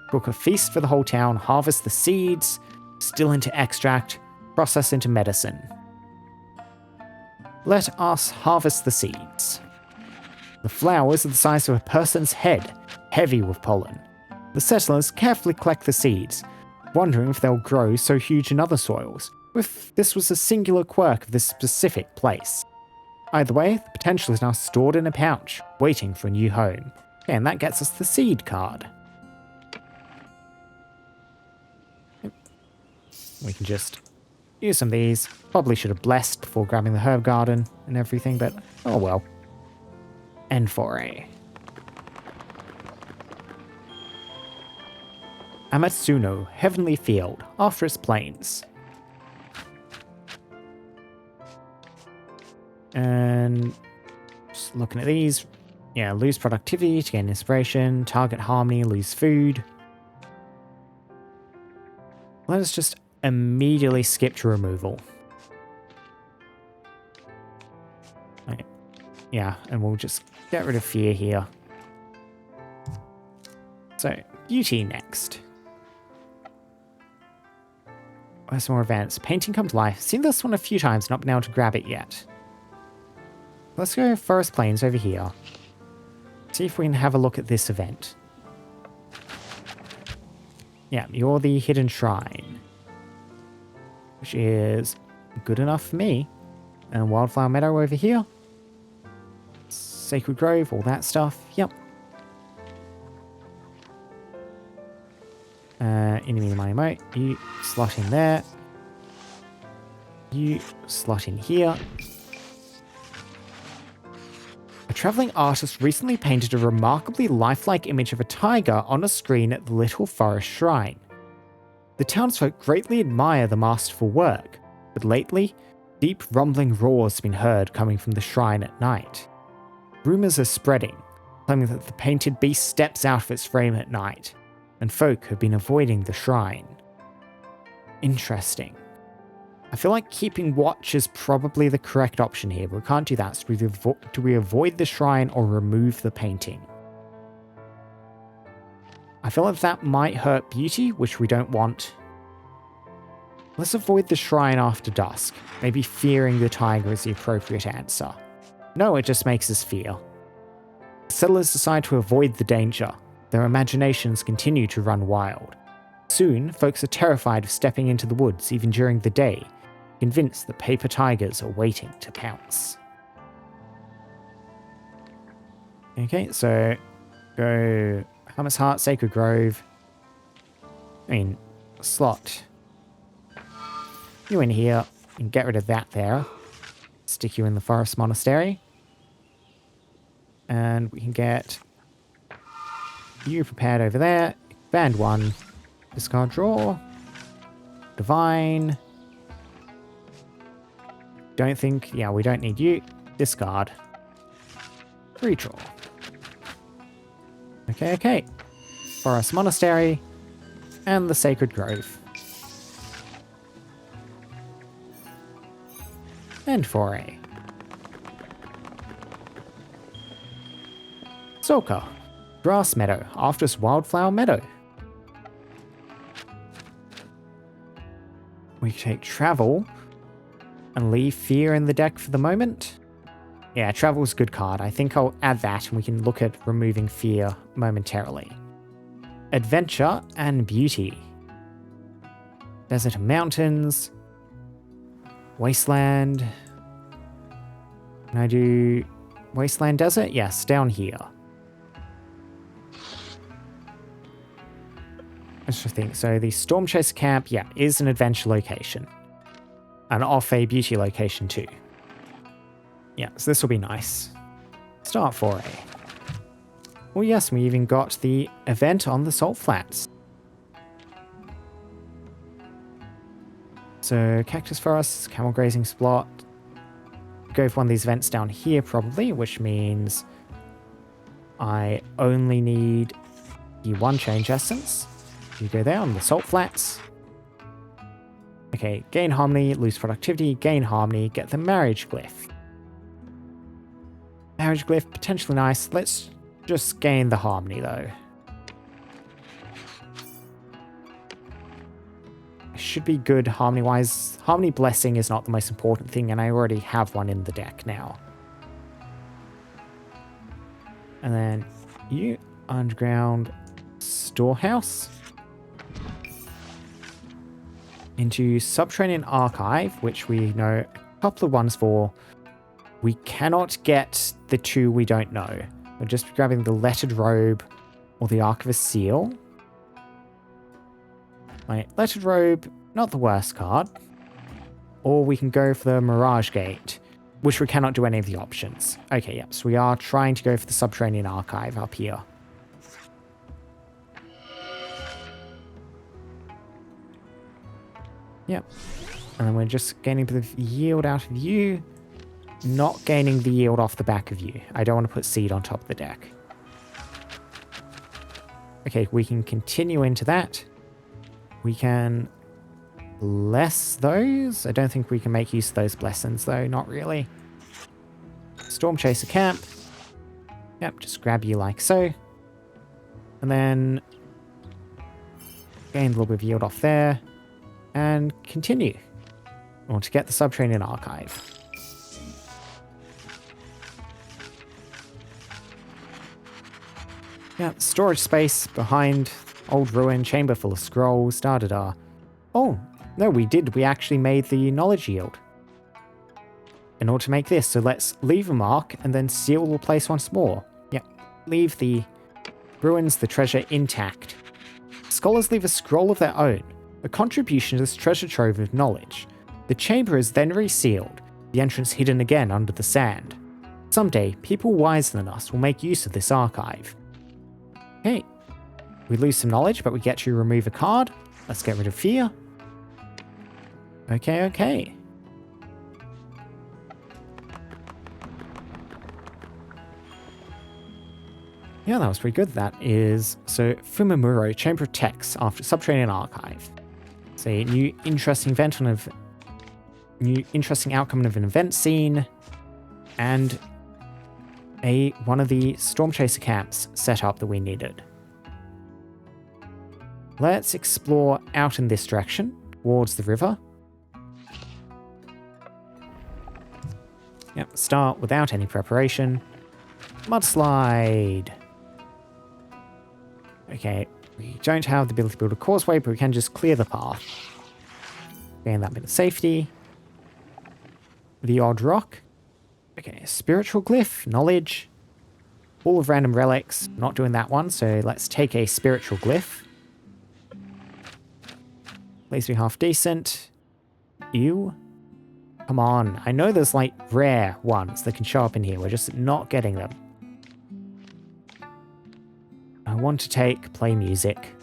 Cook a feast for the whole town, harvest the seeds, distill into extract, process into medicine. Let us harvest the seeds. The flowers are the size of a person's head, heavy with pollen. The settlers carefully collect the seeds, wondering if they'll grow so huge in other soils, or if this was a singular quirk of this specific place. Either way, the potential is now stored in a pouch, waiting for a new home. And that gets us the seed card. We can just use some of these. Probably should have blessed before grabbing the herb garden and everything, but oh well. N4A. Amatsuno, Heavenly Field, after its plains. And just looking at these, yeah, lose productivity to gain inspiration, target harmony, lose food. Let us just immediately skip to removal. Okay. Yeah, and we'll just get rid of fear here. So, beauty next. Where's some more events? Painting come to life. Seen this one a few times, not been able to grab it yet. Let's go Forest Plains over here. See if we can have a look at this event. Yeah, you're the Hidden Shrine, which is good enough for me. And Wildflower Meadow over here. Sacred Grove, all that stuff. Yep. Enemy money moat. You slot in there. You slot in here. A travelling artist recently painted a remarkably lifelike image of a tiger on a screen at the Little Forest Shrine. The townsfolk greatly admire the masterful work, but lately, deep rumbling roars have been heard coming from the shrine at night. Rumours are spreading, claiming that the painted beast steps out of its frame at night, and folk have been avoiding the shrine. Interesting. I feel like keeping watch is probably the correct option here, but we can't do that, so do we avoid the shrine or remove the painting? I feel like that might hurt beauty, which we don't want. Let's avoid the shrine after dusk. Maybe fearing the tiger is the appropriate answer. No, it just makes us fear. Settlers decide to avoid the danger. Their imaginations continue to run wild. Soon, folks are terrified of stepping into the woods even during the day, convinced that paper tigers are waiting to pounce. Okay, so go Hermit's Heart, Sacred Grove. Slot you in here and get rid of that there. Stick you in the Forest Monastery. And we can get you prepared over there. Band 1. Discard draw. Divine. Don't think... Yeah, we don't need you. Discard. Redraw. Okay. Forest Monastery. And the Sacred Grove. And foray. Soka. Grass Meadow. After's Wildflower Meadow. We take Travel and leave Fear in the deck for the moment. Yeah, Travel's a good card. I think I'll add that and we can look at removing Fear momentarily. Adventure and Beauty. Desert and Mountains. Wasteland. Can I do Wasteland Desert? Yes, down here. Interesting. So the Storm Chase Camp, yeah, is an adventure location. And off a beauty location too. Yeah, so this will be nice. Start foray. Oh yes, we even got the event on the Salt Flats. So Cactus Forest, Camel Grazing Spot. Go for one of these events down here probably, which means I only need the one change essence. You go there on the Salt Flats. Okay, gain harmony, lose productivity, gain harmony, get the marriage glyph. Marriage glyph, potentially nice. Let's just gain the harmony though. Should be good harmony-wise. Harmony Blessing is not the most important thing, and I already have one in the deck now. And then you, Underground Storehouse. Into Subterranean Archive, which we know a couple of ones for. We cannot get the two we don't know. We're just grabbing the Lettered Robe or the Archivist Seal. Right, Lettered Robe, not the worst card. Or we can go for the Mirage Gate, which we cannot do any of the options. Okay, yep, so we are trying to go for the Subterranean Archive up here. Yep. And then we're just gaining the yield out of you, not gaining the yield off the back of you. I don't want to put Seed on top of the deck. Okay, we can continue into that. We can bless those. I don't think we can make use of those blessings though, not really. Storm Chaser Camp. Yep, just grab you like so. And then gain a little bit of yield off there. And continue. I want to get the Subterranean Archive. Yeah, storage space behind old ruin, chamber full of scrolls, da-da-da. Oh, no, we did. We actually made the knowledge yield. in order to make this. So let's leave a mark and then seal the place once more. Yep, leave the ruins, the treasure intact. Scholars leave a scroll of their own, a contribution to this treasure trove of knowledge. The chamber is then resealed, the entrance hidden again under the sand. Someday, people wiser than us will make use of this archive. Okay, we lose some knowledge, but we get to remove a card. Let's get rid of fear. Okay. Yeah, that was pretty good. That is, so Fumimuro, Chamber of Texts after Subterranean Archive. It's a new interesting event on new interesting outcome of an event scene, and one of the Storm Chaser camps set up that we needed. Let's explore out in this direction, towards the river. Yep, start without any preparation. Mudslide! Okay, we don't have the ability to build a causeway, but we can just clear the path. Gain that bit of safety. The odd rock. Okay, spiritual glyph, knowledge. All of random relics, not doing that one, so let's take a spiritual glyph. At least we're half decent. Ew. Come on, I know there's like rare ones that can show up in here, we're just not getting them. I want to take play music.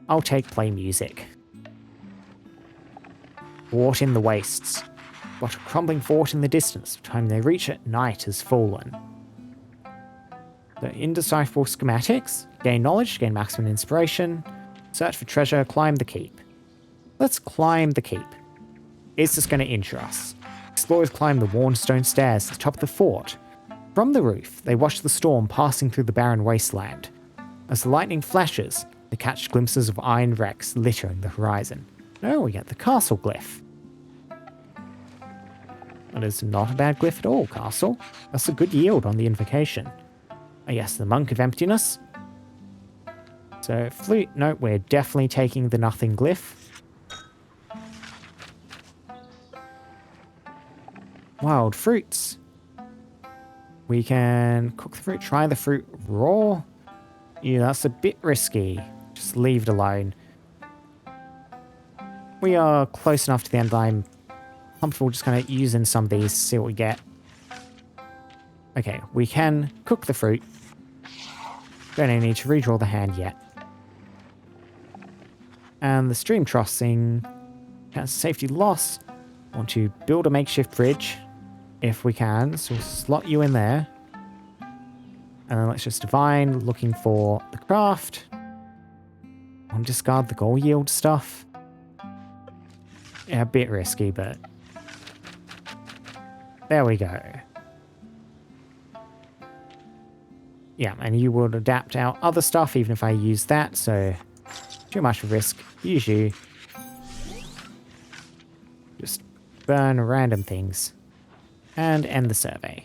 I'll take play music. Fort in the wastes. What a crumbling fort in the distance. The time they reach it, night has fallen. The indecipherable schematics. Gain knowledge, gain maximum inspiration. Search for treasure, climb the keep. Let's climb the keep. Is this going to injure us? Explorers climb the worn stone stairs to the top of the fort. From the roof, they watch the storm passing through the barren wasteland. As the lightning flashes, they catch glimpses of iron wrecks littering the horizon. Now we get the castle glyph. That is not a bad glyph at all, castle. That's a good yield on the invocation. Oh yes, the monk of emptiness. So flute, no, we're definitely taking the nothing glyph. Wild fruits. We can cook the fruit, try the fruit raw. Yeah, that's a bit risky. Just leave it alone. We are close enough to the end that I'm comfortable just kind of using some of these, see what we get. Okay, we can cook the fruit. Don't need to redraw the hand yet. And the stream crossing has safety loss. Want to build a makeshift bridge if we can, so we'll slot you in there. And then let's just divine, looking for the craft. I'll discard the goal yield stuff. Yeah, a bit risky, but there we go. Yeah, and you would adapt out other stuff even if I use that, so too much of a risk. Use you. Just burn random things. And end the survey.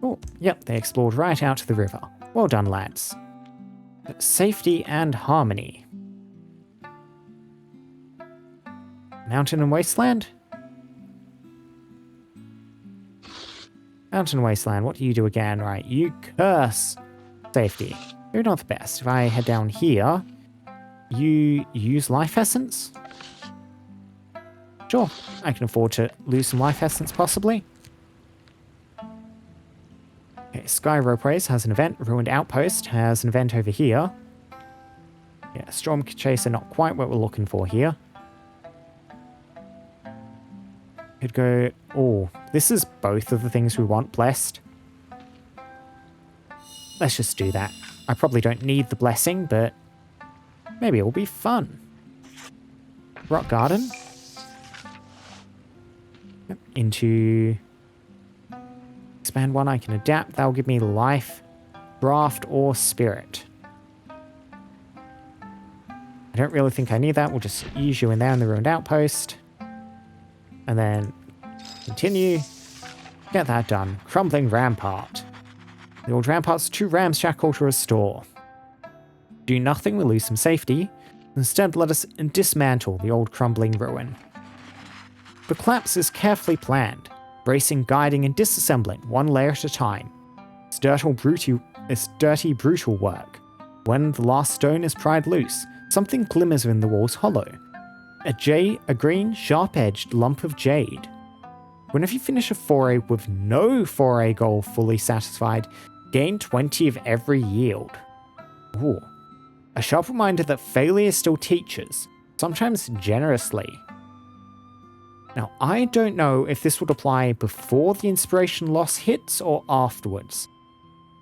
Oh, yep, they explored right out to the river. Well done, lads. Safety and harmony. Mountain and wasteland? Mountain and wasteland, what do you do again? Right, you curse safety. You're not the best. If I head down here, you use life essence? Sure, I can afford to lose some life essence, possibly. Okay, Sky Ropeways has an event. Ruined Outpost has an event over here. Yeah, Storm Chaser, not quite what we're looking for here. Could go... Oh, this is both of the things we want, blessed. Let's just do that. I probably don't need the blessing, but maybe it will be fun. Rock Garden. Yep, into... Expand one, I can adapt. That'll give me life, craft, or spirit. I don't really think I need that. We'll just use you in there in the Ruined Outpost. And then continue. Get that done. Crumbling Rampart. The old rampart's 2 rams shackle to restore. Do nothing, we lose some safety. Instead, let us dismantle the old crumbling ruin. The collapse is carefully planned, bracing, guiding, and disassembling one layer at a time. It's dirty, brutal work. When the last stone is pried loose, something glimmers in the wall's hollow. A green, sharp-edged lump of jade. Whenever you finish a foray with no foray goal fully satisfied, gain 20 of every yield. Ooh. A sharp reminder that failure still teaches, sometimes generously. Now, I don't know if this would apply before the inspiration loss hits or afterwards.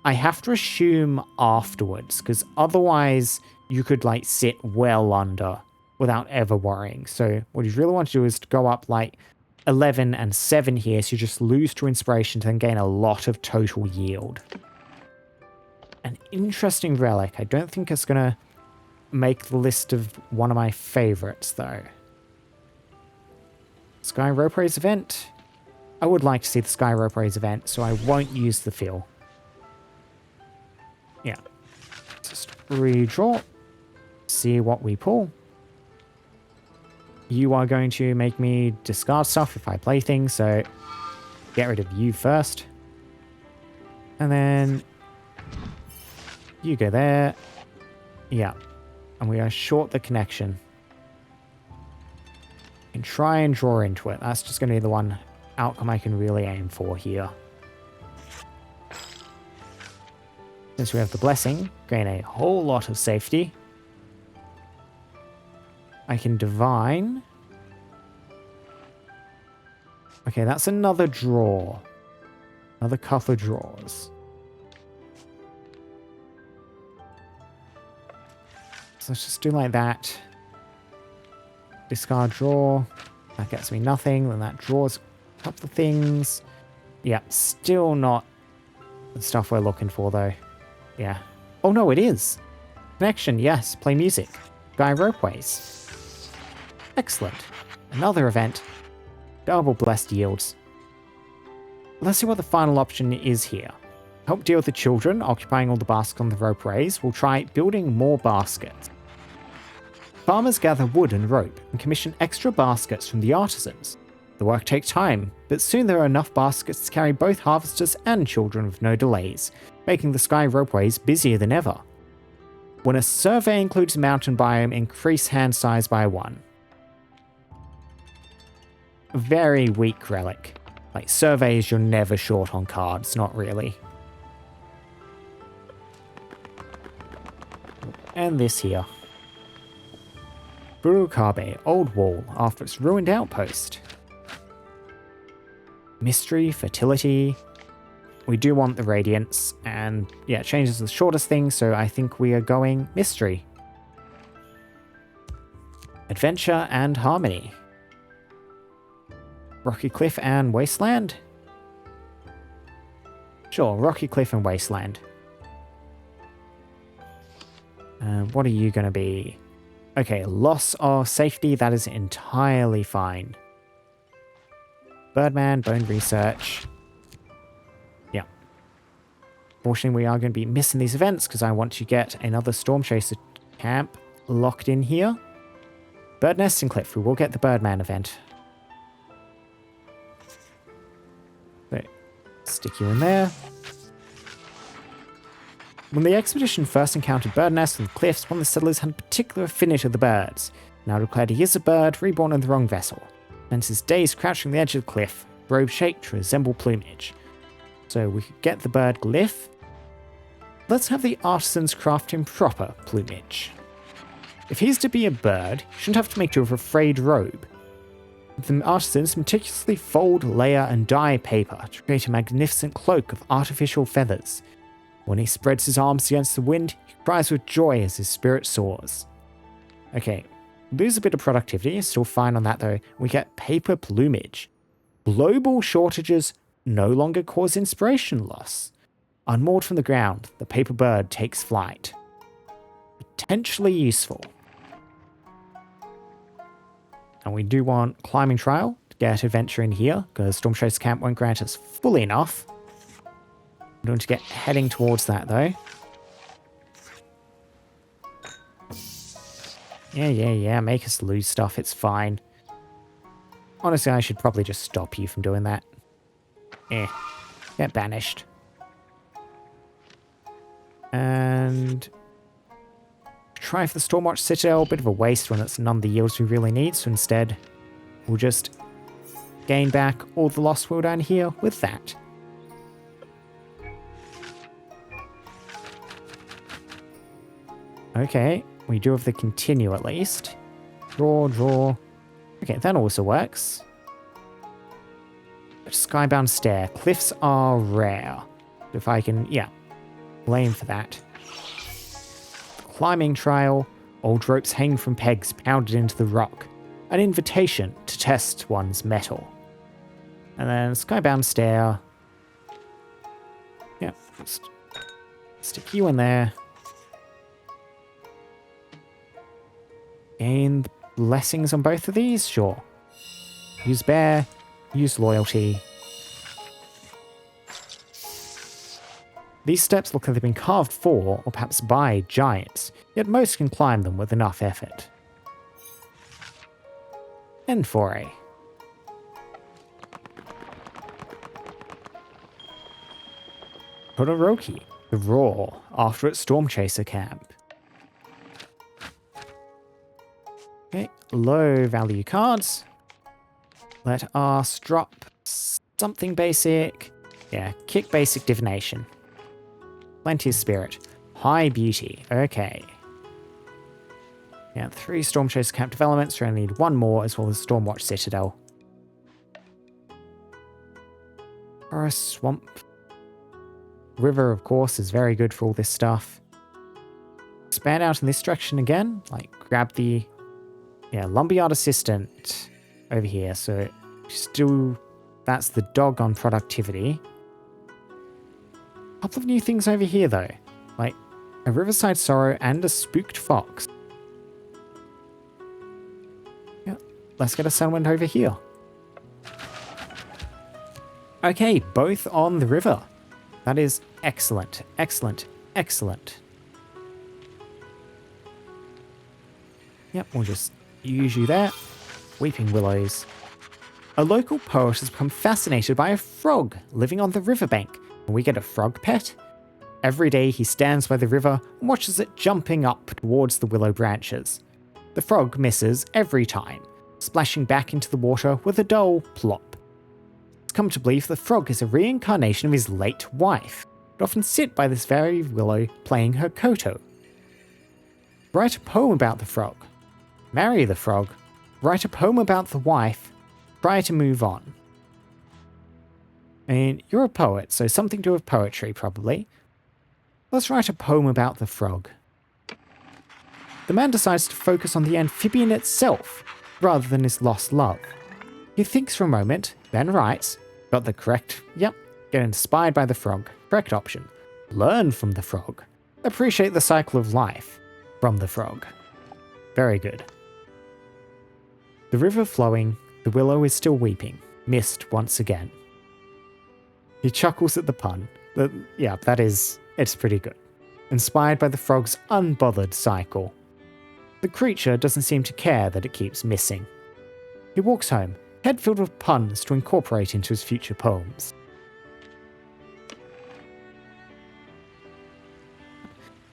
I have to assume afterwards, because otherwise you could like sit well under without ever worrying. So what you really want to do is to go up like 11 and 7 here, so you just lose to inspiration to then gain a lot of total yield. An interesting relic. I don't think it's going to make the list of one of my favorites, though. Sky Rope Race event. I would like to see the Sky Rope Race event, so I won't use the fill. Yeah. Just redraw. See what we pull. You are going to make me discard stuff if I play things, so get rid of you first. And then you go there. Yeah. And we are short the connection. And try and draw into it. That's just going to be the one outcome I can really aim for here. Since we have the blessing, gain a whole lot of safety. I can divine. Okay, that's another draw. Another couple of draws. So let's just do like that. Discard draw. That gets me nothing. Then that draws a couple of things. Yeah, still not the stuff we're looking for, though. Yeah. Oh, no, it is. Connection, yes. Play music. Guy Ropeways. Excellent. Another event. Double blessed yields. Let's see what the final option is here. Help deal with the children occupying all the baskets on the ropeways. We'll try building more baskets. Farmers gather wood and rope and commission extra baskets from the artisans. The work takes time, but soon there are enough baskets to carry both harvesters and children with no delays, making the Sky Ropeways busier than ever. When a survey includes mountain biome, increase hand size by 1. Very weak relic. Like, surveys you're never short on cards, not really. And this here. Burukabe, Old Wall, after its ruined outpost. Mystery, Fertility. We do want the Radiance, and yeah, it changes the shortest thing, so I think we are going Mystery. Adventure and Harmony. Rocky Cliff and Wasteland? Sure, Rocky Cliff and Wasteland. What are you going to be? Okay, loss of safety, that is entirely fine. Birdman, Bone Research. Yeah. Fortunately, we are going to be missing these events because I want to get another Storm Chaser camp locked in here. Bird Nest and Cliff, we will get the Birdman event. So, stick you in there. When the expedition first encountered bird nests on the cliffs, one of the settlers had a particular affinity with the birds. Now declared he is a bird, reborn in the wrong vessel. Spends his days crouching on the edge of the cliff, robe shaped to resemble plumage. So we could get the bird glyph. Let's have the artisans craft him proper plumage. If he's to be a bird, he shouldn't have to make do with a frayed robe. The artisans meticulously fold, layer, and dye paper to create a magnificent cloak of artificial feathers. When he spreads his arms against the wind, he cries with joy as his spirit soars. Okay, lose a bit of productivity, still fine on that though. We get paper plumage. Global shortages no longer cause inspiration loss. Unmoored from the ground, the paper bird takes flight. Potentially useful. And we do want climbing trial to get adventure in here, because Storm Chaser Camp won't grant us fully enough. I'm going to get heading towards that though. Yeah, make us lose stuff, it's fine. Honestly, I should probably just stop you from doing that. Get banished. And try for the Stormwatch Citadel. Bit of a waste when it's none of the yields we really need. So instead, we'll just gain back all the lost will down here with that. Okay, we do have the continue at least. Draw. Okay, that also works. Skybound stair. Cliffs are rare. If I can, yeah, blame for that. Climbing trail. Old ropes hang from pegs pounded into the rock. An invitation to test one's mettle. And then skybound stair. Yeah, just stick you in there. Gain the blessings on both of these? Sure. Use bear. Use loyalty. These steps look like they've been carved for, or perhaps by, giants, yet most can climb them with enough effort. End foray. Todoroki, the Roar, after its Storm Chaser camp. Okay, low value cards. Let us drop something basic. Yeah, kick basic divination. Plenty of spirit. High beauty. Okay. Yeah, 3 Storm Chaser camp developments. We only need 1 more as well as Stormwatch Citadel. Forest, swamp. River, of course, is very good for all this stuff. Expand out in this direction again. Like, grab the lumberyard assistant over here. So, still, that's the dog on productivity. A couple of new things over here, though. Like, a Riverside Sorrow and a Spooked Fox. Yeah, let's get a Sunwind over here. Okay, both on the river. That is excellent, excellent, excellent. Yep, we'll just use you there. Weeping Willows. A local poet has become fascinated by a frog living on the riverbank. Can we get a frog pet? Every day he stands by the river and watches it jumping up towards the willow branches. The frog misses every time, splashing back into the water with a dull plop. It's come to believe the frog is a reincarnation of his late wife. It often sit by this very willow playing her koto. Write a poem about the frog. Marry the frog. Write a poem about the wife. Try to move on. I mean, you're a poet, so something to do with poetry, probably. Let's write a poem about the frog. The man decides to focus on the amphibian itself, rather than his lost love. He thinks for a moment, then writes, got the correct, yep, get inspired by the frog, correct option. Learn from the frog. Appreciate the cycle of life, from the frog. Very good. The river flowing, the willow is still weeping, missed once again. He chuckles at the pun. It's pretty good. Inspired by the frog's unbothered cycle. The creature doesn't seem to care that it keeps missing. He walks home, head filled with puns to incorporate into his future poems.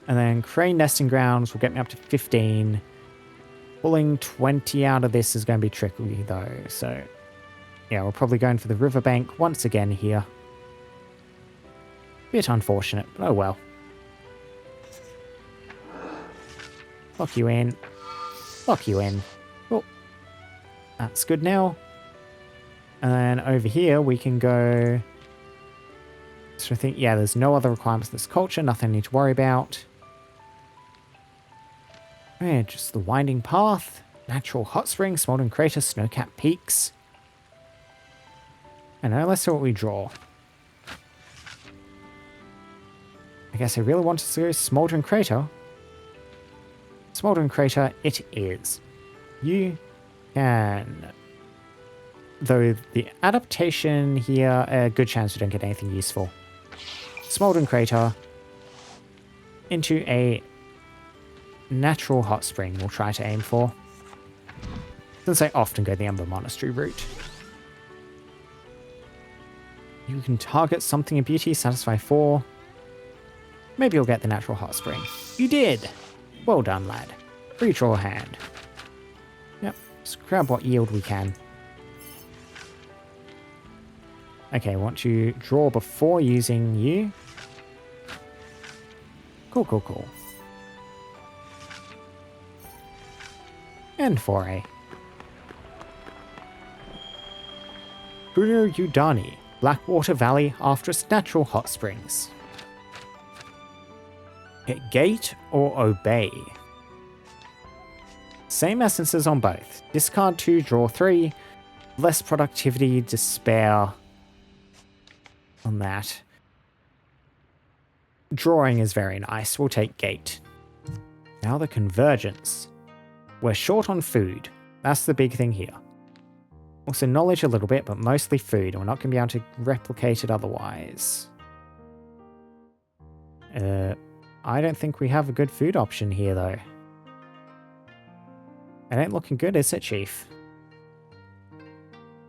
And then crane nesting grounds will get me up to 15. Pulling 20 out of this is going to be tricky though, so yeah, we're probably going for the riverbank once again here. Bit unfortunate, but oh well. Lock you in. Lock you in. Oh, that's good now. And then over here we can go... So I think, yeah, there's no other requirements in this culture, nothing I need to worry about. Yeah, just the winding path, natural hot spring, smoldering crater, snow-capped peaks. I know, let's see what we draw. I guess I really wanted to go smoldering crater. Smoldering crater it is. You can... Though the adaptation here, a good chance we don't get anything useful. Smoldering crater into a natural hot spring we'll try to aim for. since I often go the Ember Monastery route. You can target something in beauty, satisfy 4. Maybe you'll get the natural hot spring. You did! Well done, lad. Redraw hand. Yep, let's grab what yield we can. Okay, want to draw before using you. Cool, cool, cool. And foray. Bruno Udani, Blackwater Valley after its natural hot springs. Hit gate or obey. Same essences on both. Discard 2, draw 3. Less productivity, despair on that. Drawing is very nice. We'll take gate. Now the convergence. We're short on food. That's the big thing here. Also knowledge a little bit, but mostly food. And we're not going to be able to replicate it otherwise. I don't think we have a good food option here, though. It ain't looking good, is it, Chief?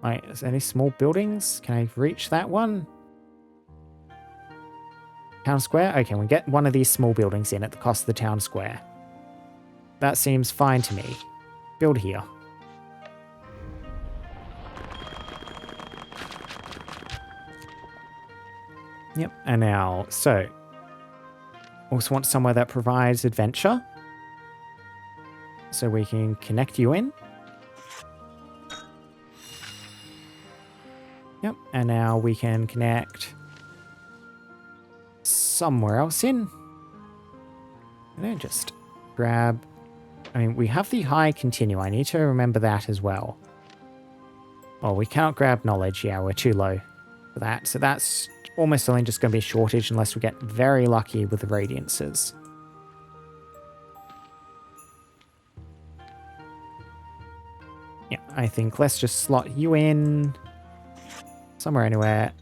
Right, is there any small buildings? Can I reach that one? Town square? Okay, we get one of these small buildings in at the cost of the town square. That seems fine to me. Build here. Yep, and now, so... Also want somewhere that provides adventure. So we can connect you in. Yep, and now we can connect somewhere else in. And then just grab... I mean, we have the high continue. I need to remember that as well. Oh, we cannot grab knowledge. Yeah, we're too low for that. So that's almost only just going to be a shortage unless we get very lucky with the radiances. Yeah, I think let's just slot you in somewhere, anywhere.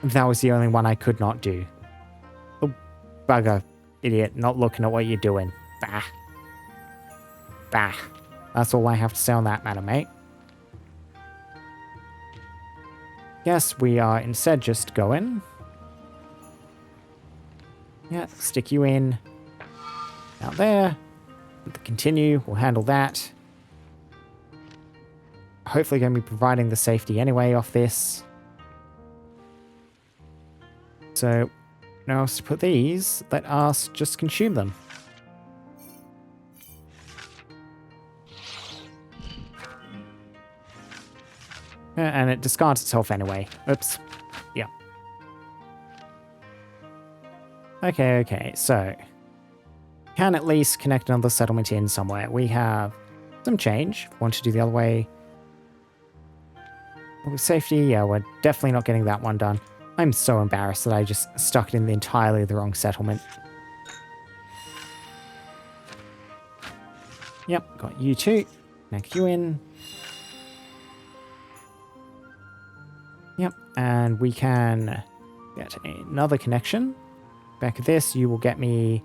That was the only one I could not do. Oh, bugger. Idiot, not looking at what you're doing. Bah. Bah. That's all I have to say on that matter, mate. Yes, we are instead just going. Yeah, stick you in. Out there. With the continue, we'll handle that. Hopefully going to be providing the safety anyway off this. So, now else to put these, let us just consume them. And it discards itself anyway. Oops. Yeah. Okay, so... Can at least connect another settlement in somewhere. We have some change. Want to do the other way. With safety, yeah, we're definitely not getting that one done. I'm so embarrassed that I just stuck it in entirely the wrong settlement. Yep, got you two. Connect you in. Yep, and we can get another connection. Back of this, you will get me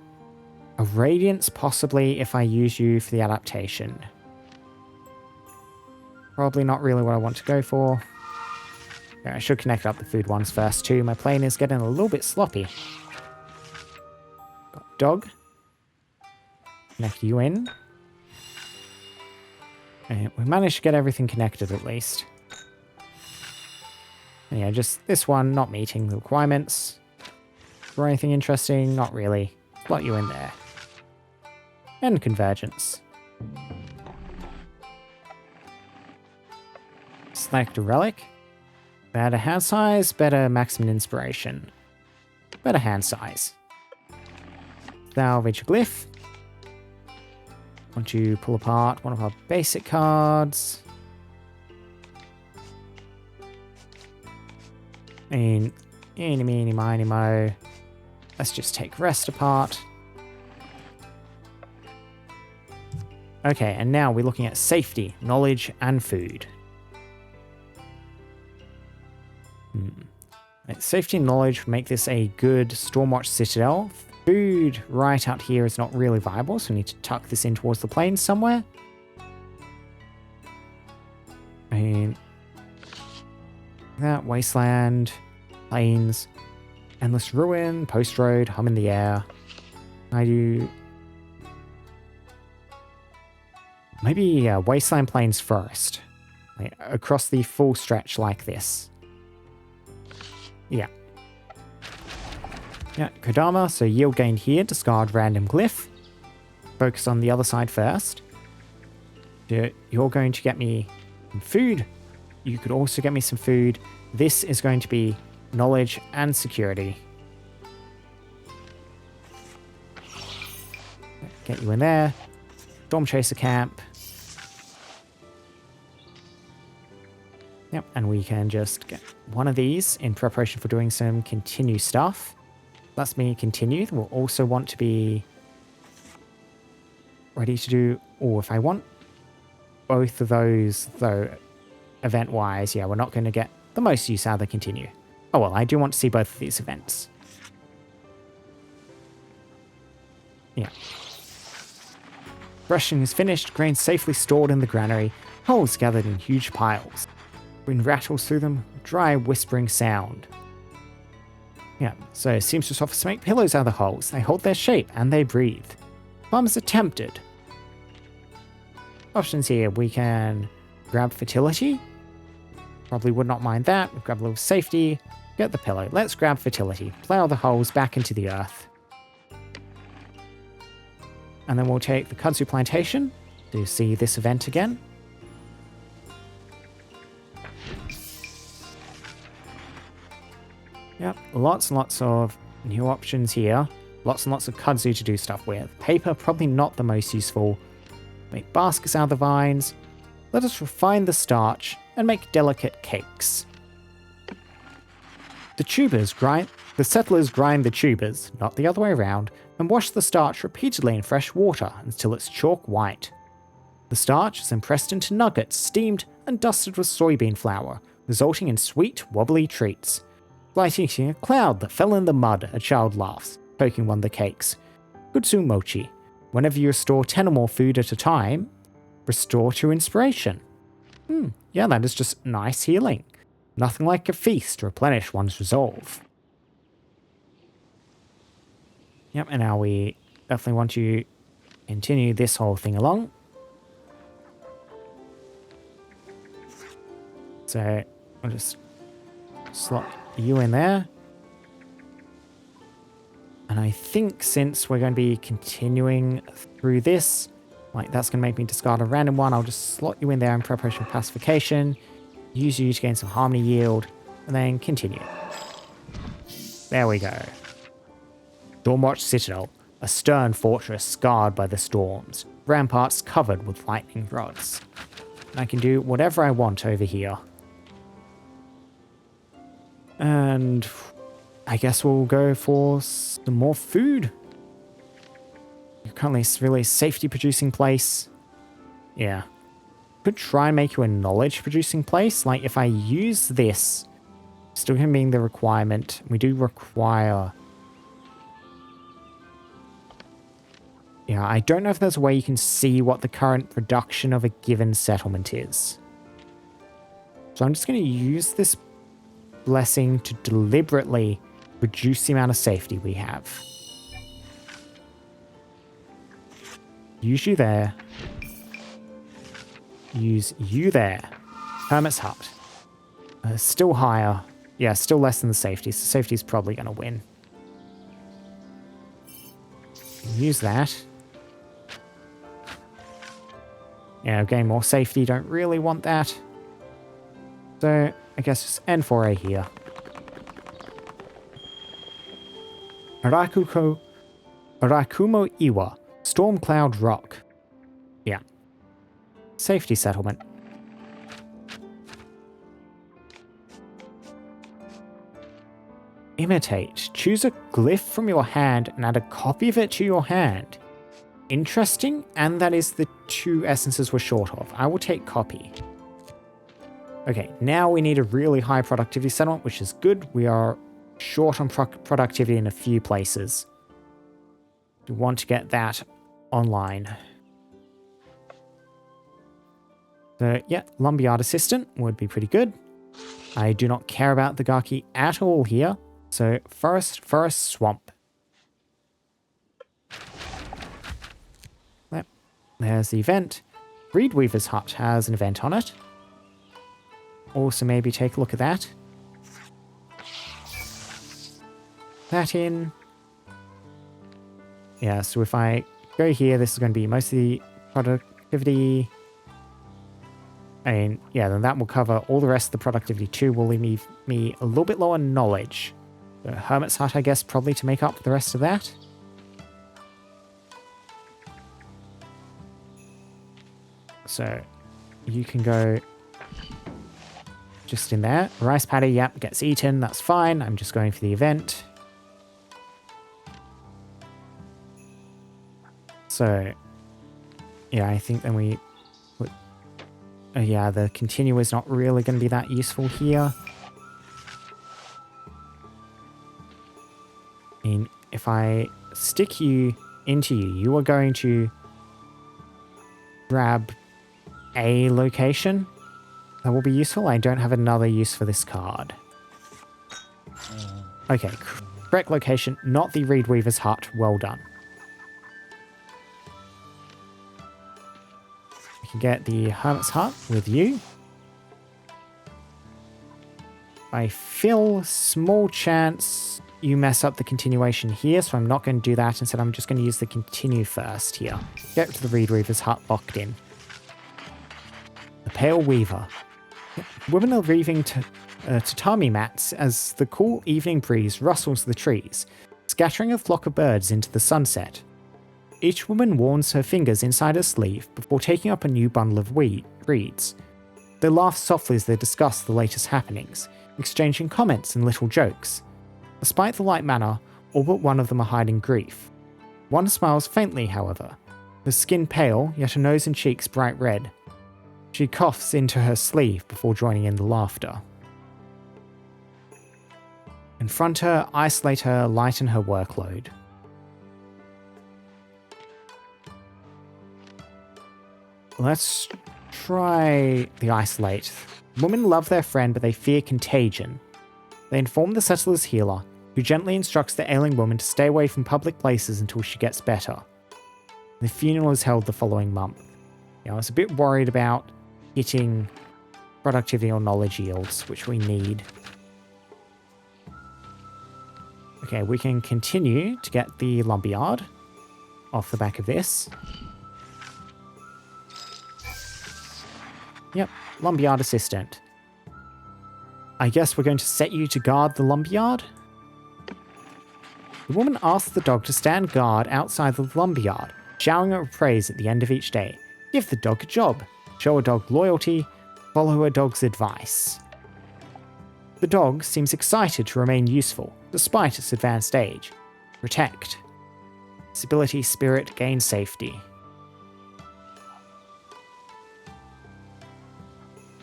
a radiance, possibly, if I use you for the adaptation. Probably not really what I want to go for. Yeah, I should connect up the food ones first too. My plane is getting a little bit sloppy. Got dog. Connect you in. And we managed to get everything connected at least. And yeah, just this one not meeting the requirements. For anything interesting, not really. Slot you in there. And convergence. Select a relic. Better hand size, better maximum inspiration. Better hand size. Salvage a glyph. Want to pull apart one of our basic cards. And eeny, meeny, miny, mo. Let's just take rest apart. Okay, and now we're looking at safety, knowledge, and food. Safety and knowledge make this a good Stormwatch Citadel. Food right out here is not really viable, so we need to tuck this in towards the plains somewhere. mean, that wasteland, plains, endless ruin, post road, hum in the air. I do maybe wasteland plains first, like, across the full stretch like this. Yeah. Yeah, Kodama, so yield gained here, discard random glyph. Focus on the other side first. You're going to get me some food. You could also get me some food. This is going to be knowledge and security. Get you in there. Storm Chaser camp. Yep, and we can just get one of these in preparation for doing some continue stuff. Lets me continue. We'll also want to be ready to do... Oh, if I want both of those, though, event-wise, yeah, we're not going to get the most use out of the continue. Oh, well, I do want to see both of these events. Yeah. Threshing is finished, grain safely stored in the granary, hulls gathered in huge piles. Wind rattles through them, dry whispering sound. Yeah, so seamstress offers to make pillows out of the hulls. They hold their shape and they breathe. Farmers are tempted. Options here, we can grab fertility. Probably would not mind that. We'll grab a little safety, get the pillow. Let's grab fertility, plow the holes back into the earth. And then we'll take the kudzu plantation to see this event again. Yep, lots and lots of new options here. Lots and lots of kudzu to do stuff with. Paper, probably not the most useful. Make baskets out of the vines. Let us refine the starch and make delicate cakes. The settlers grind the tubers, not the other way around, and wash the starch repeatedly in fresh water until it's chalk white. The starch is then pressed into nuggets, steamed, and dusted with soybean flour, resulting in sweet, wobbly treats. Lighting a cloud that fell in the mud, a child laughs, poking one of the cakes. Kudzu mochi. Whenever you restore 10 or more food at a time, restore to inspiration. Yeah, that is just nice healing. Nothing like a feast to replenish one's resolve. Yep, and now we definitely want to continue this whole thing along. So I'll just slot you in there. And I think since we're going to be continuing through this, like that's going to make me discard a random one, I'll just slot you in there in preparation for pacification, use you to gain some harmony yield, and then continue. There we go. Stormwatch Citadel, a stern fortress scarred by the storms, ramparts covered with lightning rods. I can do whatever I want over here. And I guess we'll go for some more food. You're currently a really safety producing place. Yeah. Could try and make you a knowledge producing place. Like if I use this, still him being the requirement, we do require... Yeah, I don't know if there's a way you can see what the current production of a given settlement is. So I'm just going to use this blessing to deliberately reduce the amount of safety we have. Use you there. Use you there. Hermit's Hut. Still higher. Yeah, still less than the safety. So safety's probably going to win. Use that. Yeah, gain more safety. Don't really want that. So, I guess just N4A here. Arakumo Iwa. Storm Cloud Rock. Yeah. Safety settlement. Imitate. Choose a glyph from your hand and add a copy of it to your hand. Interesting, and that is the 2 essences we're short of. I will take copy. Okay, now we need a really high productivity settlement, which is good. We are short on productivity in a few places. We want to get that online. So yeah, lumberyard assistant would be pretty good. I do not care about the Gaki at all here. So forest, swamp. Yep. There's the event. Reed Weaver's hut has an event on it. Also maybe take a look at that. That in. Yeah, so if I go here, this is going to be mostly productivity. I mean, yeah, then that will cover all the rest of the productivity too. Will leave me a little bit lower knowledge. The Hermit's Hut, I guess, probably to make up for the rest of that. So you can go just in there. Rice paddy, yep, gets eaten. That's fine. I'm just going for the event. So, yeah, I think then we... yeah, the continue is not really going to be that useful here. I mean, if I stick you into you, you are going to grab a location that will be useful. I don't have another use for this card. Okay, correct location, not the Reed Weaver's hut. Well done. We can get the Hermit's hut with you. I feel small chance you mess up the continuation here, so I'm not going to do that. Instead, I'm just going to use the continue first here. Get to the Reed Weaver's hut locked in. The Pale Weaver. Women are weaving tatami mats as the cool evening breeze rustles the trees, scattering a flock of birds into the sunset. Each woman warms her fingers inside her sleeve before taking up a new bundle of reeds. They laugh softly as they discuss the latest happenings, exchanging comments and little jokes. Despite the light manner, all but one of them are hiding grief. One smiles faintly, however, her skin pale, yet her nose and cheeks bright red. She coughs into her sleeve before joining in the laughter. Confront her, isolate her, lighten her workload. Let's try the isolate. Women love their friend, but they fear contagion. They inform the settler's healer, who gently instructs the ailing woman to stay away from public places until she gets better. The funeral is held the following month. I was a bit worried about hitting productivity or knowledge yields, which we need. Okay, we can continue to get the lumberyard off the back of this. Yep, lumberyard assistant. I guess we're going to set you to guard the lumberyard? The woman asks the dog to stand guard outside the lumberyard, showering her praise at the end of each day. Give the dog a job. Show a dog loyalty. Follow a dog's advice. The dog seems excited to remain useful, despite its advanced age. Protect. Stability, spirit, gain safety.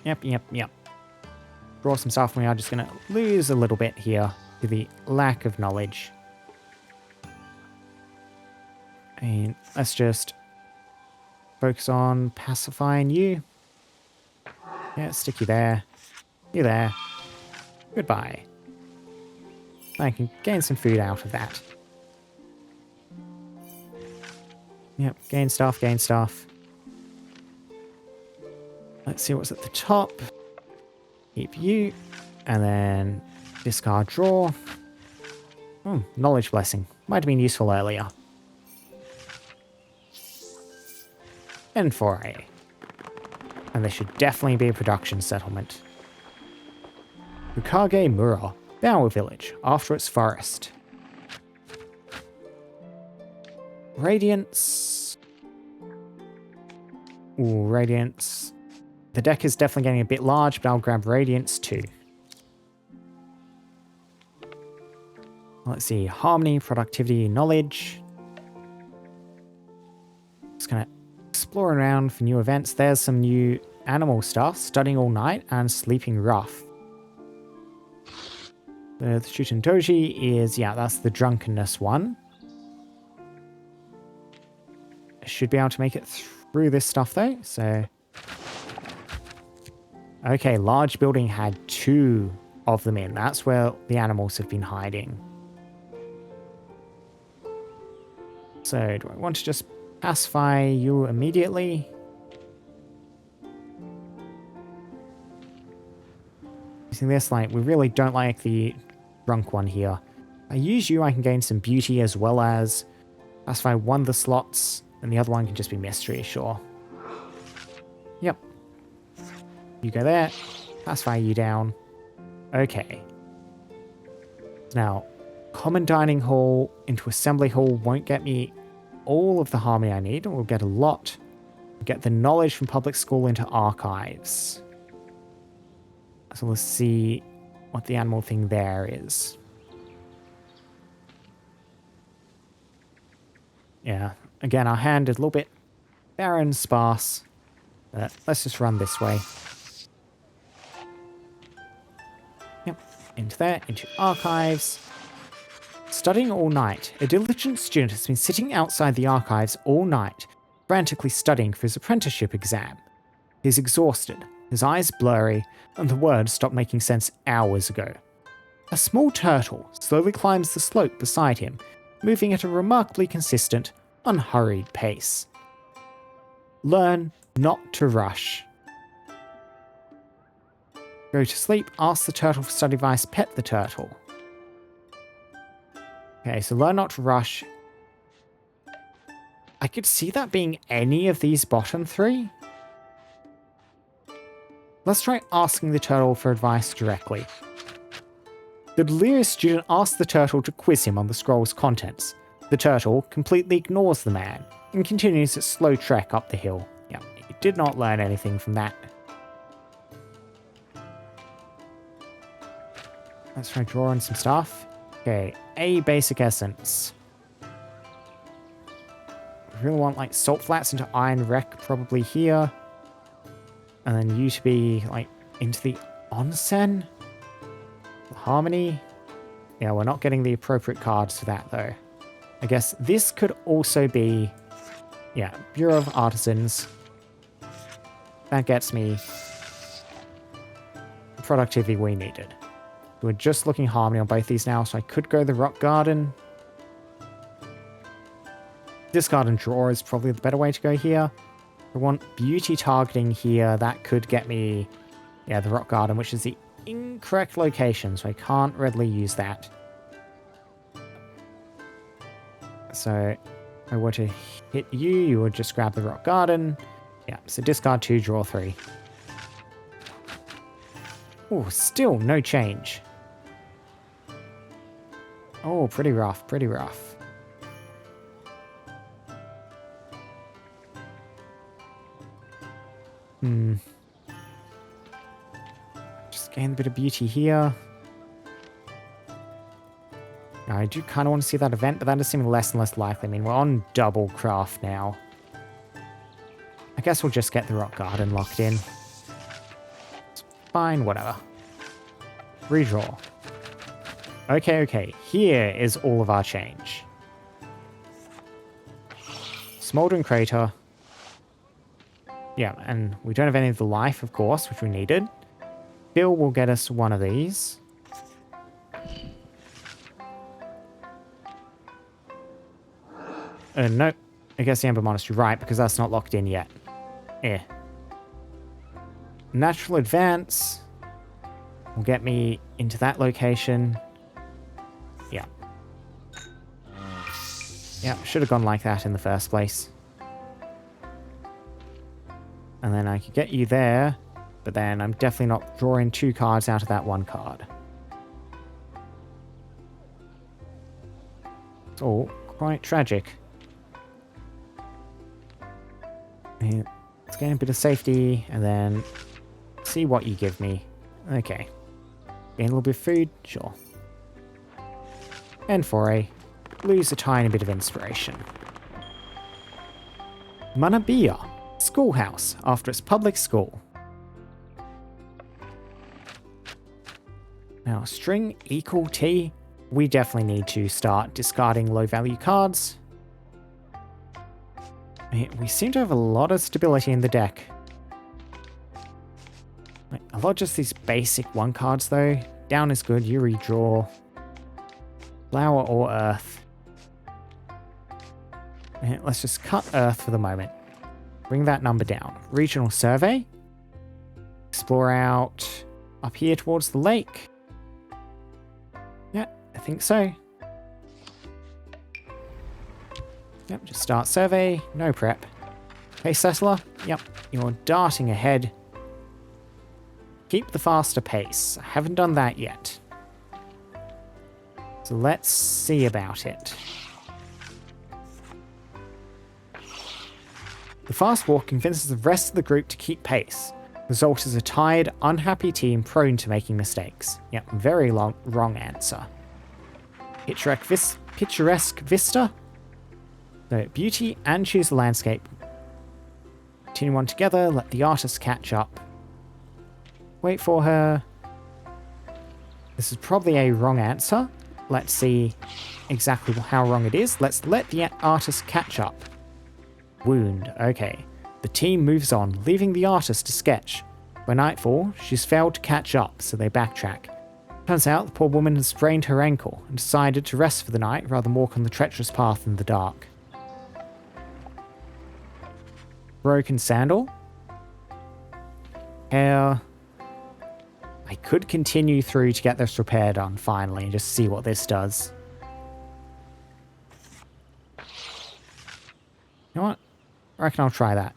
Yep. Draw some stuff. We are just going to lose a little bit here to the lack of knowledge. And let's just focus on pacifying you. Yeah, stick you there. You there. Goodbye. I can gain some food out of that. Yep, gain stuff. Let's see what's at the top. Keep you. And then discard draw. Knowledge blessing. Might have been useful earlier. And foray. And there should definitely be a production settlement. Ukage Mura, Bower Village, after its forest. Radiance. Ooh, Radiance. The deck is definitely getting a bit large, but I'll grab Radiance too. Let's see, Harmony, Productivity, Knowledge. Just gonna explore around for new events. There's some new animal stuff, Studying All Night and Sleeping Rough. The Shuten Doji is, yeah, that's the drunkenness one. I should be able to make it through this stuff though, so Okay, large building had 2 of them in. That's where the animals have been hiding. So do I want to just pacify you immediately? Using this, like, we really don't like the drunk one here. If I use you, I can gain some beauty as well as pacify one of the slots, and the other one can just be mystery, sure. Yep. You go there, pacify you down. Okay. Now, common dining hall into assembly hall won't get me all of the harmony I need. We'll get a lot. We'll get the knowledge from public school into archives. So let's see what the animal thing there is. Yeah, again, our hand is a little bit barren, sparse. Let's just run this way. Yep, into there, into archives. Studying all night, a diligent student has been sitting outside the archives all night, frantically studying for his apprenticeship exam. He's exhausted, his eyes blurry, and the words stopped making sense hours ago. A small turtle slowly climbs the slope beside him, moving at a remarkably consistent, unhurried pace. Learn not to rush. Go to sleep, ask the turtle for study advice, pet the turtle. Okay, so learn not to rush. I could see that being any of these bottom 3. Let's try asking the turtle for advice directly. The delirious student asks the turtle to quiz him on the scroll's contents. The turtle completely ignores the man and continues its slow trek up the hill. Yeah, he did not learn anything from that. Let's try drawing some stuff. Okay, a basic essence. I really want like salt flats into iron wreck probably here. And then you to be like into the onsen? Harmony? Yeah, we're not getting the appropriate cards for that though. I guess this could also be, yeah, Bureau of Artisans. That gets me the productivity we needed. We're just looking harmony on both these now, so I could go the rock garden. Discard and draw is probably the better way to go here. I want beauty targeting here. That could get me, yeah, the rock garden, which is the incorrect location, so I can't readily use that. So if I were to hit you, you would just grab the rock garden. Yeah, so discard 2, draw 3. Oh, still no change. Oh, pretty rough, pretty rough. Just gain a bit of beauty here. I do kind of want to see that event, but that is seeming less and less likely. I mean, we're on double craft now. I guess we'll just get the rock garden locked in. It's fine, whatever. Redraw. Okay, okay. Here is all of our change. Smoldering crater. Yeah, and we don't have any of the life, of course, which we needed. Bill will get us one of these. Nope. I guess the Ember Monastery, right, because that's not locked in yet. Eh. Natural Advance will get me into that location. Yeah. Yeah, should have gone like that in the first place. And then I could get you there, but then I'm definitely not drawing 2 cards out of that 1 card. It's all quite tragic. Let's gain a bit of safety, and then see what you give me. Okay. Gain a little bit of food? Sure. And foray. Lose a tiny bit of inspiration. Manabia. Schoolhouse, after its public school. Now, string equal T. We definitely need to start discarding low-value cards. We seem to have a lot of stability in the deck. A lot of just these basic 1 cards though. Down is good, you redraw. Flower or earth. And let's just cut earth for the moment. Bring that number down. Regional survey. Explore out up here towards the lake. Yeah, I think so. Yep, just start survey, no prep. Okay, settler, yep, you're darting ahead. Keep the faster pace. I haven't done that yet. So let's see about it. The fast walk convinces the rest of the group to keep pace. Result is a tired, unhappy team prone to making mistakes. Yep, very wrong answer. Picturesque vista? So, beauty and choose the landscape. Continue on together, let the artist catch up. Wait for her. This is probably a wrong answer. Let's see exactly how wrong it is. Let's let the artist catch up. Wound, okay. The team moves on, leaving the artist to sketch. By nightfall, she's failed to catch up, so they backtrack. Turns out the poor woman has sprained her ankle and decided to rest for the night rather than walk on the treacherous path in the dark. Broken sandal. Hair. I could continue through to get this repair done finally and just see what this does. You know what? I reckon I'll try that.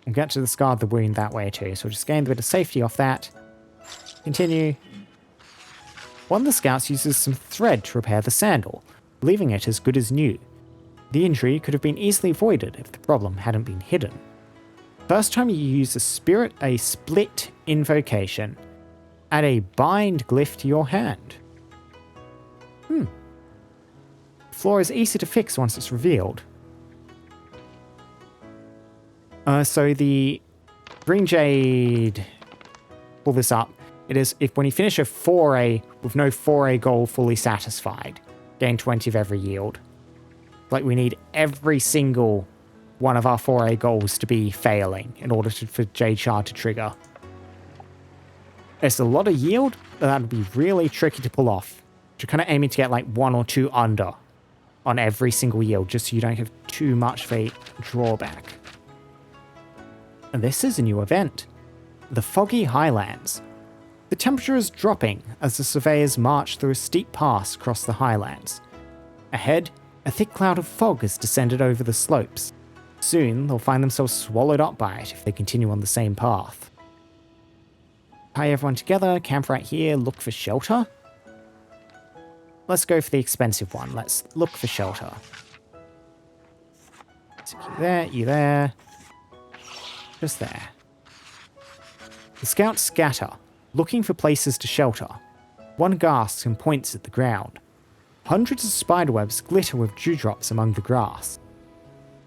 We'll get to the scar of the wound that way too, so we'll just gain a bit of safety off that. Continue. One of the scouts uses some thread to repair the sandal, leaving it as good as new. The injury could have been easily avoided if the problem hadn't been hidden. First time you use a split invocation. Add a bind glyph to your hand. The flaw is easy to fix once it's revealed. So the Green Jade, pull this up. It is if when you finish a 4A with no 4A goal fully satisfied, gain 20 of every yield. Like we need every single one of our 4A goals to be failing in order for Jade Shard to trigger. It's a lot of yield, but that would be really tricky to pull off. You're kind of aiming to get like 1 or 2 under on every single yield, just so you don't have too much of a drawback. And this is a new event. The Foggy Highlands. The temperature is dropping as the surveyors march through a steep pass across the highlands. Ahead, a thick cloud of fog has descended over the slopes. Soon, they'll find themselves swallowed up by it if they continue on the same path. Tie everyone together, camp right here, look for shelter. Let's go for the expensive one. Let's look for shelter. So you there. Just there. The scouts scatter, looking for places to shelter. One gasps and points at the ground. Hundreds of spiderwebs glitter with dewdrops among the grass.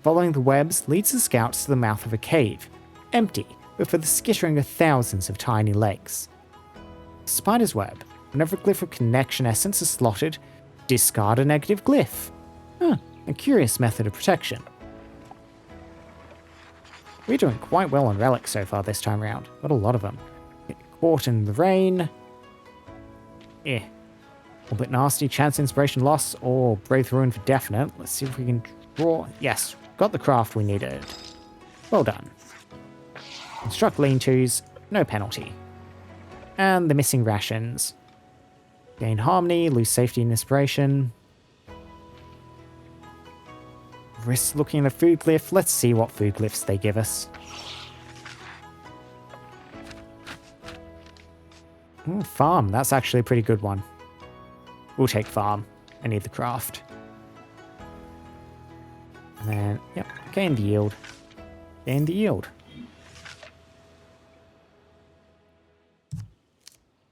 Following the webs leads the scouts to the mouth of a cave, empty, but for the skittering of thousands of tiny legs. Spider's web. Whenever a glyph of connection essence is slotted, discard a negative glyph. A curious method of protection. We're doing quite well on relics so far this time around. Got a lot of them. Get caught in the rain. A bit nasty. Chance inspiration loss or brave ruin for definite. Let's see if we can draw. Yes, got the craft we needed. Well done. Construct lean-tos. No penalty. And the missing rations. Gain harmony, lose safety and inspiration. Risk looking at a food glyph. Let's see what food glyphs they give us. Farm. That's actually a pretty good one. We'll take farm. I need the craft. And then, yep, gain the yield. Gain the yield.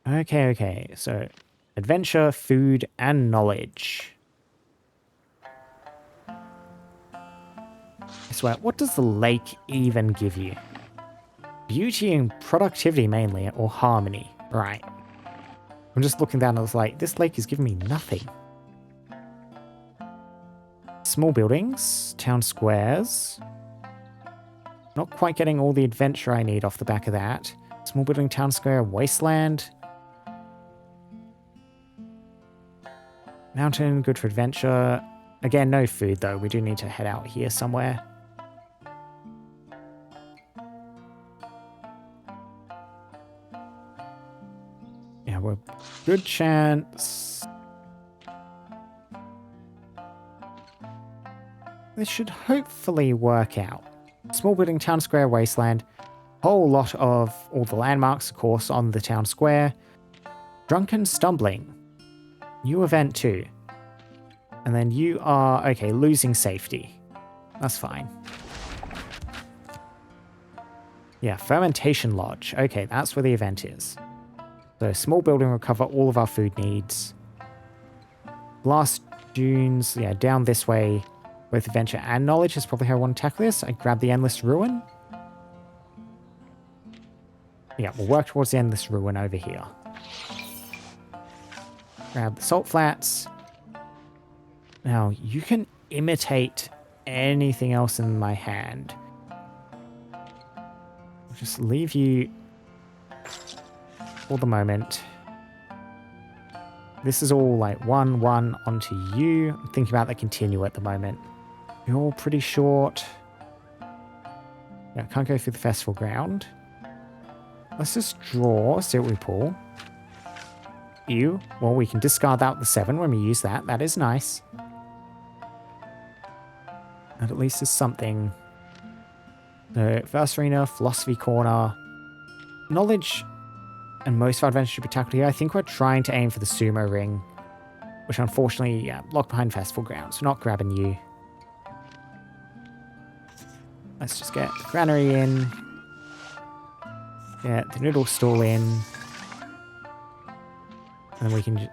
Okay. So, adventure, food, and knowledge. I swear, what does the lake even give you? Beauty and productivity mainly, or harmony. Right. I'm just looking down and I was like, this lake is giving me nothing. Small buildings, town squares. Not quite getting all the adventure I need off the back of that. Small building, town square, wasteland. Mountain, good for adventure. Again, no food though. We do need to head out here somewhere. Yeah, we're good chance. This should hopefully work out. Small building, town square, wasteland. Whole lot of all the landmarks, of course, on the town square. Drunken stumbling. New event too. And then you are, okay, losing safety. That's fine. Yeah, fermentation lodge. Okay, that's where the event is. So small building will cover all of our food needs. Blast dunes, yeah, down this way. Both adventure and knowledge is probably how I want to tackle this. I grab the endless ruin. Yeah, we'll work towards the endless ruin over here. Grab the salt flats. Now, you can imitate anything else in my hand. I'll just leave you for the moment. This is all like 1-1 onto you. I'm thinking about the continue at the moment. You're all pretty short. Yeah, can't go through the festival ground. Let's just draw, see what we pull. Ew. Well, we can discard out the 7 when we use that. That is nice. And at least there's something. So, first arena, philosophy corner. Knowledge and most of our adventures should be tackled here. I think we're trying to aim for the sumo ring. Which unfortunately, yeah, locked behind festival grounds. We're not grabbing you. Let's just get the granary in. Get the noodle stall in. And then we can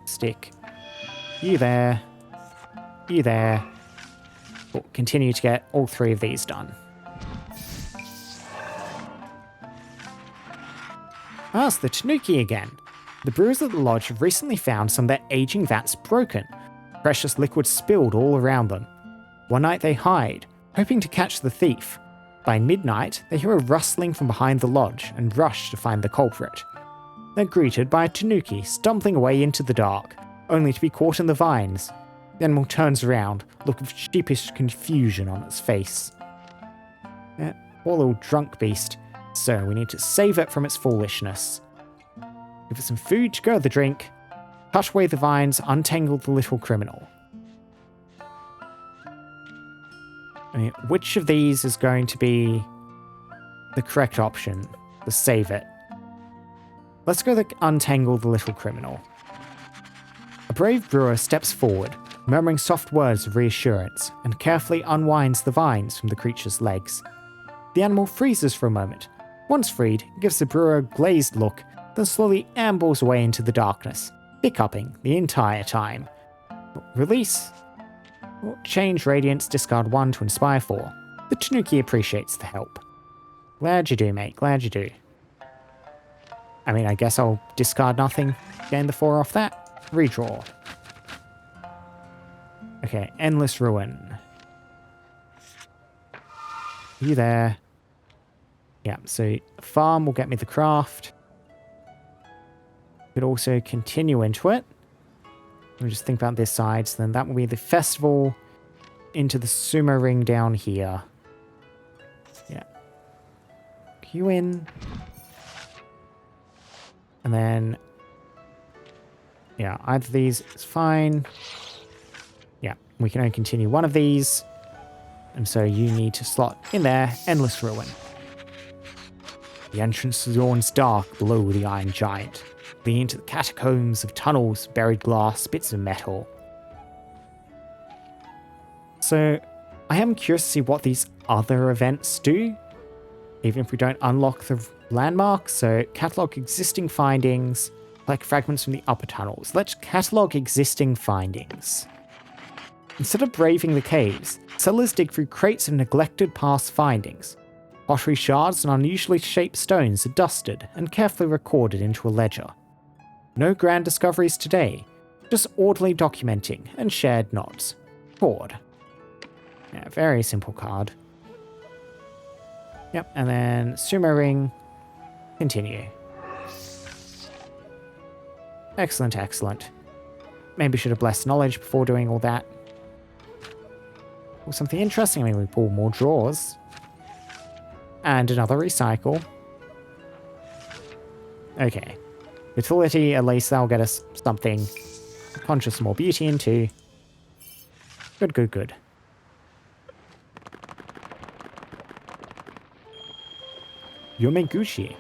stick you there. You there. We'll continue to get all 3 of these done. Ah, it's the Tanuki again. The brewers at the lodge have recently found some of their aging vats broken. Precious liquid spilled all around them. One night they hide, hoping to catch the thief. By midnight, they hear a rustling from behind the lodge and rush to find the culprit. They're greeted by a Tanuki stumbling away into the dark, only to be caught in the vines. The animal turns around, look of sheepish confusion on its face. Poor little drunk beast. So we need to save it from its foolishness. Give it some food to go the drink. Cut away the vines, untangle the little criminal. I mean, which of these is going to be the correct option to save it? Let's go the untangle the little criminal. A brave brewer steps forward, murmuring soft words of reassurance, and carefully unwinds the vines from the creature's legs. The animal freezes for a moment. Once freed, it gives the brewer a glazed look, then slowly ambles away into the darkness, hiccuping the entire time. Release. Change Radiance, discard 1 to inspire 4. The Tanuki appreciates the help. Glad you do, mate. Glad you do. I mean, I guess I'll discard nothing, gain the 4 off that. Redraw. Okay, Endless Ruin. You there. Yeah, so farm will get me the craft. Could also continue into it. Let me just think about this side. So then that will be the festival into the sumo ring down here. Yeah. Queue in. And then, yeah, either of these is fine. Yeah, we can only continue one of these. And so you need to slot in there, Endless Ruin. The entrance to the dawn's dark below the Iron Giant, leading into the catacombs of tunnels, buried glass, bits of metal. So, I am curious to see what these other events do, even if we don't unlock the landmarks. So, catalog existing findings, like fragments from the upper tunnels. Let's catalog existing findings. Instead of braving the caves, settlers dig through crates of neglected past findings. Pottery shards and unusually shaped stones are dusted and carefully recorded into a ledger. No grand discoveries today, just orderly documenting and shared nods. Board. Yeah, very simple card. Yep, and then sumo ring. Continue. Excellent, excellent. Maybe should have blessed knowledge before doing all that. Or something interesting. I mean, we pull more drawers. And another recycle. Okay. Utility, at least that'll get us something. Conscious more beauty into. Good, good, good. Yomeguchi,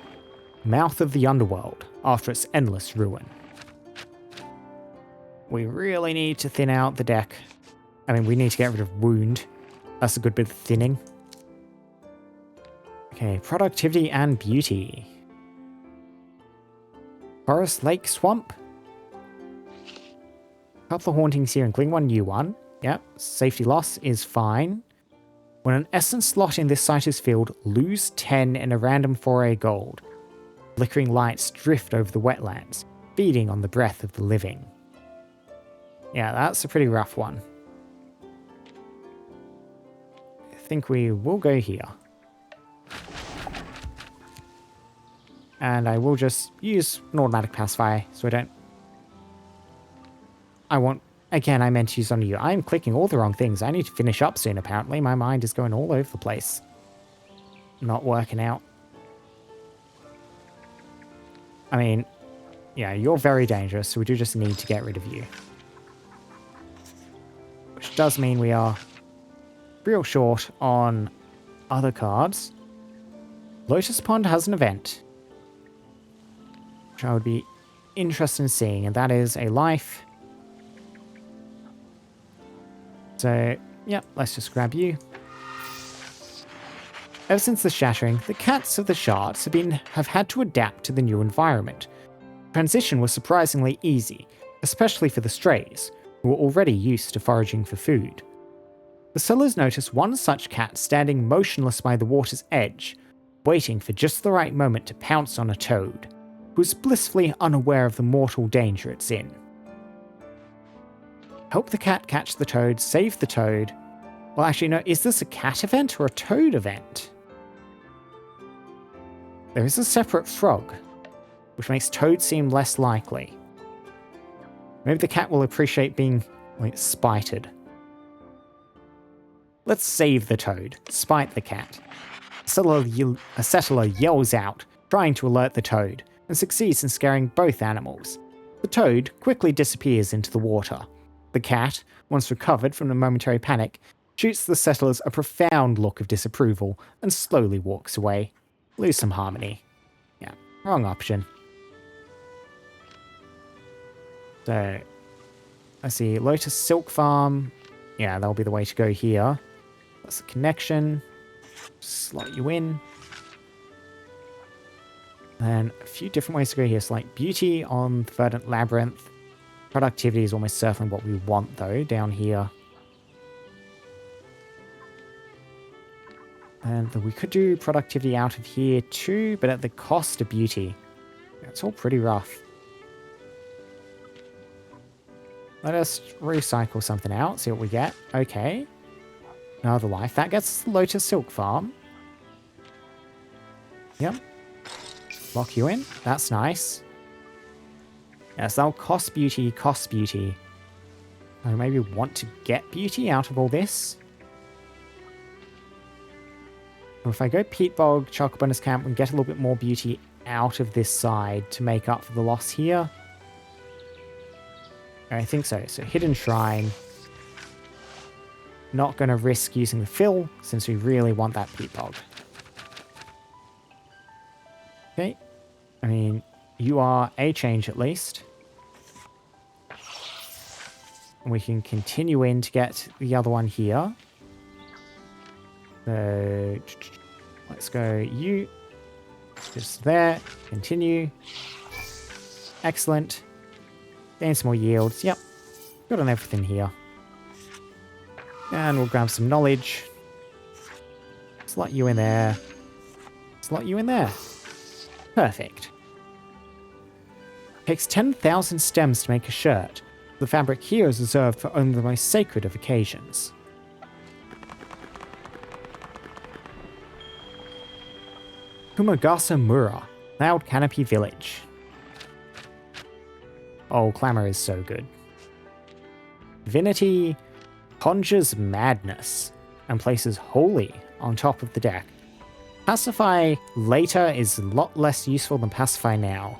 mouth of the underworld, after its endless ruin. We really need to thin out the deck. I mean, we need to get rid of wound. That's a good bit of thinning. Okay, productivity and beauty. Forest, lake, swamp. Couple of hauntings here, including one new one. Yep, safety loss is fine. When an essence slot in this site is filled, lose 10 in a random foray gold. Flickering lights drift over the wetlands, feeding on the breath of the living. Yeah, that's a pretty rough one. I think we will go here. And I will just use an automatic pacifier so I don't... Again, I meant to use on you. I'm clicking all the wrong things. I need to finish up soon, apparently. My mind is going all over the place. Not working out. I mean, yeah, you're very dangerous, so we do just need to get rid of you. Which does mean we are real short on other cards. Lotus Pond has an event, which I would be interested in seeing, and that is a life. So, yeah, let's just grab you. Ever since the shattering, the cats of the shards have had to adapt to the new environment. Transition was surprisingly easy, especially for the strays, who were already used to foraging for food. The sellers noticed one such cat standing motionless by the water's edge, waiting for just the right moment to pounce on a toad, who was blissfully unaware of the mortal danger it's in. Help the cat catch the toad, save the toad. Well, actually, no, is this a cat event or a toad event? There is a separate frog, which makes toad seem less likely. Maybe the cat will appreciate being, like, spited. Let's save the toad, spite the cat. A settler yells out, trying to alert the toad, and succeeds in scaring both animals. The toad quickly disappears into the water. The cat, once recovered from the momentary panic, shoots the settlers a profound look of disapproval and slowly walks away. Lose some harmony. Yeah, wrong option. So, I see Lotus Silk Farm. Yeah, that'll be the way to go here. That's the connection. Slot you in. And a few different ways to go here. So, like, beauty on the Verdant Labyrinth. Productivity is almost certainly what we want, though, down here. And we could do productivity out of here too, but at the cost of beauty. It's all pretty rough. Let us recycle something out, see what we get. Okay. Another life. That gets the Lotus Silk Farm. Yep. Lock you in. That's nice. Yes, that'll cost beauty, cost beauty. I maybe want to get beauty out of all this. Or if I go Peat Bog, Chocolate Bonus Camp, and get a little bit more beauty out of this side to make up for the loss here. I think so. So Hidden Shrine. Not going to risk using the fill, since we really want that Peat Bog. Okay. I mean, you are a change at least. And we can continue in to get the other one here. So, let's go you. Just there. Continue. Excellent. Gain some more yields. Yep. Got on everything here. And we'll grab some knowledge. Slot you in there. Slot you in there. Perfect. Takes 10,000 stems to make a shirt. The fabric here is reserved for only the most sacred of occasions. Kumagasa Mura, Cloud Canopy Village. Oh, Clamor is so good. Divinity conjures madness and places Holy on top of the deck. Pacify later is a lot less useful than Pacify now.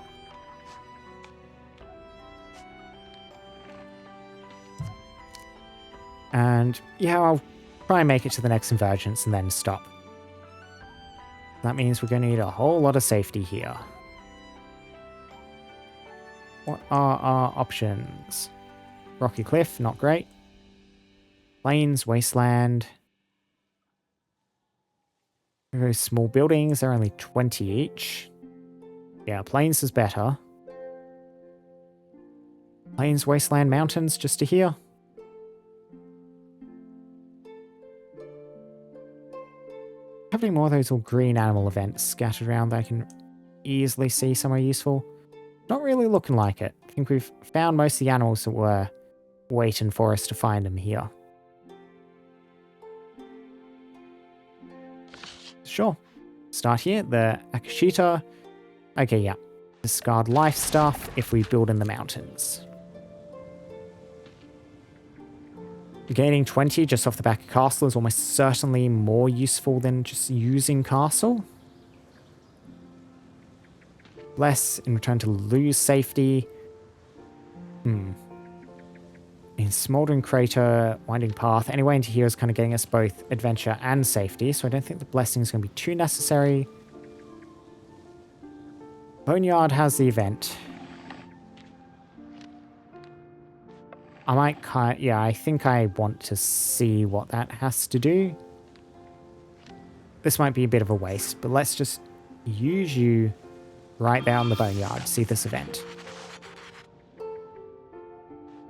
And yeah, I'll try and make it to the next Convergence and then stop. That means we're going to need a whole lot of safety here. What are our options? Rocky Cliff, not great. Plains, Wasteland. Those small buildings, they're only 20 each. Yeah, Plains is better. Plains, Wasteland, Mountains, just to here. Have any more of those little green animal events scattered around that I can easily see somewhere useful? Not really looking like it. I think we've found most of the animals that were waiting for us to find them here. Sure. Start here. The Akashita. Okay, yeah. Discard life stuff if we build in the mountains. Gaining 20 just off the back of Castle is almost certainly more useful than just using Castle. Less in return to lose safety. In Smoldering Crater, Winding Path, anyway into here is kind of getting us both adventure and safety, so I don't think the blessing is going to be too necessary. Boneyard has the event. I might yeah, I think I want to see what that has to do. This might be a bit of a waste, but let's just use you right there on the Boneyard to see this event.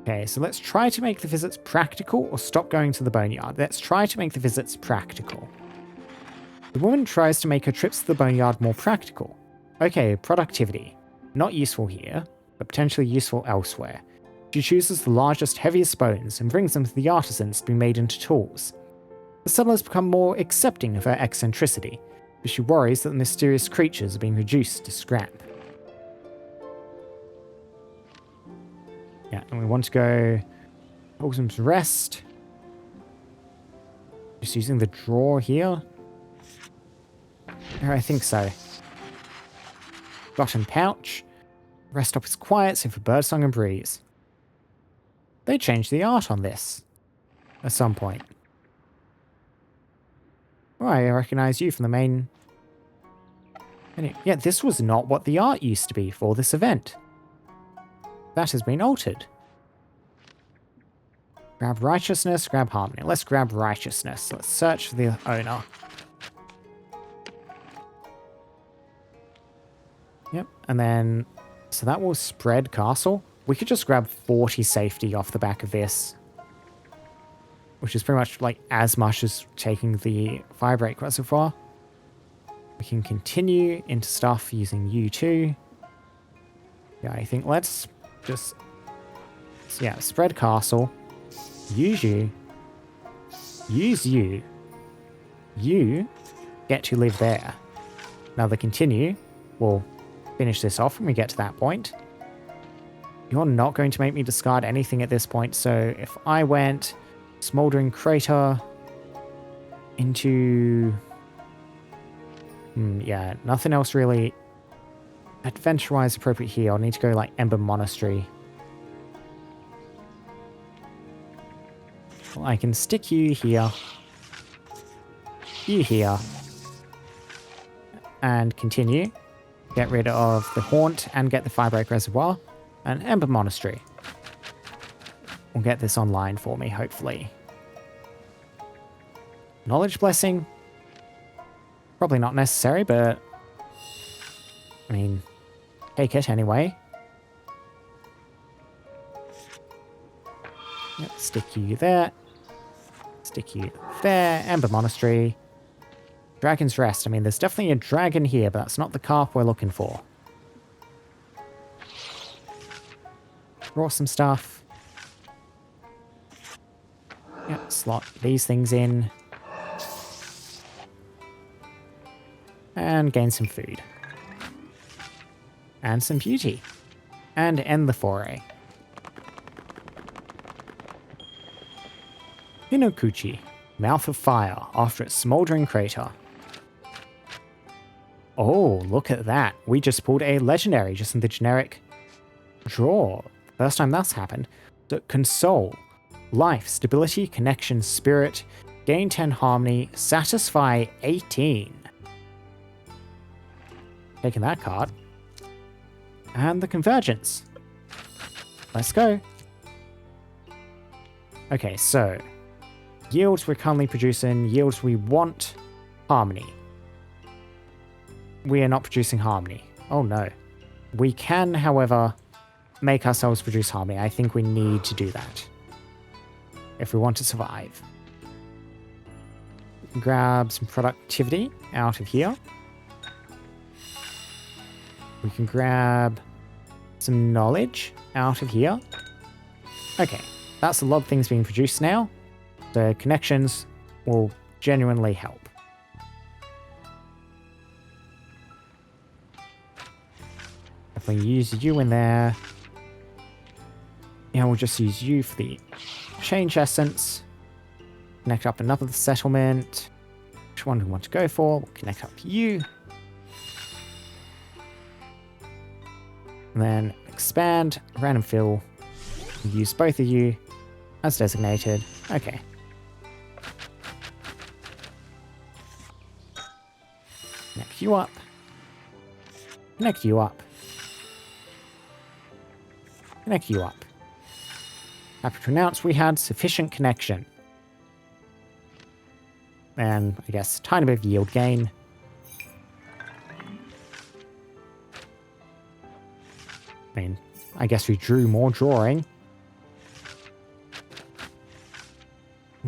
Okay, so let's try to make the visits practical or stop going to the Boneyard. Let's try to make the visits practical. The woman tries to make her trips to the Boneyard more practical. Okay, productivity. Not useful here, but potentially useful elsewhere. She chooses the largest, heaviest bones and brings them to the artisans to be made into tools. The settlers become more accepting of her eccentricity, but she worries that the mysterious creatures are being reduced to scrap. Yeah, and we want to go Pilgrim's Rest. Just using the draw here. I think so. Button Pouch. Rest stop is quiet, save for birdsong and breeze. They changed the art on this at some point. Oh, I recognize you from the main... Yeah, this was not what the art used to be for this event. That has been altered. Grab Righteousness, grab Harmony. Let's grab Righteousness. Let's search for the owner. Yep, and then... So that will spread Castle. We could just grab 40 safety off the back of this. Which is pretty much like as much as taking the Firebreak Reservoir. We can continue into stuff using U2. Yeah, I think let's just... Yeah, spread Castle. Use you. Use you. You get to live there. Now the continue will finish this off when we get to that point. You're not going to make me discard anything at this point, so if I went Smoldering Crater into... yeah, nothing else really adventure-wise appropriate here. I'll need to go like Ember Monastery. Well, I can stick you here. You here. And continue. Get rid of the Haunt and get the Firebreak Reservoir. And Ember Monastery. Will get this online for me, hopefully. Knowledge Blessing. Probably not necessary, but... I mean, take it anyway. Yep, stick you there. Stick you there. Ember Monastery. Dragon's Rest. I mean, there's definitely a dragon here, but that's not the carp we're looking for. Draw some stuff. Yep, slot these things in. And gain some food. And some beauty. And end the foray. Hinokuchi, Mouth of Fire, after its smoldering crater. Oh, look at that. We just pulled a legendary just in the generic draw. First time that's happened. So, Console. Life, Stability, Connection, Spirit, Gain 10 Harmony, Satisfy 18. Taking that card. And the Convergence. Let's go. Okay, so yields we're currently producing, yields we want, Harmony. We are not producing Harmony. Oh no. We can, however, make ourselves produce Harmony. I think we need to do that if we want to survive. Grab some productivity out of here. We can grab some knowledge out of here. Okay, that's a lot of things being produced now. The connections will genuinely help. If we use you in there, yeah, we'll just use you for the change essence. Connect up another settlement. Which one do we want to go for? We'll connect up you. And then expand, random fill. We'll use both of you as designated. Okay. Connect you up. Connect you up. Connect you up. Happy to announce we had sufficient connection. And I guess tiny bit of yield gain. I mean, I guess we drew more drawing.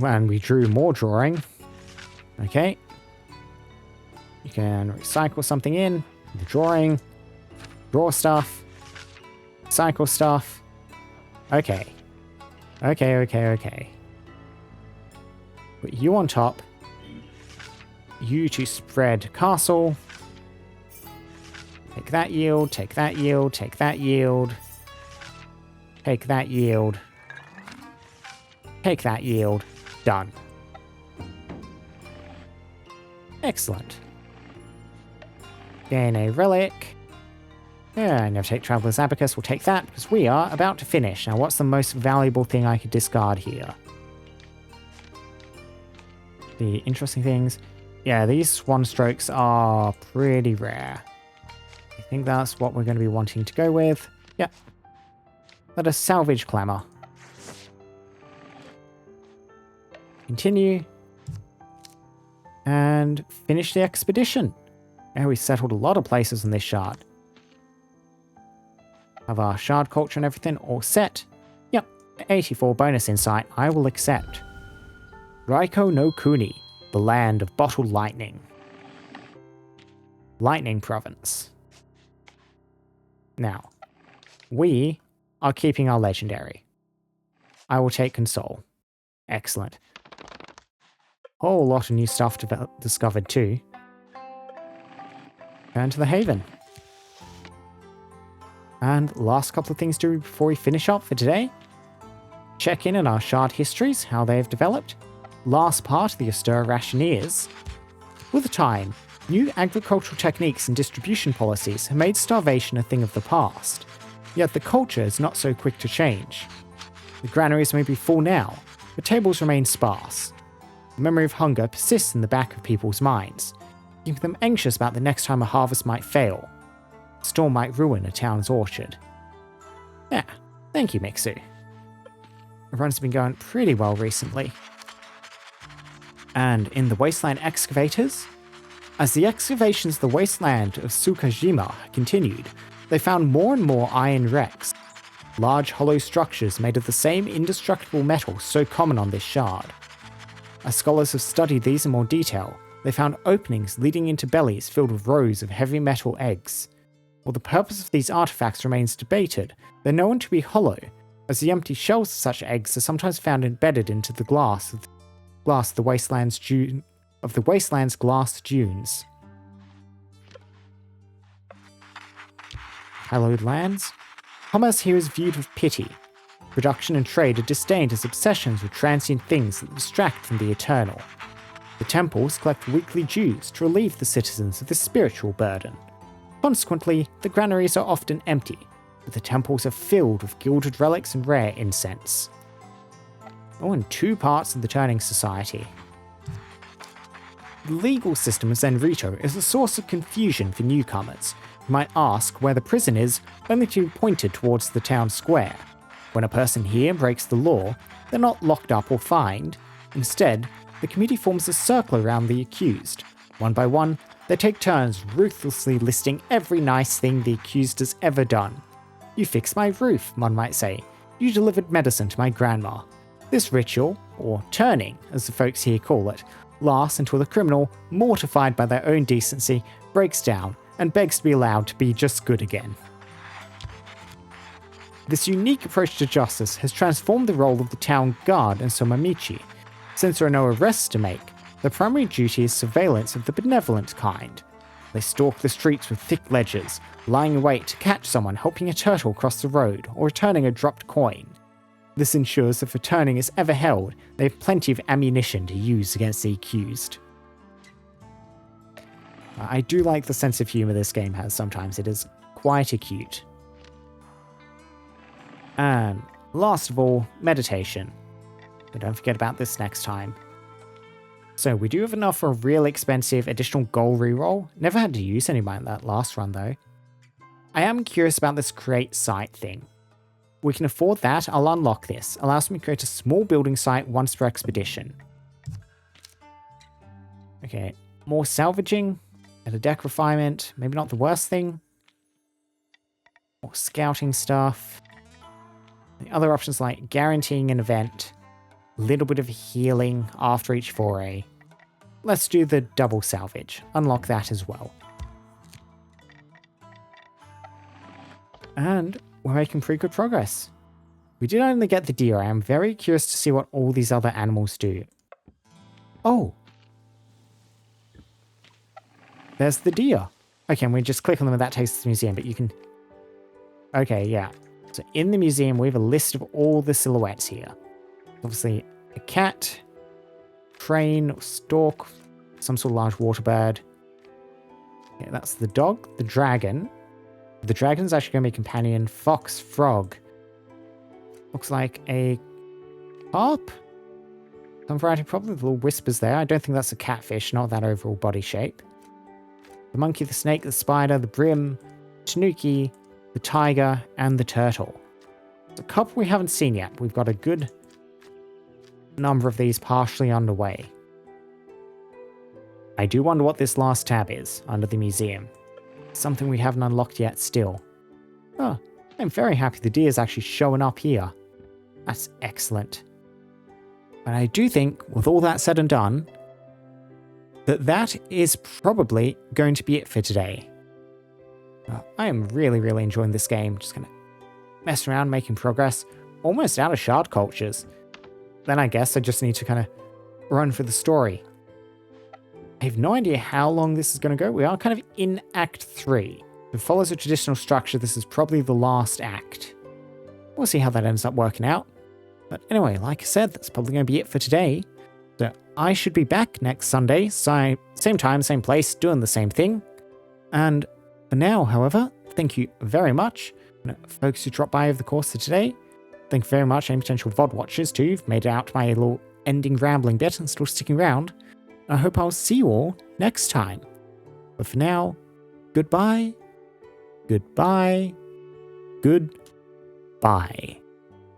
And we drew more drawing. Okay. You can recycle something in. The drawing. Draw stuff. Recycle stuff. Okay. Okay. Put you on top. You to spread castle. Take that yield, take that yield, take that yield. Take that yield. Take that yield. Done. Excellent. Gain a relic. Yeah, I never take Traveler's Abacus. We'll take that because we are about to finish. Now, what's the most valuable thing I could discard here? The interesting things. Yeah, these swan strokes are pretty rare. I think that's what we're going to be wanting to go with. Yep. Let us salvage Clamor. Continue. And finish the expedition. Yeah, we settled a lot of places in this shard. Have our shard culture and everything all set. Yep, 84 bonus insight I will accept. Raiko no Kuni, the land of bottled lightning. Lightning province. Now, we are keeping our legendary. I will take Console. Excellent. Whole lot of new stuff discovered too. Turn to the Haven. And last couple of things to do before we finish up for today. Check in on our shard histories, how they've developed. Last part of the Astura Rationeers. With time, new agricultural techniques and distribution policies have made starvation a thing of the past. Yet the culture is not so quick to change. The granaries may be full now, but tables remain sparse. The memory of hunger persists in the back of people's minds, keeping them anxious about the next time a harvest might fail. A storm might ruin a town's orchard. Yeah, thank you, Mixu. Everyone's been going pretty well recently. And in the Wasteland excavators? As the excavations of the wasteland of Tsukajima continued, they found more and more iron wrecks. Large hollow structures made of the same indestructible metal so common on this shard. As scholars have studied these in more detail, they found openings leading into bellies filled with rows of heavy metal eggs. While the purpose of these artifacts remains debated, they're known to be hollow, as the empty shells of such eggs are sometimes found embedded into the glass of the wasteland's glass dunes. hallowed lands. Commerce here is viewed with pity. Production and trade are disdained as obsessions with transient things that distract from the eternal. The temples collect weekly dues to relieve the citizens of this spiritual burden. Consequently, the granaries are often empty, but the temples are filled with gilded relics and rare incense. Oh, and 2 parts of the Turning Society. The legal system of Zenrito is a source of confusion for newcomers, who might ask where the prison is only to be pointed towards the town square. When a person here breaks the law, they're not locked up or fined. Instead, the committee forms a circle around the accused. One by one, they take turns ruthlessly listing every nice thing the accused has ever done. You fixed my roof, one might say. You delivered medicine to my grandma. This ritual, or turning as the folks here call it, lasts until the criminal, mortified by their own decency, breaks down and begs to be allowed to be just good again. This unique approach to justice has transformed the role of the town guard in Somamichi. Since there are no arrests to make, their primary duty is surveillance of the benevolent kind. They stalk the streets with thick ledgers, lying in wait to catch someone helping a turtle cross the road or returning a dropped coin. This ensures if a turning is ever held, they have plenty of ammunition to use against the accused. I do like the sense of humour this game has sometimes, it is quite acute. And last of all, meditation. But don't forget about this next time. So we do have enough for a real expensive additional goal reroll. Never had to use any in that last run though. I am curious about this create site thing. We can afford that, I'll unlock this. Allows me to create a small building site once per expedition. Okay, more salvaging and a deck refinement. Maybe not the worst thing. More scouting stuff. The other options like guaranteeing an event. A little bit of healing after each foray. Let's do the double salvage. Unlock that as well. And we're making pretty good progress. We did only get the deer. I am very curious to see what all these other animals do. Oh. There's the deer. Okay, and we just click on them and that takes us to the museum, but you can... Okay, yeah. So in the museum, we have a list of all the silhouettes here. Obviously, a cat, crane, stork, some sort of large water bird. Yeah, that's the dog, the dragon. The dragon's actually going to be a companion. Fox, frog. Looks like a carp? Some variety, probably with little whispers there. I don't think that's a catfish, not that overall body shape. The monkey, the snake, the spider, the brim, tanuki, the tiger, and the turtle. There's a couple we haven't seen yet. We've got a good number of these partially underway. I do wonder what this last tab is under the museum. Something we haven't unlocked yet still. Oh, I'm very happy the deer is actually showing up here. That's excellent. And I do think, with all that said and done, that is probably going to be it for today. I am really enjoying this game. Just gonna mess around, making progress. Almost out of shard cultures. Then I guess I just need to kind of run for the story. I have no idea how long this is going to go. We are kind of in Act 3. If it follows a traditional structure, this is probably the last act. We'll see how that ends up working out. But anyway, like I said, that's probably going to be it for today. So I should be back next Sunday, same time, same place, doing the same thing. And for now, however, thank you very much. Folks who dropped by over the course of today, thank you very much. Any potential VOD watchers too, who've made it out to my little ending rambling bit and still sticking around. I hope I'll see you all next time. But for now, goodbye, goodbye, goodbye.